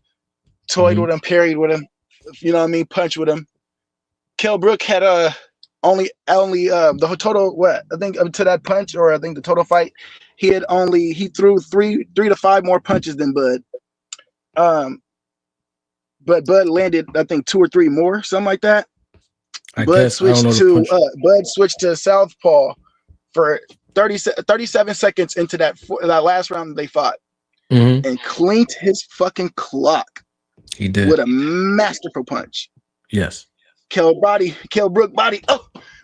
toyed with him, parried with him, punched with him. Kell Brook had only the total I think up to that punch, or I think the total fight, he threw 3 to 5 more punches than Bud. But Bud landed I think 2 or 3 more, something like that. Bud switched to Southpaw for 37 seconds into that last round that they fought, and cleaned his fucking clock. He did with a masterful punch. Yes. Kell Brook body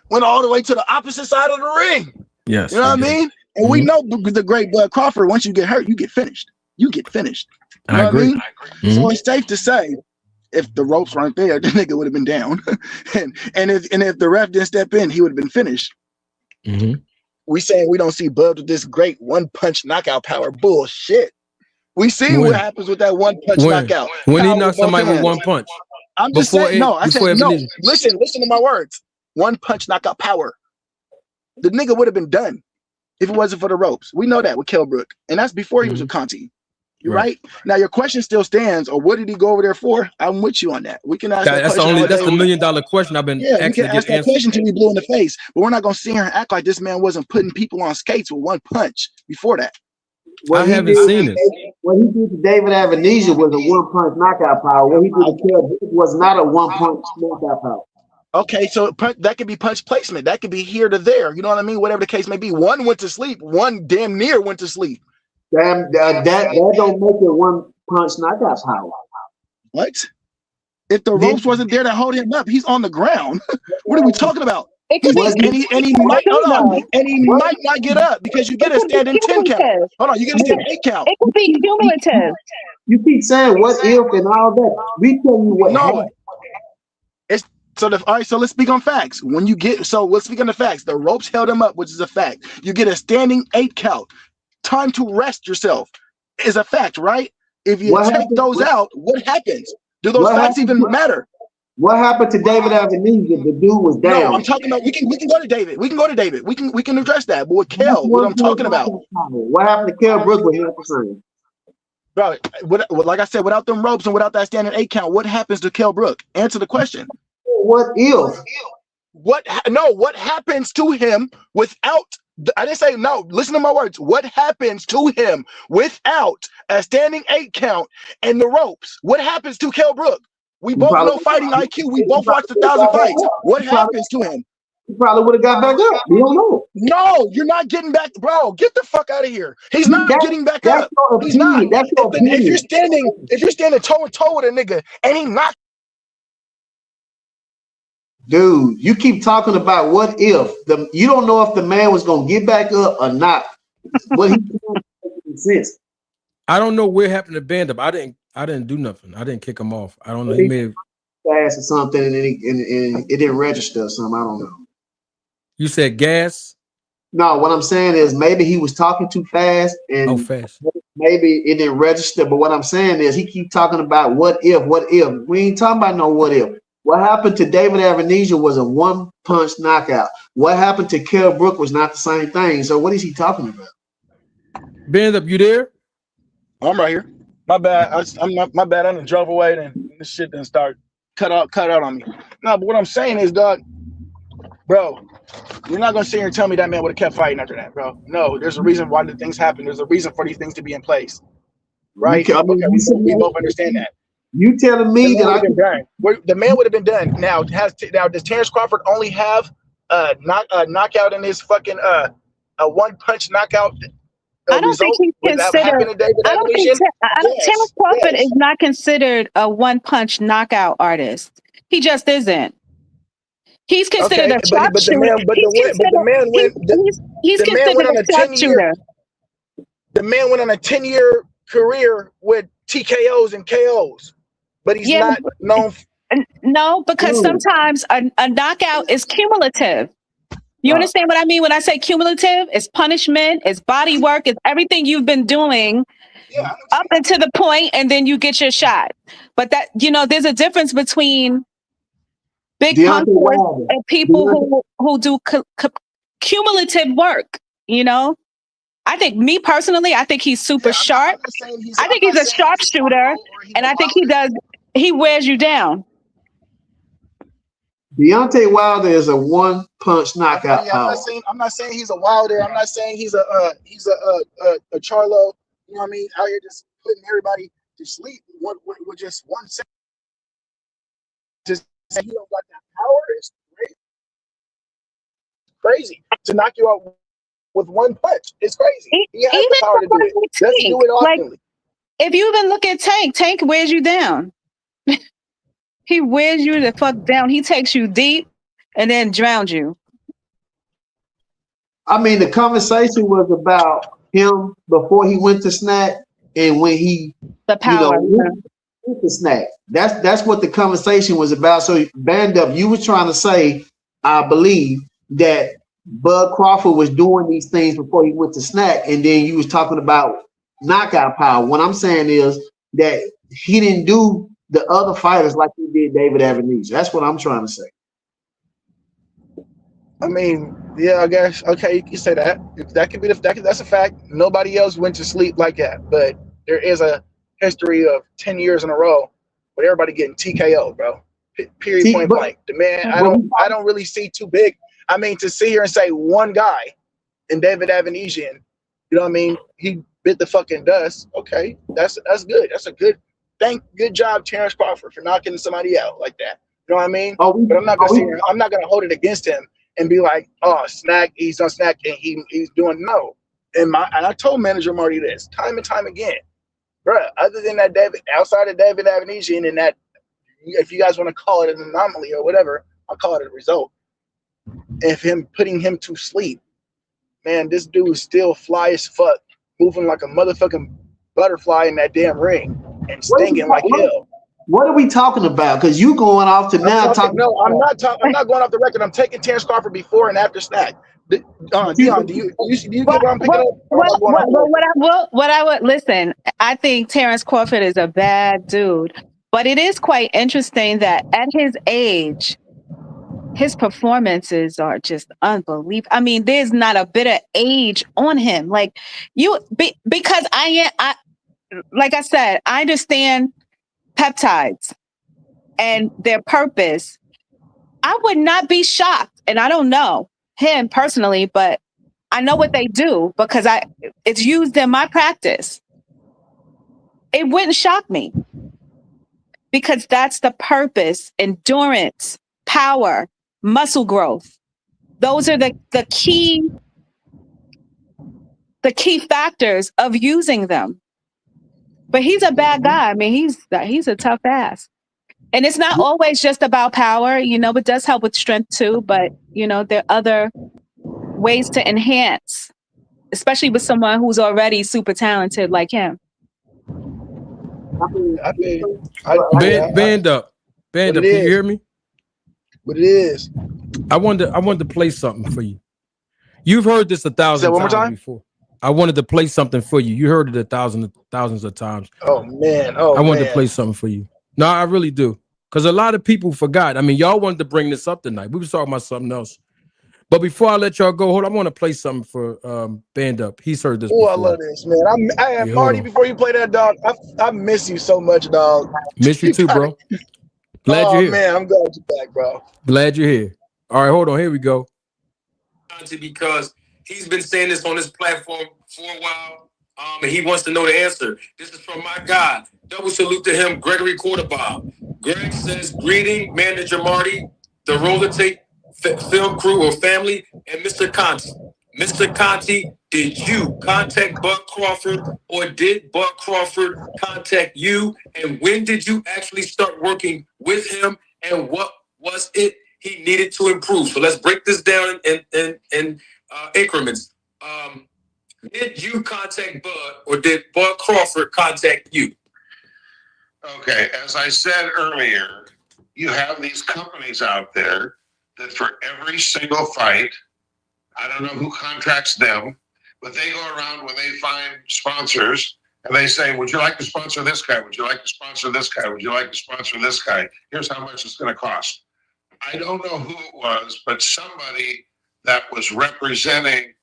went all the way to the opposite side of the ring. Yes. You know what I mean? And we know the great Bud Crawford, once you get hurt, you get finished. You know I agree. what I mean? So it's safe to say if the ropes weren't there, the nigga would have been down. and if the ref didn't step in, he would have been finished. Mm-hmm. We saying we don't see Bub with this great one punch knockout power. Bullshit. We see When? what happens with that one punch knockout. When he Power knocked with both somebody with hands. one punch. I'm just saying, no, I said no. Ebenezer. Listen to my words. One punch knockout power. The nigga would have been done if it wasn't for the ropes. We know that with Kell Brook. And that's before he was with Conti. You're right. Now your question still stands, or what did he go over there for? I'm with you on that. We can ask that question. That's the $1 million question I've been asking. We can ask that question till we blue in the face. But we're not gonna sit here and act like this man wasn't putting people on skates with one punch before that. I haven't seen it. What he did to David Avenesia was a one punch knockout power. What he did to Kell Brook was not a one punch knockout power. Okay, so that could be punch placement. That could be here to there. You know what I mean? Whatever the case may be. One went to sleep. One damn near went to sleep. That don't make it one punch knockout power. What? If the ropes wasn't there to hold him up, he's on the ground. What are we talking about? It could be, and he might might not get up because you get a standing 10 count. Hold on, you get a standing 8 count. It could be cumulative. You keep saying what if and all that. We tell you what happened. It's all right. So let's speak on facts. Let's speak on the facts. The ropes held him up, which is a fact. You get a standing 8 count. Time to rest yourself is a fact, right? If you take those out, what happens? Do those facts even matter? What happened to David Avenesia? The dude was down. No, I'm talking about. We can go to David. We can address that. But with Kell, what I'm talking about. What happened to Kell Brook was not the same. Bro, like I said, without them ropes and without that standing 8 count, what happens to Kell Brook? Answer the question. What if? What happens to him without? I didn't say no. Listen to my words. What happens to him without a standing 8 count and the ropes? What happens to Kell Brook? We both know fighting IQ. We both watched 1,000 fights. What happens to him? He probably would have got back up. We don't know. No, you're not getting back, bro. Get the fuck out of here. He's not getting back up. He's not. If you're standing toe to toe with a nigga and he knocked. Dude, you keep talking about what if. You don't know if the man was gonna get back up or not. What he says. I don't know what happened to Band Up. I didn't do nothing. I didn't kick him off. I don't know. He may have fast or something, and it didn't register or something. I don't know. You said gas? No, what I'm saying is maybe he was talking too fast, and maybe it didn't register. But what I'm saying is he keep talking about what if. We ain't talking about no what if. What happened to David Avenesia was a one punch knockout. What happened to Kell Brook was not the same thing. So what is he talking about? Band Up, you there? I'm right here. My bad. My bad. I done drove away and this shit didn't start cut out on me. No, but what I'm saying is, dog, bro, you're not gonna sit here and tell me that man would have kept fighting after that, bro. No, there's a reason why the things happen. There's a reason for these things to be in place, right? We both understand that. You telling me that the man would have been done. Now, does Terrence Crawford only have a knockout in his fucking a one punch knockout? I don't think he's considered. Terrence Crawford is not considered a one punch knockout artist. He just isn't. He's considered a sharpshooter. He's considered a sharpshooter. The man went on a 10-year career with TKOs and KOs. But he's not known. No, because sometimes a knockout is cumulative. You understand what I mean when I say cumulative? It's punishment, it's body work, it's everything you've been doing up until the point, and then you get your shot. But that, there's a difference between big punchers and people who do cumulative work. I think, me personally, I think he's super sharp. I think he's a sharpshooter, and I think he wears you down. Deontay Wilder is a one punch knockout. I'm not saying he's a Wilder. I'm not saying he's a Charlo. You know what I mean? Out here just putting everybody to sleep with just one second. Just say he don't got that power is crazy to knock you out with one punch. It's crazy. He has the power to do it. Let's do it often. If you even look at Tank wears you down. He wears you the fuck down. He takes you deep and then drowns you. I mean, the conversation was about him before he went to Snack and when he the power. with the snack. That's what the conversation was about. So, Band Up, you were trying to say, I believe, that Bud Crawford was doing these things before he went to snack, and then you was talking about knockout power. What I'm saying is that he didn't do the other fighters like he did David Avenese. That's what I'm trying to say. I mean, yeah, I guess. Okay, you can say that. That could be that's a fact. Nobody else went to sleep like that, but there is a history of 10 years in a row with everybody getting TKO, bro. Period. Point blank. The man, I don't really see too big. I mean, to sit here and say one guy and David Avenesian, you know what I mean? He bit the fucking dust. Okay, that's good. That's a good job, Terrence Crawford, for knocking somebody out like that. You know what I mean? But I'm not gonna hold it against him and be like, oh, snack, he's on snack and he's doing no. And I told manager Marty this time and time again, bro. Other than that, outside of David Avenesian and that, if you guys want to call it an anomaly or whatever, I'll call it a result. If him putting him to sleep, man, this dude is still fly as fuck, moving like a motherfucking butterfly in that damn ring and stinging like hell. What are we talking about? Because you going off to now talking. No, I'm not going off the record. I'm taking Terrence Crawford before and after snack. Dion, do you get what I'm picking up? What I would listen, I think Terrence Crawford is a bad dude, but it is quite interesting that at his age, his performances are just unbelievable. I mean, there's not a bit of age on him. Like because like I said, I understand peptides and their purpose. I would not be shocked, and I don't know him personally, but I know what they do because it's used in my practice. It wouldn't shock me because that's the purpose: endurance, power, muscle growth. Those are the key factors of using them. But he's a bad guy. I mean, he's a tough ass. And it's not always just about power, it does help with strength too, but there are other ways to enhance, especially with someone who's already super talented like him. Band up. Can you hear me? But it is. I wanted to play something for you. You've heard this 1,000 times before. I wanted to play something for you. You heard it thousands of times. Oh man! I wanted to play something for you. No, I really do, because a lot of people forgot. I mean, y'all wanted to bring this up tonight. We was talking about something else. But before I let y'all go, hold on, I want to play something for Band Up. He's heard this. Oh, I love this, man. Marty, before you play that, dog, I miss you so much, dog. Miss you too, bro. Glad you're here. Man, I'm glad you're back, bro. Glad you're here. All right, hold on. Here we go. Because he's been saying this on his platform for a while, and he wants to know the answer. This is from my guy. Double salute to him, Gregory Quarterbob. Greg says, greeting, Manager Marty, the roller tape film crew or family, and Mr. Conti. Mr. Conti, did you contact Bud Crawford, or did Bud Crawford contact you? And when did you actually start working with him? And what was it he needed to improve? So let's break this down in increments. Did you contact Bud, or did Bud Crawford contact you? Okay, as I said earlier, you have these companies out there that for every single fight, I don't know who contracts them, but they go around when they find sponsors and they say, would you like to sponsor this guy? Would you like to sponsor this guy? Would you like to sponsor this guy? Here's how much it's going to cost. I don't know who it was, but somebody that was representing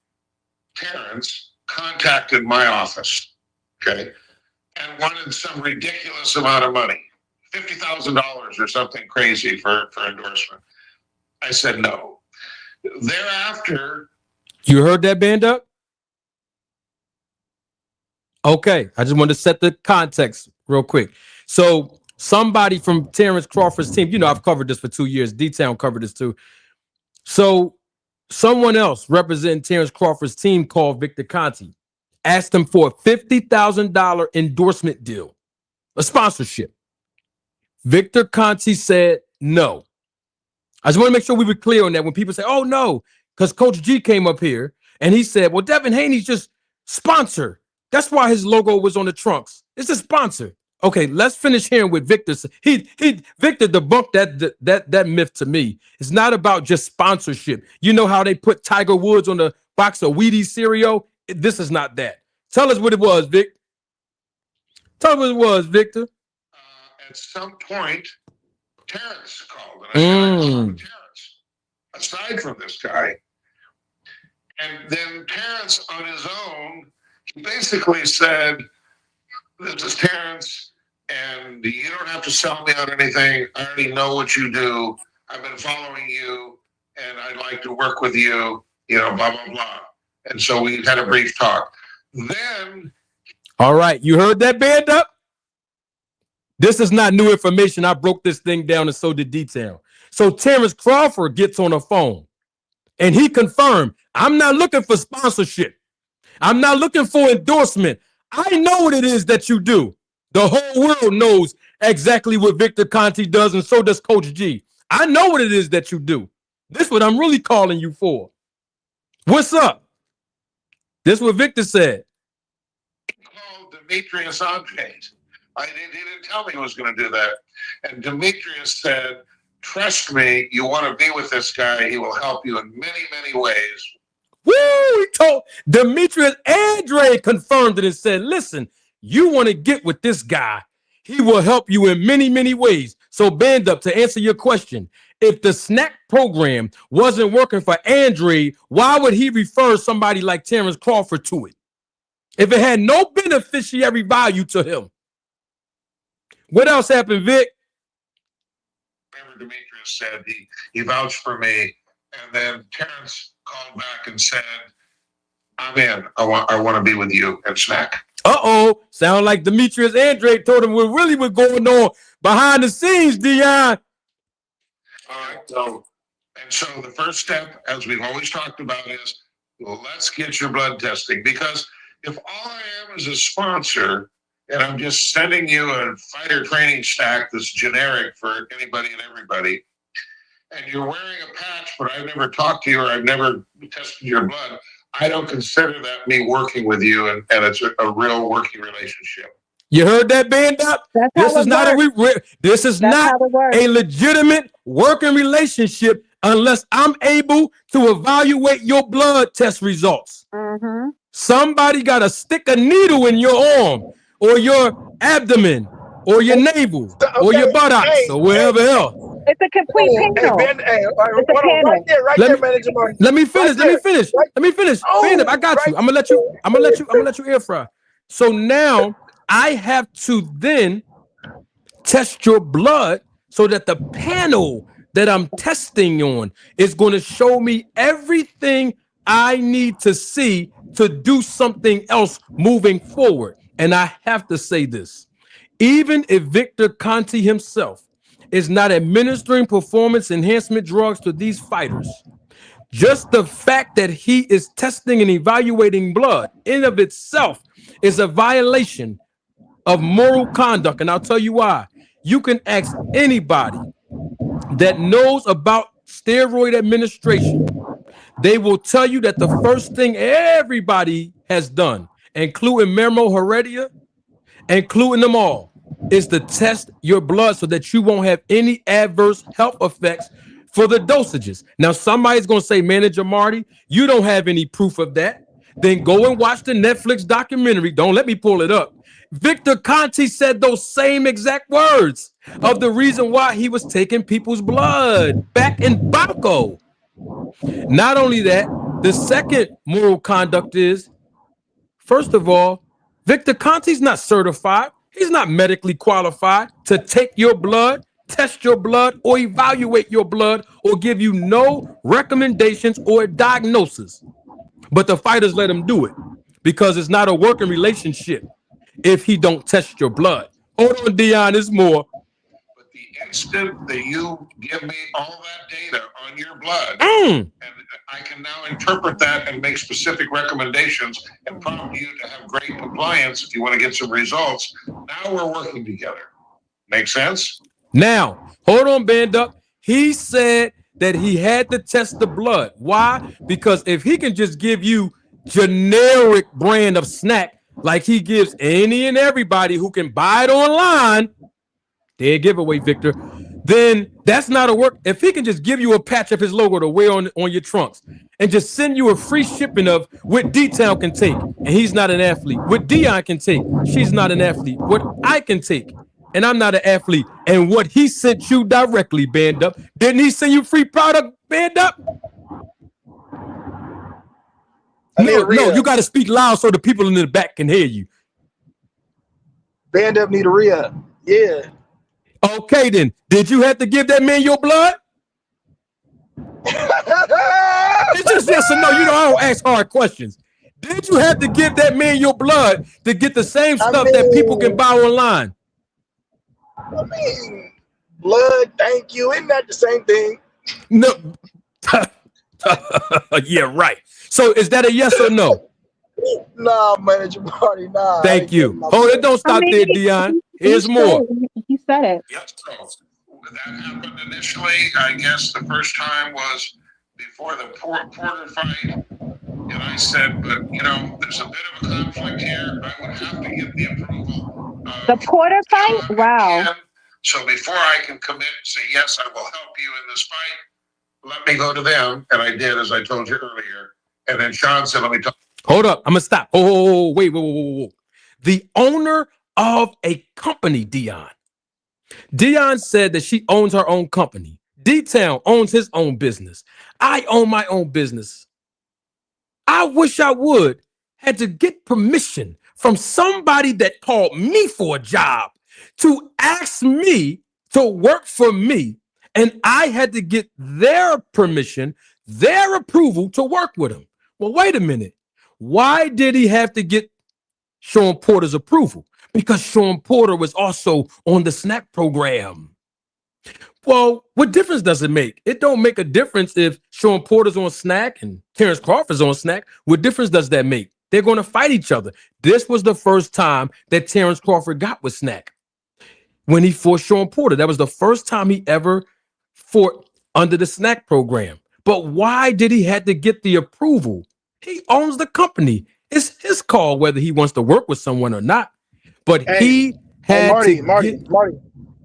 Terrence contacted my office, okay, and wanted some ridiculous amount of money, $50,000 or something crazy for endorsement. I said no. Thereafter, you heard that, Band Up? Okay, I just wanted to set the context real quick. So somebody from Terrence Crawford's team, I've covered this for 2 years. D-Town covered this too. So someone else representing Terrence Crawford's team called Victor Conti, asked him for a $50,000 endorsement deal, a sponsorship. Victor Conti said no. I just want to make sure we were clear on that when people say, oh, no, because Coach G came up here and he said, well, Devin Haney's just sponsor. That's why his logo was on the trunks. It's a sponsor. Okay, let's finish hearing what Victor said. Victor debunked that myth to me. It's not about just sponsorship. You know how they put Tiger Woods on the box of Wheaties cereal? This is not that. Tell us what it was, Vic. Tell us what it was, Victor. At some point, Terrence called, and I called Terrence, aside from this guy. And then Terrence, on his own, he basically said, "This is Terrence, and you don't have to sell me on anything. I already know what you do. I've been following you, and I'd like to work with you, blah, blah, blah." And so we had a brief talk. Then... All right, you heard that, band up? This is not new information. I broke this thing down in so did detail. So Terrence Crawford gets on the phone, and he confirmed, I'm not looking for sponsorship. I'm not looking for endorsement. I know what it is that you do. The whole world knows exactly what Victor Conte does, and so does Coach G. I know what it is that you do. This is what I'm really calling you for. What's up? This is what Victor said. He called Demetrius Andres. He didn't tell me he was going to do that. And Demetrius said, "Trust me, you want to be with this guy. He will help you in many, many ways." Woo! He told Demetrius Andre confirmed it and said, "Listen, you want to get with this guy. He will help you in many, many ways." So, band up, to answer your question, if the snack program wasn't working for Andre, why would he refer somebody like Terrence Crawford to it? If it had no beneficiary value to him. What else happened, Vic? Whatever Demetrius said, he vouched for me. And then Terrence called back and said, "I'm in. I want to be with you at Snack." Uh-oh. Sound like Demetrius Andre told him what really was going on behind the scenes, Dion. All right. So the first step, as we've always talked about, is let's get your blood testing. Because if all I am is a sponsor, and I'm just sending you a fighter training stack that's generic for anybody and everybody, and you're wearing a patch, but I've never talked to you or I've never tested your blood, I don't consider that me working with you, and it's a real working relationship. You heard that, band up? This is not a legitimate working relationship unless I'm able to evaluate your blood test results. Mm-hmm. Somebody got to stick a needle in your arm or your abdomen or your navel or your buttocks or wherever else. It's a complete panel. Let me finish. Band up, I got you. I'm gonna let you air fry. So now I have to then test your blood so that the panel that I'm testing on is going to show me everything I need to see to do something else moving forward. And I have to say this, even if Victor Conte himself is not administering performance enhancement drugs to these fighters, just the fact that he is testing and evaluating blood in of itself is a violation of moral conduct. And I'll tell you why. You can ask anybody that knows about steroid administration. They will tell you that the first thing everybody has done, including Memo Heredia, including them all, is to test your blood so that you won't have any adverse health effects for the dosages. Now, somebody's going to say, Manager Marty, you don't have any proof of that. Then go and watch the Netflix documentary. Don't let me pull it up. Victor Conte said those same exact words of the reason why he was taking people's blood back in Baco. Not only that, the second moral conduct is, first of all, Victor Conte's not certified. He's not medically qualified to take your blood, test your blood, or evaluate your blood, or give you no recommendations or diagnosis. But the fighters let him do it because it's not a working relationship if he don't test your blood. Hold on, Dion, there's more. But the instant that you give me all that data on your blood, and I can now interpret that and make specific recommendations and prompt you to have great compliance if you want to get some results. Now we're working together. Make sense? Now, hold on, band up. He said that he had to test the blood. Why? Because if he can just give you generic brand of snack, like he gives any and everybody who can buy it online, their giveaway, Victor, then that's not a work. If he can just give you a patch of his logo to wear on your trunks and just send you a free shipping of what D-Town can take, and he's not an athlete, what Dion can take, she's not an athlete, what I can take, and I'm not an athlete, and what he sent you directly, Band Up, didn't he send you free product, Band Up? No, you got to speak loud so the people in the back can hear you. Band Up need a re-up. Yeah. Okay, then. Did you have to give that man your blood? It's just yes or no. You know, I don't ask hard questions. Did you have to give that man your blood to get the same stuff that people can buy online? I mean, blood, thank you. Isn't that the same thing? No. Yeah, right. So is that a yes or no? Nah, manager party, nah. Thank you. Hold it, don't stop there, Dion. Here's more. He said it. Yes, so that happened initially. I guess the first time was before the Porter fight. And I said, but you know, there's a bit of a conflict here. I would have to get the approval of The Porter fight? Sean Wow. and Ken. So before I can commit and say, yes, I will help you in this fight, let me go to them. And I did, as I told you earlier. And then Sean said, let me talk. Hold up. I'm going to stop. Oh, wait. The owner of a company, Dion. Dion said that she owns her own company. D-Town owns his own business. I own my own business. I wish I would had to get permission from somebody that called me for a job to ask me to work for me. And I had to get their permission, their approval to work with him. Well, wait a minute. Why did he have to get Sean Porter's approval? Because Sean Porter was also on the snack program. Well, what difference does it make? It don't make a difference if Sean Porter's on snack and Terrence Crawford's on snack. What difference does that make? They're going to fight each other. This was the first time that Terrence Crawford got with snack when he fought Sean Porter. That was the first time he ever fought under the snack program. But why did he have to get the approval? He owns the company. It's his call whether he wants to work with someone or not. But he had Marty, to Marty,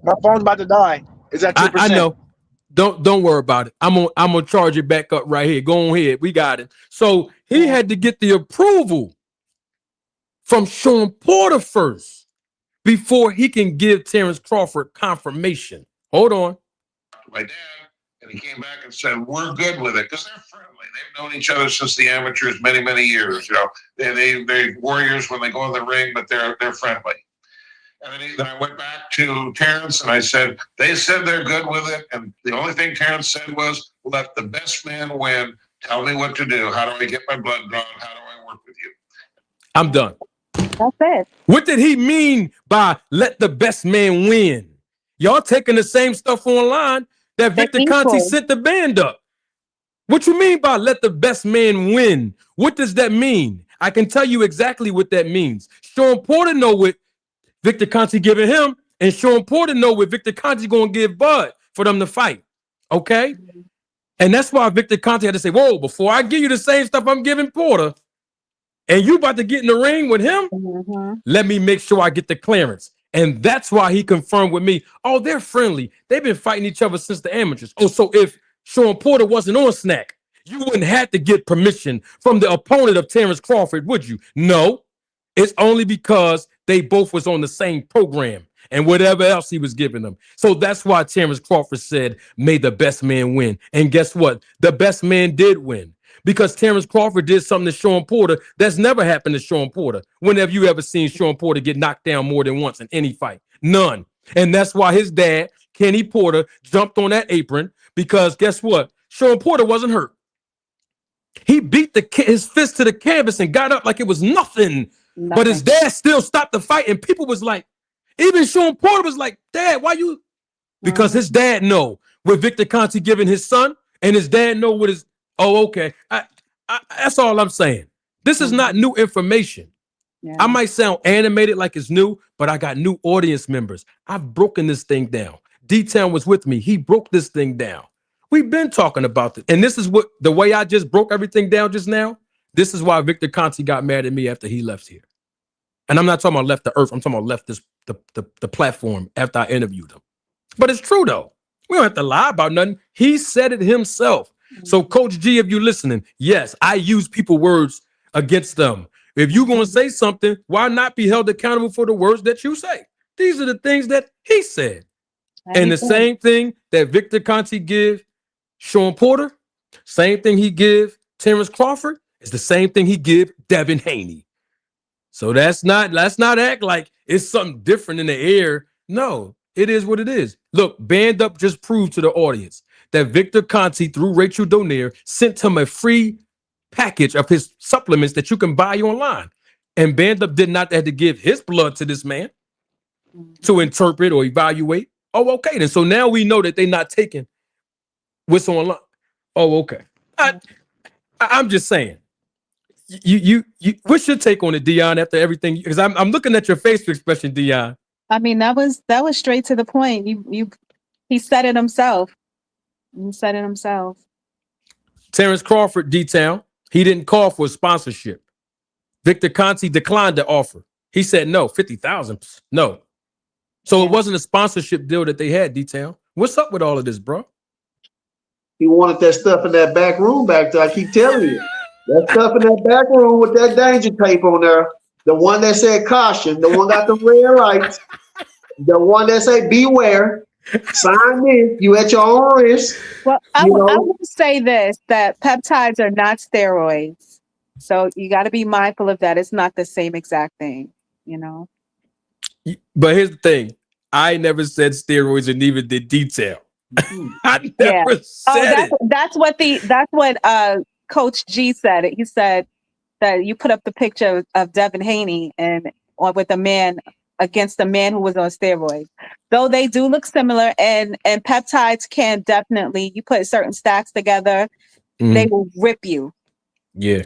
my phone's about to die. Is that 2%? I know. Don't worry about it. I'm gonna charge it back up right here. Go on ahead. We got it. So he had to get the approval from Sean Porter first before he can give Terrence Crawford confirmation. Hold on. My dad, and he came back and said, we're good with it because they're friendly. They've known each other since the amateurs many years. You know, they're warriors when they go in the ring, but they're friendly. And then I went back to Terrence and I said, they said they're good with it. And the only thing Terrence said was, let the best man win. Tell me what to do. How do I get my blood drawn? How do I work with you? I'm done. That's it. What did he mean by let the best man win? Y'all taking the same stuff online that Victor Conte sent the band up. What you mean by let the best man win? What does that mean? I can tell you exactly what that means. Sean Porter know what Victor Conte giving him, and Sean Porter know what Victor Conte going to give Bud for them to fight. Okay? And that's why Victor Conte had to say, whoa, before I give you the same stuff I'm giving Porter, and you about to get in the ring with him, let me make sure I get the clearance. And that's why he confirmed with me, oh, they're friendly. They've been fighting each other since the amateurs. Oh, so if Sean Porter wasn't on snack, you wouldn't have to get permission from the opponent of Terrence Crawford, would you? No. It's only because they both was on the same program and whatever else he was giving them. So that's why Terrence Crawford said, may the best man win. And guess what? The best man did win because Terrence Crawford did something to Sean Porter that's never happened to Sean Porter. When have you ever seen Sean Porter get knocked down more than once in any fight? None. And that's why his dad, Kenny Porter, jumped on that apron because guess what? Sean Porter wasn't hurt. He beat his fist to the canvas and got up like it was nothing. But his dad still stopped the fight, and people was like, even Sean Porter was like, Dad, why you? Because his dad know what Victor Conte giving his son, and his dad know what his, oh, okay. That's all I'm saying. This is not new information. Yeah. I might sound animated like it's new, but I got new audience members. I've broken this thing down. D-Town was with me. He broke this thing down. We've been talking about this. And this is what, the way I just broke everything down just now, this is why Victor Conte got mad at me after he left here. And I'm not talking about left the earth. I'm talking about left the platform after I interviewed him. But it's true though. We don't have to lie about nothing. He said it himself. So Coach G, if you're listening, yes, I use people words against them. If you're going to say something, why not be held accountable for the words that you say? These are the things that he said. And the same thing that Victor Conte give Sean Porter, same thing he give Terrence Crawford, is the same thing he give Devin Haney. So let's not act like it's something different in the air. No, it is what it is. Look, Band Up just proved to the audience that Victor Conte, through Rachel Donaire, sent him a free package of his supplements that you can buy online. And Band Up did not have to give his blood to this man to interpret or evaluate. Oh, okay. Then so now we know that they're not taking what's online. Oh, okay. I'm just saying. You what's your take on it, Dion, after everything? Because I'm looking at your facial expression, Dion. I mean, that was straight to the point. He said it himself. He said it himself. Terrence Crawford, D-Town, he didn't call for a sponsorship. Victor Conte declined the offer. He said no, 50,000. No. So it wasn't a sponsorship deal that they had, D-Town. What's up with all of this, bro? He wanted that stuff in that back room back there. I keep telling you. That stuff in that back room with that danger tape on there. The one that said caution. The one got the red lights. The one that say beware. Sign this. You at your own risk. Well, I will say this, that peptides are not steroids. So you got to be mindful of that. It's not the same exact thing, you know. But here's the thing. I never said steroids and neither did Detail. I never said it. That's what Coach G said. He said that you put up the picture of Devin Haney with a man against a man who was on steroids. Though they do look similar, and peptides can definitely, you put certain stacks together, they will rip you. Yeah.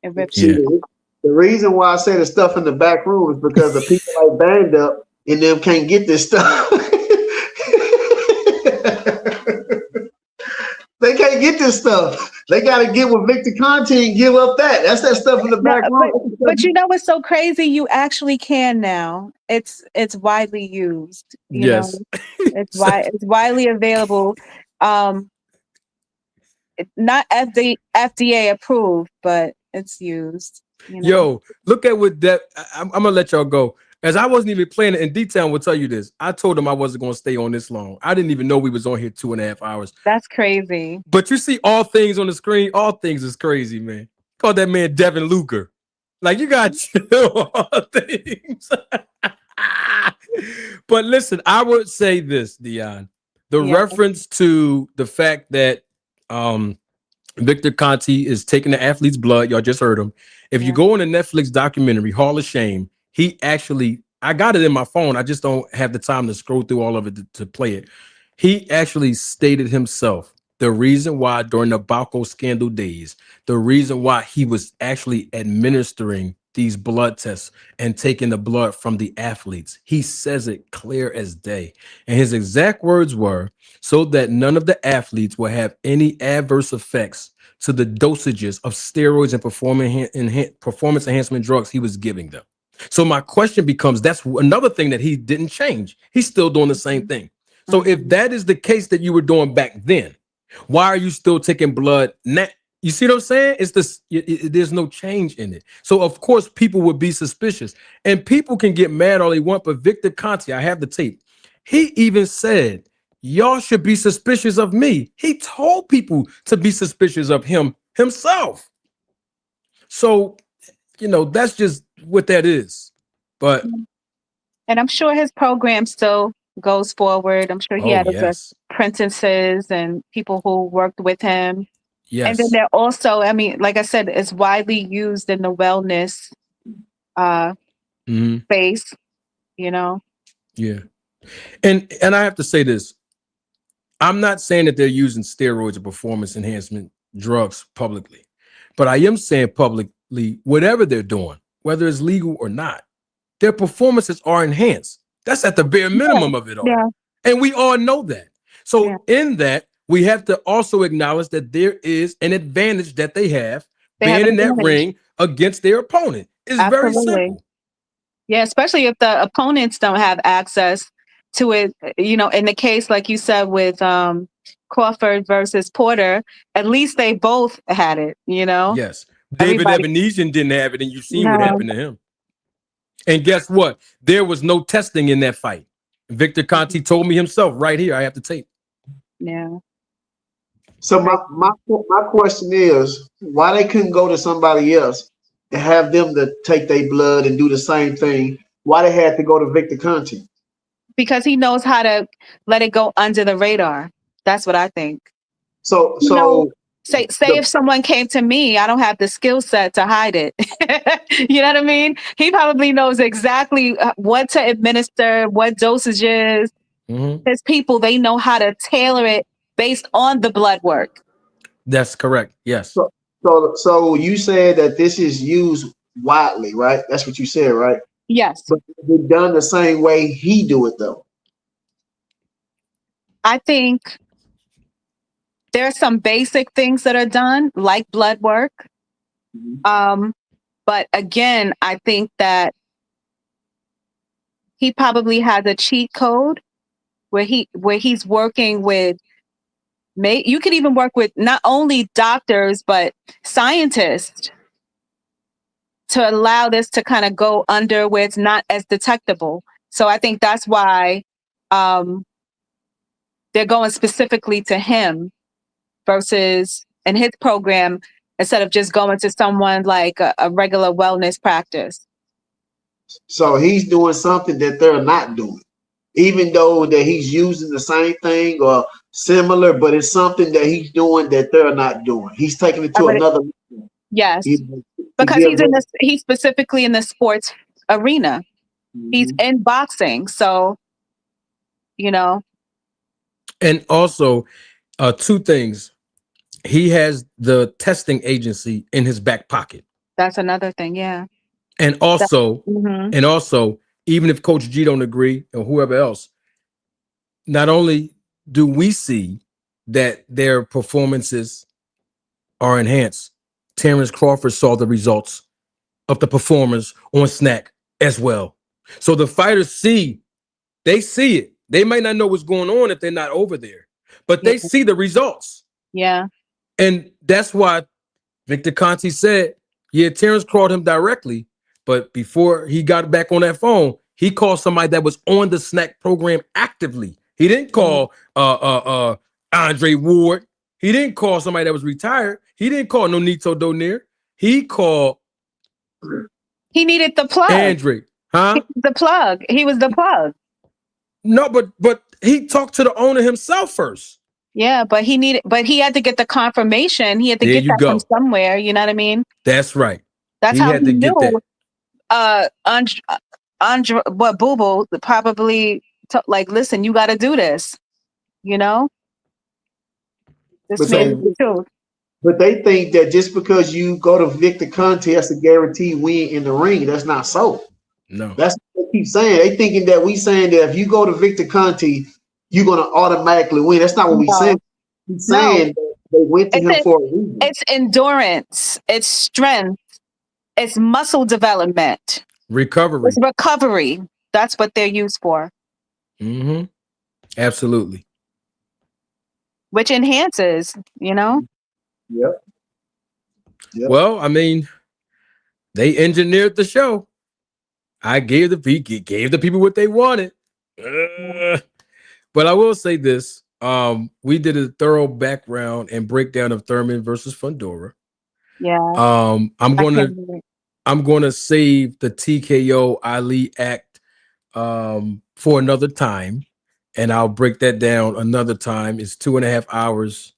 It rips you. The reason why I say the stuff in the back room is because the people like Band Up and them can't get this stuff. They can't get this stuff. They got to get with Victor Conte and give up that. That's that stuff in the back room. But you know what's so crazy? You actually can now. It's widely used. You know? It's widely available. It's not FDA approved, but it's used. You know? Yo, look at what I'm gonna let y'all go. As I wasn't even playing it in detail, will tell you this. I told him I wasn't going to stay on this long. I didn't even know we was on here 2.5 hours. That's crazy. But you see all things on the screen. All things is crazy, man. Call that man Devin Luger. Like, you got to chill all things. But listen, I would say this, Dion. The reference to the fact that Victor Conte is taking the athlete's blood. Y'all just heard him. If you go on the Netflix documentary, Hall of Shame, he actually, I got it in my phone. I just don't have the time to scroll through all of it to play it. He actually stated himself the reason why during the Balco scandal days, the reason why he was actually administering these blood tests and taking the blood from the athletes. He says it clear as day. And his exact words were, so that none of the athletes will have any adverse effects to the dosages of steroids and performance enhancement drugs he was giving them. So my question becomes, that's another thing that he didn't change. He's still doing the same thing. So if that is the case that you were doing back then, why are you still taking blood now? You see what I'm saying? It's this. There's no change in it. So of course people would be suspicious, and people can get mad all they want. But Victor Conte, I have the tape. He even said, "Y'all should be suspicious of me." He told people to be suspicious of himself. So, you know, that's just what that is. But and I'm sure his program still goes forward. I'm sure he had his apprentices and people who worked with him. Yes. And then they're also, I mean, like I said, it's widely used in the wellness space, you know? Yeah. And I have to say this. I'm not saying that they're using steroids or performance enhancement drugs publicly, but I am saying publicly, whatever they're doing, whether it's legal or not, their performances are enhanced. That's at the bare minimum of it all. Yeah. And we all know that. So in that, we have to also acknowledge that there is an advantage that they have being in that ring against their opponent. It's very simple. Yeah, especially if the opponents don't have access to it. You know, in the case like you said with Crawford versus Porter, at least they both had it. You know, Yes. David everybody. Ebenezer didn't have it, and you've seen what No. happened to him. And guess what? There was no testing in that fight. Victor Conti told me himself right here. I have the tape. Yeah. So my question is, why they couldn't go to somebody else and have them to take their blood and do the same thing? Why they had to go to Victor Conti? Because he knows how to let it go under the radar. That's what I think. So You know, say the, if someone came to me, I don't have the skill set to hide it. You know what I mean? He probably knows exactly what to administer, what dosages. Mhm. His people, they know how to tailor it based on the blood work. That's correct. Yes. so you said that this is used widely, right? That's what you said, right? Yes. But it's done the same way he do it though. I think there are some basic things that are done, like blood work. But again, I think that he probably has a cheat code where he's working with. You could even work with not only doctors but scientists to allow this to kind of go under where it's not as detectable. So I think that's why they're going specifically to him versus in his program instead of just going to someone like a regular wellness practice. So he's doing something that they're not doing, even though that he's using the same thing or similar, but it's something that he's doing that they're not doing. He's taking it to another level. Yes, He- because give them- he's specifically in the sports arena. He's in boxing, so you know. And also, two things. He has the testing agency in his back pocket. That's another thing, yeah. And also, Mhm. and also, even if Coach G don't agree or whoever else, not only do we see that their performances are enhanced, Terrence Crawford saw the results of the performers on Snack as well. So the fighters they see it. They might not know what's going on if they're not over there, but they see the results. Yeah. And that's why Victor Conti said, yeah, Terrence called him directly, but before he got back on that phone, he called somebody that was on the Snack program actively. He didn't call Andre Ward. He didn't call somebody that was retired. He didn't call Nonito Donaire. He called He needed the plug. Andre. Huh? The plug. He was the plug. No, but he talked to the owner himself first. Yeah, but he had to get the confirmation. He had to There get you that go. from somewhere. You know what I mean? That's right. That's He how had he to get knew. that. Andre, what Boo Boo probably like, listen, you got to do this. You know, this man is the truth. But they think that just because you go to Victor Conti, that's a guaranteed win in the ring. That's not so. No. That's what they keep saying. They thinking that we saying that if you go to Victor Conti, you're gonna automatically win. That's not what we saying. He's saying that they went to him for a reason. It's endurance. It's strength. It's muscle development. Recovery. It's recovery. That's what they're used for. Mm-hmm. Absolutely. Which enhances, you know? Yep. Well, I mean, they engineered the show. I gave the people what they wanted. But I will say this. We did a thorough background and breakdown of Thurman versus Fundora. Yeah. I'm gonna save the TKO Ali Act for another time, and I'll break that down another time. It's 2.5 hours.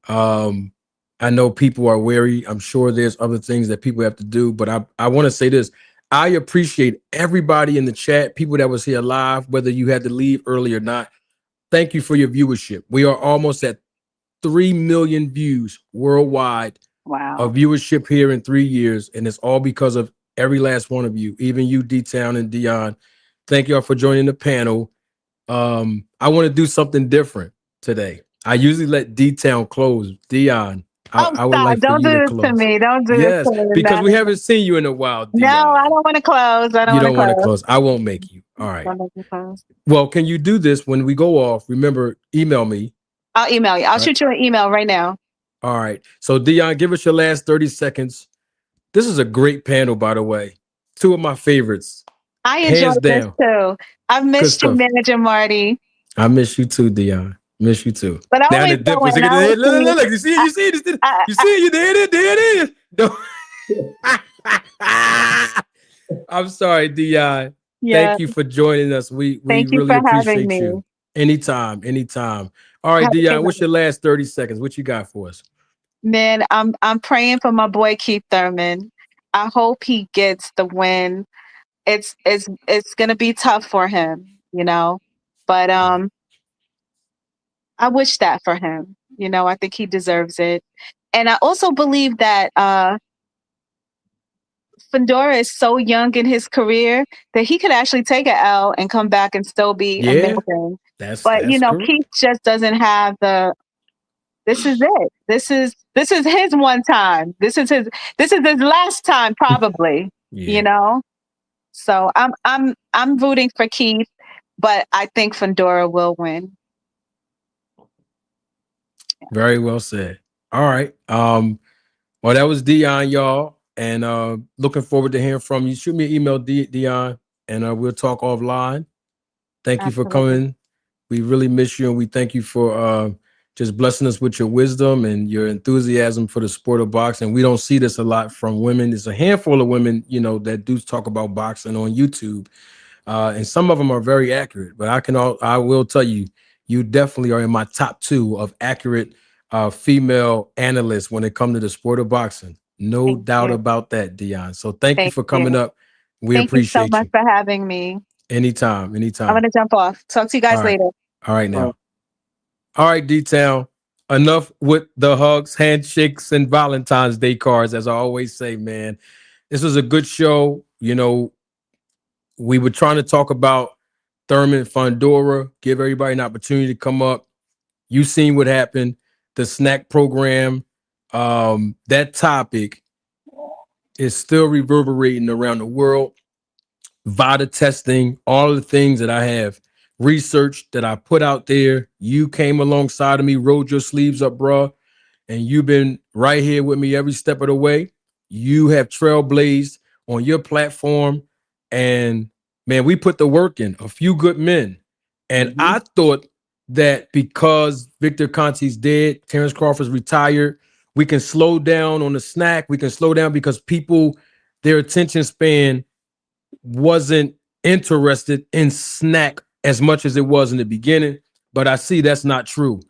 I know people are weary. I'm sure there's other things that people have to do, but I want to say this. I appreciate everybody in the chat, people that was here live, whether you had to leave early or not. Thank you for your viewership. We are almost at 3 million views worldwide. Wow. Of viewership here in 3 years, and it's all because of every last one of you, even you, D-Town and Dion. Thank y'all for joining the panel. I want to do something different today. I usually let D-Town close. Dion, I would stop. like for Don't you do to this to close. me. Don't do this Yes, to me. because we No, haven't seen you in a while, no, I Dion. don't want to close. I don't You want to don't want to close. close. I won't make you. All right. Don't make me close. Well, can you do this when we go off? Remember, email me. I'll email you. I'll All right. shoot you an email right now. All right. So, Dion, give us your last 30 seconds. This is a great panel, by the way. Two of my favorites, I hands enjoyed this down. too. I've Good missed you, stuff. Manager Marty. I miss you too, Dion. Miss you too. But I Now always the go difference. in. Look, I always see you. look, you see it, you see it, I, you see it, you there it is. No. I'm sorry, Dion. yeah. Thank you for joining us. We Thank you really for having appreciate me. you. Anytime, anytime. All right, Have a good Dion, what's night. your last 30 seconds? What you got for us? Man, I'm praying for my boy Keith Thurman. I hope he gets the win. It's gonna be tough for him, you know. But I wish that for him. You know, I think he deserves it. And I also believe that Fondora is so young in his career that he could actually take an L and come back and still be Yeah, amazing. that's But you know, correct. Keith just doesn't have the. This is it. This is his one time. This is his last time probably. You Yeah, know. So I'm rooting for Keith, but I think Fundora will win. very well said. All right. Well, that was Dion, y'all. And looking forward to hearing from you. Shoot me an email, Dion, and we'll talk offline. Thank you for Absolutely. coming. We really miss you, and we thank you for just blessing us with your wisdom and your enthusiasm for the sport of boxing. We don't see this a lot from women. There's a handful of women, that do talk about boxing on YouTube, and some of them are very accurate. But I will tell you, you definitely are in my top two of accurate female analysts when it comes to the sport of boxing. No Thank doubt you. about that, Dion. So thank you Thank for coming you. up. We Thank you so appreciate much you. for having me. Anytime, I'm anytime. gonna jump off. Talk to you All guys right. later. All right now. All right, D-Town. Enough with the hugs, handshakes, and Valentine's Day cards, as I always say, man. This was a good show. We were trying to talk about Thurman Fondora, give everybody an opportunity to come up. You seen what happened, the snack program. That topic is still reverberating around the world. VADA testing, all the things that I have researched that I put out there. You came alongside of me, rolled your sleeves up, bro, and you've been right here with me every step of the way. You have trailblazed on your platform, and man, we put the work in. A few good men, and I thought that because Victor Conti's dead, Terrence Crawford's retired, we can slow down on the snack. We can slow down because people, their attention span wasn't interested in snack as much as it was in the beginning, but I see that's not true.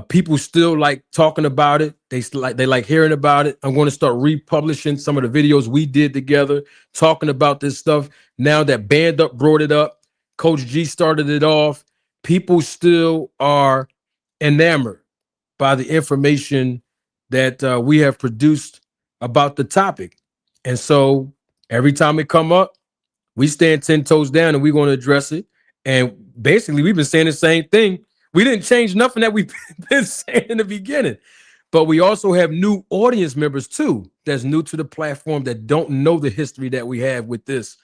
People still like talking about it. They like hearing about it. I'm going to start republishing some of the videos we did together, talking about this stuff. Now that Band Up brought it up, Coach G started it off. People still are enamored by the information that we have produced about the topic, and so every time it come up, we stand 10 toes down and we're going to address it. And basically, we've been saying the same thing. We didn't change nothing that we've been saying in the beginning. But we also have new audience members too, that's new to the platform, that don't know the history that we have with this.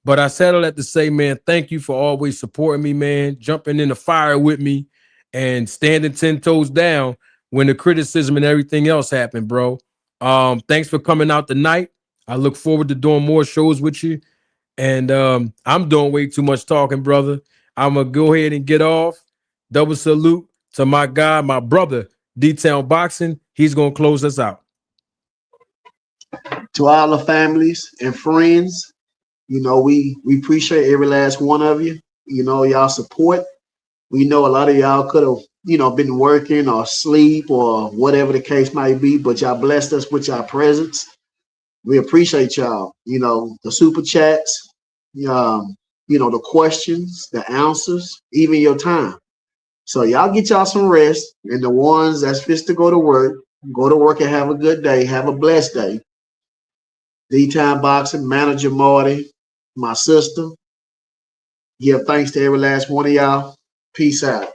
But I settled at to say, man, thank you for always supporting me, man, jumping in the fire with me and standing 10 toes down when the criticism and everything else happened, bro. Thanks for coming out tonight. I look forward to doing more shows with you. And I'm doing way too much talking, brother. I'm going to go ahead and get off. Double salute to my guy, my brother, D-Town Boxing. He's going to close us out. To all the families and friends, we appreciate every last one of you. Y'all support. We know a lot of y'all could have, been working or sleep or whatever the case might be, but y'all blessed us with y'all presence. We appreciate y'all. The super chats, the questions, the answers, even your time. So y'all get y'all some rest. And the ones that's fit to go to work and have a good day. Have a blessed day. D-Time Boxing, Manager Marty, my sister. Give thanks to every last one of y'all. Peace out.